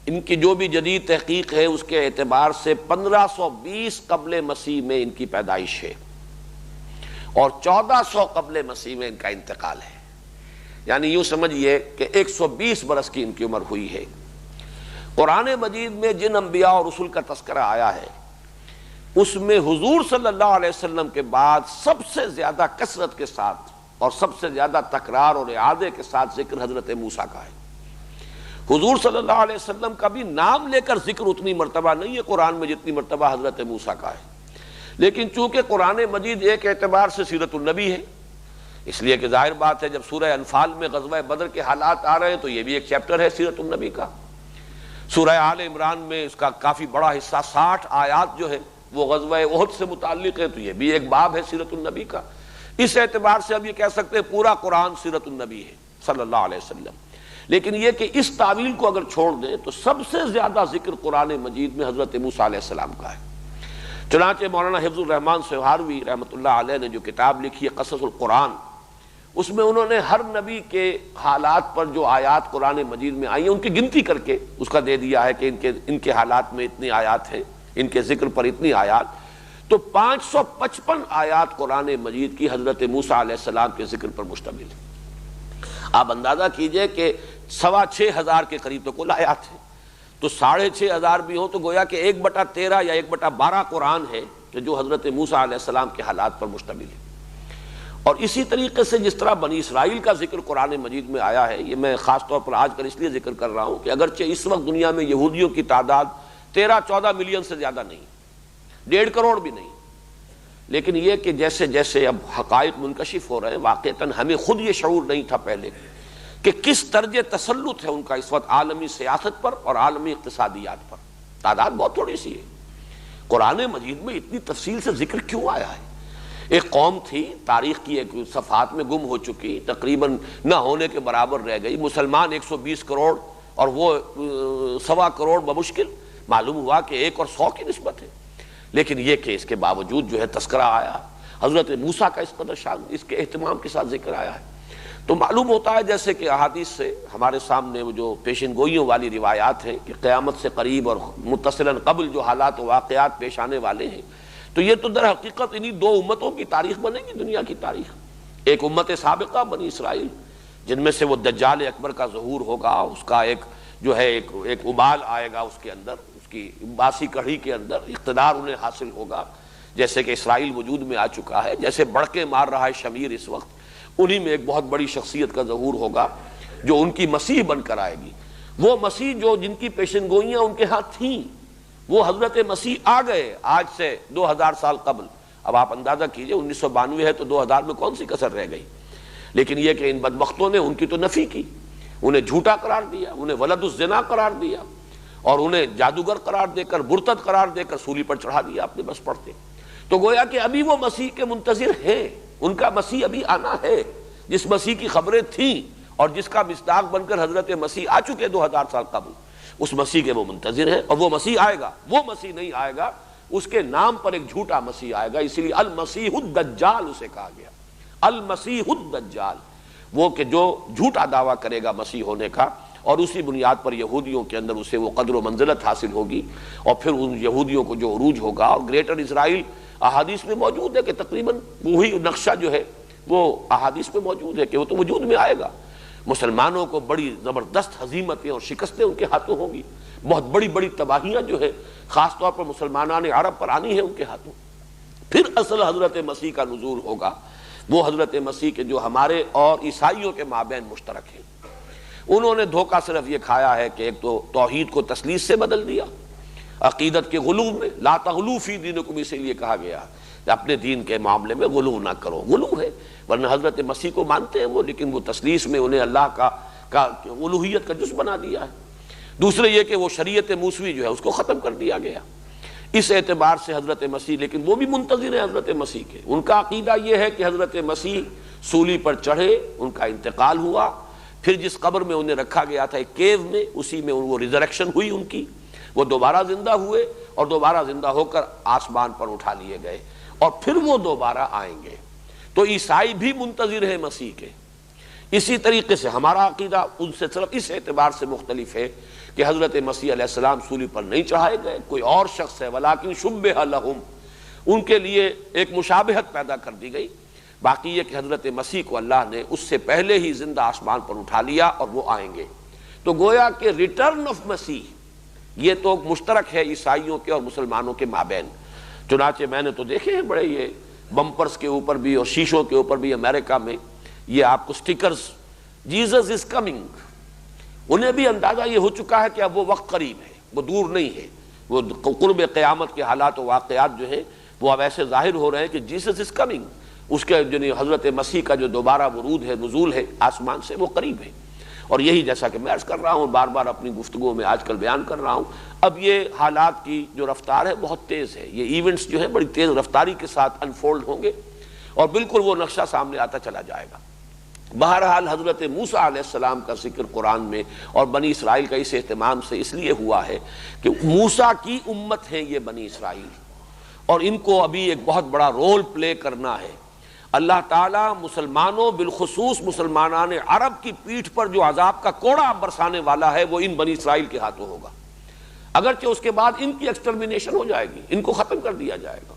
ان کی جو بھی جدید تحقیق ہے اس کے اعتبار سے 1520 قبل مسیح میں ان کی پیدائش ہے اور 1400 قبل مسیح میں ان کا انتقال ہے. یعنی یوں سمجھئے کہ 120 برس کی ان کی عمر ہوئی ہے. قرآن مجید میں جن انبیاء اور رسول کا تذکرہ آیا ہے اس میں حضور صلی اللہ علیہ وسلم کے بعد سب سے زیادہ کثرت کے ساتھ اور سب سے زیادہ تکرار اور اعادے کے ساتھ ذکر حضرت موسیٰ کا ہے. حضور صلی اللہ علیہ وسلم کا بھی نام لے کر ذکر اتنی مرتبہ نہیں ہے قرآن میں جتنی مرتبہ حضرت موسیٰ کا ہے. لیکن چونکہ قرآن مجید ایک اعتبار سے سیرت النبی ہے، اس لیے کہ ظاہر بات ہے جب سورہ انفال میں غزوہ بدر کے حالات آ رہے ہیں تو یہ بھی ایک چیپٹر ہے سیرت النبی کا. سورہ آل عمران میں اس کا کافی بڑا حصہ 60 آیات جو ہے وہ غزوہ احد سے متعلق ہے، تو یہ بھی ایک باب ہے سیرت النبی کا. اس اعتبار سے اب یہ کہہ سکتے ہیں پورا قرآن سیرت النبی ہے صلی اللہ علیہ وسلم. لیکن یہ کہ اس تعویل کو اگر چھوڑ دیں تو سب سے زیادہ ذکر قرآن مجید میں حضرت موسیٰ علیہ السلام کا ہے. چنانچہ مولانا حفظ الرحمن سہاروی رحمۃ اللہ علیہ نے جو کتاب لکھی ہے قصص القرآن، اس میں انہوں نے ہر نبی کے حالات پر جو آیات قرآن مجید میں آئی ہیں ان کی گنتی کر کے اس کا دے دیا ہے کہ ان کے حالات میں اتنی آیات ہیں، ان کے ذکر پر اتنی آیات. تو 555 آیات قرآن مجید کی حضرت موسیٰ علیہ السلام کے ذکر پر مشتمل ہے. آپ اندازہ کیجئے کہ 6,500 کے قریب تو کل آیات ہیں، تو 6,500 بھی ہوں تو گویا کہ 1/13 یا 1/12 قرآن ہے کہ جو حضرت موسیٰ علیہ السلام کے حالات پر مشتمل ہے. اور اسی طریقے سے جس طرح بنی اسرائیل کا ذکر قرآن مجید میں آیا ہے، یہ میں خاص طور پر آج کل اس لیے ذکر کر رہا ہوں کہ اگرچہ اس وقت دنیا میں یہودیوں کی تعداد 13-14 ملین سے زیادہ نہیں، 1.5 کروڑ بھی نہیں، لیکن یہ کہ جیسے جیسے اب حقائق منکشف ہو رہے ہیں واقعتاً ہمیں خود یہ شعور نہیں تھا پہلے کہ کس درجے تسلط ہے ان کا اس وقت عالمی سیاست پر اور عالمی اقتصادیات پر. تعداد بہت تھوڑی سی ہے. قرآن مجید میں اتنی تفصیل سے ذکر کیوں آیا ہے؟ ایک قوم تھی تاریخ کی ایک صفحات میں گم ہو چکی، تقریباً نہ ہونے کے برابر رہ گئی. مسلمان 120 کروڑ اور وہ 1.25 کروڑ بمشکل. معلوم ہوا کہ 1 اور 100 کی نسبت ہے. لیکن یہ کہ اس کے باوجود جو ہے تذکرہ آیا، حضرت موسیٰ کا اس قدر شان اس کے اہتمام کے ساتھ ذکر آیا ہے. تو معلوم ہوتا ہے جیسے کہ احادیث سے ہمارے سامنے وہ جو پیشن گوئیوں والی روایات ہیں کہ قیامت سے قریب اور متصلاً قبل جو حالات و واقعات پیش آنے والے ہیں، تو یہ تو در حقیقت انہی 2 امتوں کی تاریخ بنے گی دنیا کی تاریخ. ایک امت سابقہ بنی اسرائیل جن میں سے وہ دجال اکبر کا ظہور ہوگا، اس کا ایک جو ہے ایک ابال آئے گا اس کے اندر، اس کی باسی کڑھی کے اندر اقتدار انہیں حاصل ہوگا، جیسے کہ اسرائیل وجود میں آ چکا ہے، جیسے بڑکے مار رہا ہے شمیر اس وقت، انہی میں ایک بہت بڑی شخصیت کا ظہور ہوگا جو ان کی مسیح بن کر آئے گی. وہ مسیح جو جن کی پیشن گوئیاں ان کے ہاتھ تھیں، وہ حضرت مسیح آ گئے آج سے 2000 سال قبل. اب آپ اندازہ کیجئے 1992 ہے تو 2000 میں کون سی کسر رہ گئی. لیکن یہ کہ ان بدبختوں نے ان کی تو نفی کی، انہیں جھوٹا قرار دیا، انہیں ولد الزنا قرار دیا اور انہیں جادوگر قرار دے کر مرتد قرار دے کر سولی پر چڑھا دیا اپنے بس پڑتے. تو گویا کہ ابھی وہ مسیح کے منتظر ہیں، ان کا مسیح ابھی آنا ہے، جس مسیح کی خبریں تھیں اور جس کا مصداق بن کر حضرت مسیح آ چکے 2000 سال قبل، اس مسیح کے وہ منتظر ہیں. اور وہ مسیح آئے گا، وہ مسیح نہیں آئے گا، اس کے نام پر ایک جھوٹا مسیح آئے گا، اسی لیے المسیح الدجال اسے کہا گیا. المسیح الدجال، وہ کہ جو جھوٹا دعویٰ کرے گا مسیح ہونے کا اور اسی بنیاد پر یہودیوں کے اندر اسے وہ قدر و منزلت حاصل ہوگی، اور پھر ان یہودیوں کو جو عروج ہوگا۔ اور گریٹر اسرائیل احادیث میں موجود ہے کہ تقریباً وہی نقشہ جو ہے وہ احادیث میں موجود ہے کہ وہ تو وجود میں آئے گا۔ مسلمانوں کو بڑی زبردست ہزیمتیں اور شکستیں ان کے ہاتھوں ہوں گی، بہت بڑی بڑی تباہیاں جو ہے خاص طور پر مسلمانان عرب پر آنی ہے ان کے ہاتھوں۔ پھر اصل حضرت مسیح کا نزول ہوگا، وہ حضرت مسیح کے جو ہمارے اور عیسائیوں کے مابین مشترک ہیں۔ انہوں نے دھوکہ صرف یہ کھایا ہے کہ ایک تو توحید کو تثلیث سے بدل دیا، عقیدت کے غلو میں، لا تغلو فی دینکم، اسی لیے کہا گیا کہ اپنے دین کے معاملے میں غلو نہ کرو۔ غلو ہے، ورنہ حضرت مسیح کو مانتے ہیں وہ، لیکن وہ تثلیث میں انہیں اللہ کا الوہیت کا جز بنا دیا ہے۔ دوسرے یہ کہ وہ شریعت موسوی جو ہے اس کو ختم کر دیا گیا۔ اس اعتبار سے حضرت مسیح، لیکن وہ بھی منتظر ہیں حضرت مسیح کے، ان کا عقیدہ یہ ہے کہ حضرت مسیح سولی پر چڑھے، ان کا انتقال ہوا، پھر جس قبر میں انہیں رکھا گیا تھا ایک کیو میں، اسی میں وہ ریزریکشن ہوئی ان کی، وہ دوبارہ زندہ ہوئے اور دوبارہ زندہ ہو کر آسمان پر اٹھا لیے گئے، اور پھر وہ دوبارہ آئیں گے۔ تو عیسائی بھی منتظر ہیں مسیح کے۔ اسی طریقے سے ہمارا عقیدہ ان سے صرف اس اعتبار سے مختلف ہے کہ حضرت مسیح علیہ السلام سولی پر نہیں چڑھائے گئے، کوئی اور شخص ہے، ولیکن شبہ لہم، ان کے لیے ایک مشابہت پیدا کر دی گئی۔ باقی یہ کہ حضرت مسیح کو اللہ نے اس سے پہلے ہی زندہ آسمان پر اٹھا لیا اور وہ آئیں گے۔ تو گویا کہ ریٹرن آف مسیح یہ تو مشترک ہے عیسائیوں کے اور مسلمانوں کے مابین۔ چنانچہ میں نے تو دیکھے ہیں بڑے یہ بمپرز کے اوپر بھی اور شیشوں کے اوپر بھی امریکہ میں یہ آپ کو سٹیکرز، جیزس از کمنگ۔ انہیں بھی اندازہ یہ ہو چکا ہے کہ اب وہ وقت قریب ہے، وہ دور نہیں ہے، وہ قرب قیامت کے حالات و واقعات جو ہیں وہ اب ایسے ظاہر ہو رہے ہیں کہ جیسس از کمنگ، اس کے جو حضرت مسیح کا جو دوبارہ ورود ہے، نزول ہے آسمان سے، وہ قریب ہے۔ اور یہی جیسا کہ میں عرض کر رہا ہوں، بار بار اپنی گفتگو میں آج کل بیان کر رہا ہوں، اب یہ حالات کی جو رفتار ہے بہت تیز ہے، یہ ایونٹس جو ہیں بڑی تیز رفتاری کے ساتھ انفولڈ ہوں گے اور بالکل وہ نقشہ سامنے آتا چلا جائے گا۔ بہرحال حضرت موسیٰ علیہ السلام کا ذکر قرآن میں اور بنی اسرائیل کا اس اہتمام سے اس لیے ہوا ہے کہ موسیٰ کی امت ہیں یہ بنی اسرائیل، اور ان کو ابھی ایک بہت بڑا رول پلے کرنا ہے۔ اللہ تعالیٰ مسلمانوں، بالخصوص مسلمانان عرب کی پیٹھ پر جو عذاب کا کوڑا برسانے والا ہے وہ ان بنی اسرائیل کے ہاتھوں ہوگا، اگرچہ اس کے بعد ان کی ایکسٹرمینیشن ہو جائے گی، ان کو ختم کر دیا جائے گا۔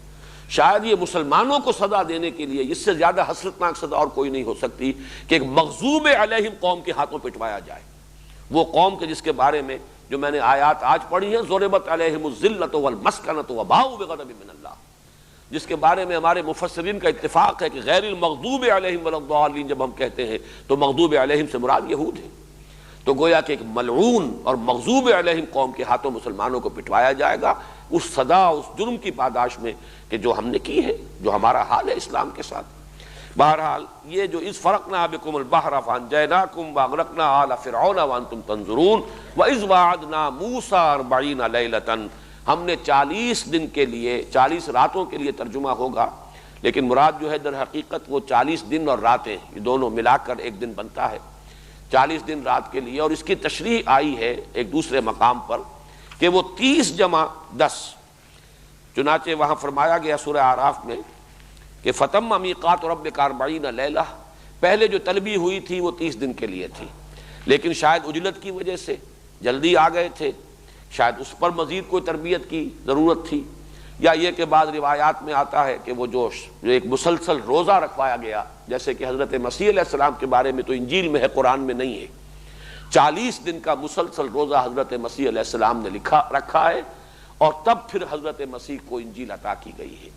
شاید یہ مسلمانوں کو سزا دینے کے لیے اس سے زیادہ حسرتناک سزا اور کوئی نہیں ہو سکتی کہ ایک مغضوب علیہم قوم کے ہاتھوں پٹوایا جائے، وہ قوم کے جس کے بارے میں جو میں نے آیات آج پڑھی ہیں، ضربت علیہم الذلۃ والمسکنۃ وباؤوا بغضب من اللہ، جس کے بارے میں ہمارے مفسرین کا اتفاق ہے کہ غیر المغضوب علیہم ولا الضالین جب ہم کہتے ہیں تو مغضوب علیہم سے مراد یہود ہیں۔ تو گویا کہ ایک ملعون اور مغضوب علیہم قوم کے ہاتھوں مسلمانوں کو پٹوایا جائے گا، اس سزا، اس جرم کی پاداش میں کہ جو ہم نے کی ہے، جو ہمارا حال ہے اسلام کے ساتھ۔ بہرحال یہ جو اذ فرقنا بکم البحر فانجیناکم واغرقنا آل فرعون وانتم تنظرون واذ وعدنا موسیٰ 40 لیلۃ، ہم نے 40 دن کے لیے، 40 راتوں کے لیے ترجمہ ہوگا، لیکن مراد جو ہے در حقیقت وہ 40 دن اور راتیں، یہ دونوں ملا کر ایک دن بنتا ہے، 40 دن رات کے لیے۔ اور اس کی تشریح آئی ہے ایک دوسرے مقام پر کہ وہ 30 جمع 10، چنانچہ وہاں فرمایا گیا سورہ اعراف میں کہ فتم میقات ربک 40 لیلہ، پہلے جو طلبی ہوئی تھی وہ 30 دن کے لیے تھی، لیکن شاید عجلت کی وجہ سے جلدی آ گئے تھے، شاید اس پر مزید کوئی تربیت کی ضرورت تھی، یا یہ کہ بعض روایات میں آتا ہے کہ وہ جو ایک مسلسل روزہ رکھوایا گیا، جیسے کہ حضرت مسیح علیہ السلام کے بارے میں تو انجیل میں ہے، قرآن میں نہیں ہے، 40 دن کا مسلسل روزہ حضرت مسیح علیہ السلام نے رکھا ہے، اور تب پھر حضرت مسیح کو انجیل عطا کی گئی ہے۔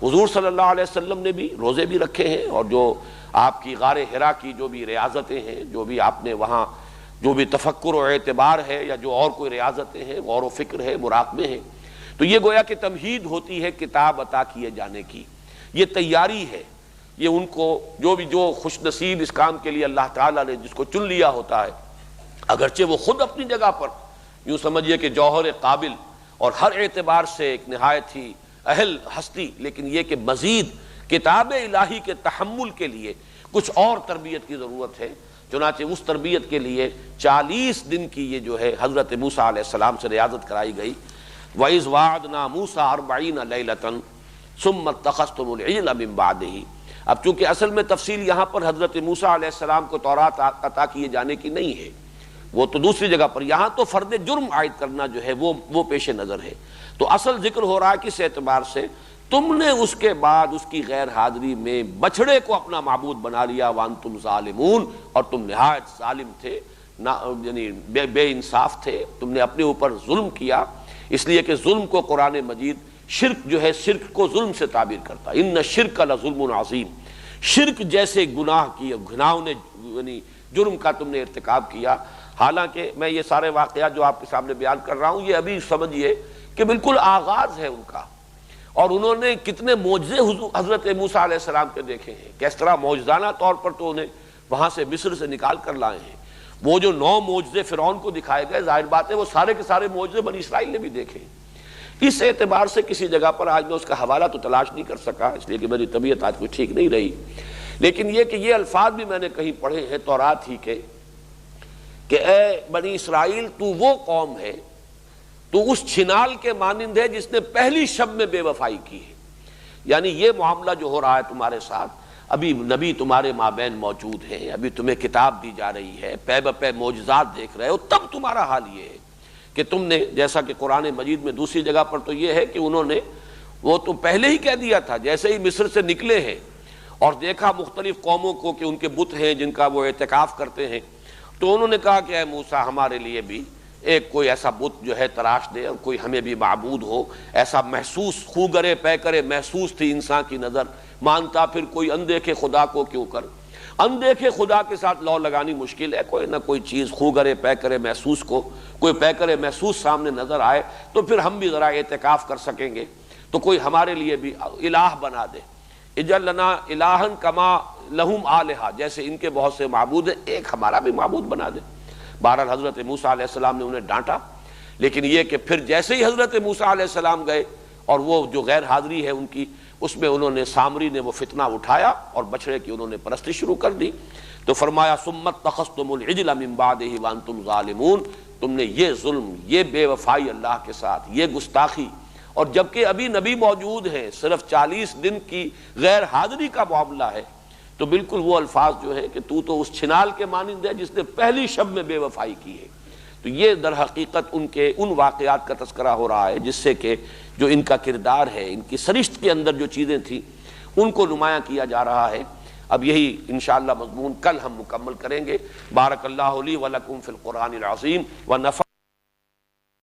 حضور صلی اللہ علیہ وسلم نے بھی روزے بھی رکھے ہیں، اور جو آپ کی غار حرا کی جو بھی ریاضتیں ہیں، جو بھی آپ نے وہاں جو بھی تفکر و اعتبار ہے، یا جو اور کوئی ریاضتیں ہیں، غور و فکر ہے، مراقبے ہیں، تو یہ گویا کہ تمہید ہوتی ہے کتاب عطا کیے جانے کی، یہ تیاری ہے، یہ ان کو جو خوش نصیب اس کام کے لیے اللہ تعالیٰ نے جس کو چن لیا ہوتا ہے، اگرچہ وہ خود اپنی جگہ پر یوں سمجھیے کہ جوہر قابل اور ہر اعتبار سے ایک نہایت ہی اہل ہستی، لیکن یہ کہ مزید کتاب الہی کے تحمل کے لیے کچھ اور تربیت کی ضرورت ہے۔ چنانچہ اس تربیت کے لیے 40 دن کی یہ جو ہے حضرت موسیٰ علیہ السلام سے ریاضت کرائی گئی۔ وَإِذْ وَعَدْنَا مُوسَىٰ 40 لَيْلَةً ثُمَّ اتَّخَذْتُمُ الْعِجْلَ مِن بَعْدِهِ۔ اب چونکہ اصل میں تفصیل یہاں پر حضرت موسیٰ علیہ السلام کو تورات عطا کیے جانے کی نہیں ہے، وہ تو دوسری جگہ پر، یہاں تو فرد جرم عائد کرنا جو ہے وہ پیش نظر ہے۔ تو اصل ذکر ہو رہا ہے کس اعتبار سے، تم نے اس کے بعد اس کی غیر حاضری میں بچھڑے کو اپنا معبود بنا لیا، وانتم ظالمون، اور تم نہایت ظالم تھے، یعنی بے انصاف تھے، تم نے اپنے اوپر ظلم کیا۔ اس لیے کہ ظلم کو قرآن مجید شرک جو ہے، شرک کو ظلم سے تعبیر کرتا ہے، ان الشرک لظلم عظیم، شرک جیسے گناہ کی گناہوں نے یعنی جرم کا تم نے ارتکاب کیا۔ حالانکہ میں یہ سارے واقعات جو آپ کے سامنے بیان کر رہا ہوں، یہ ابھی سمجھیے کہ بالکل آغاز ہے ان کا، اور انہوں نے کتنے معجزے حضرت موسیٰ علیہ السلام کے دیکھے ہیں، کس طرح معجزانہ طور پر تو انہیں وہاں سے مصر سے نکال کر لائے ہیں۔ وہ جو 9 معجزے فرعون کو دکھائے گئے، ظاہر بات ہے وہ سارے کے سارے معجزے بنی اسرائیل نے بھی دیکھے۔ اس اعتبار سے کسی جگہ پر آج میں اس کا حوالہ تو تلاش نہیں کر سکا، اس لیے کہ میری طبیعت آج کچھ ٹھیک نہیں رہی، لیکن یہ کہ یہ الفاظ بھی میں نے کہیں پڑھے ہیں تورات ہی کے، کہ اے بنی اسرائیل، تو وہ قوم ہے، تو اس چھنال کے مانند ہے جس نے پہلی شب میں بے وفائی کی ہے۔ یعنی یہ معاملہ جو ہو رہا ہے تمہارے ساتھ، ابھی نبی تمہارے مابین موجود ہیں، ابھی تمہیں کتاب دی جا رہی ہے، پے بپے معجزات دیکھ رہے ہو، تب تمہارا حال یہ ہے کہ تم نے، جیسا کہ قرآن مجید میں دوسری جگہ پر تو یہ ہے کہ انہوں نے وہ تو پہلے ہی کہہ دیا تھا، جیسے ہی مصر سے نکلے ہیں اور دیکھا مختلف قوموں کو کہ ان کے بت ہیں جن کا وہ اعتکاف کرتے ہیں، تو انہوں نے کہا کہ اے موسیٰ، ہمارے لیے بھی ایک کوئی ایسا بت جو ہے تراش دے، اور کوئی ہمیں بھی معبود ہو، ایسا محسوس خوگرے پے کرے محسوس تھی انسان کی نظر، مانتا پھر کوئی اندیکھے خدا کو کیوں کر۔ اندیکھے خدا کے ساتھ لو لگانی مشکل ہے، کوئی نہ کوئی چیز خوگرے پے کرے محسوس کو، کوئی پے کرے محسوس سامنے نظر آئے تو پھر ہم بھی ذرا اعتکاف کر سکیں گے، تو کوئی ہمارے لیے بھی الہ بنا دے، اجعل لنا الہن کما لہم آلہہ، جیسے ان کے بہت سے معبود ہیں، ایک ہمارا بھی معبود بنا دے۔ بہرحال حضرت موسیٰ علیہ السلام نے انہیں ڈانٹا، لیکن یہ کہ پھر جیسے ہی حضرت موسیٰ علیہ السلام گئے اور وہ جو غیر حاضری ہے ان کی، اس میں انہوں نے سامری نے وہ فتنہ اٹھایا اور بچڑے کی انہوں نے پرستی شروع کر دی۔ تو فرمایا ثم اتخذتم العجل من بعدہ وانتم ظالمون، تم نے یہ ظلم، یہ بے وفائی اللہ کے ساتھ، یہ گستاخی، اور جبکہ ابھی نبی موجود ہیں، صرف 40 دن کی غیر حاضری کا معاملہ ہے، تو بالکل وہ الفاظ جو ہے کہ تو اس چھنال کے مانند ہے جس نے پہلی شب میں بے وفائی کی ہے۔ تو یہ در حقیقت ان واقعات کا تذکرہ ہو رہا ہے جس سے کہ جو ان کا کردار ہے، ان کی سرشت کے اندر جو چیزیں تھیں ان کو نمایاں کیا جا رہا ہے۔ اب یہی انشاءاللہ مضمون کل ہم مکمل کریں گے۔ بارک اللہ لی ولکم فی القرآن العظیم ونفع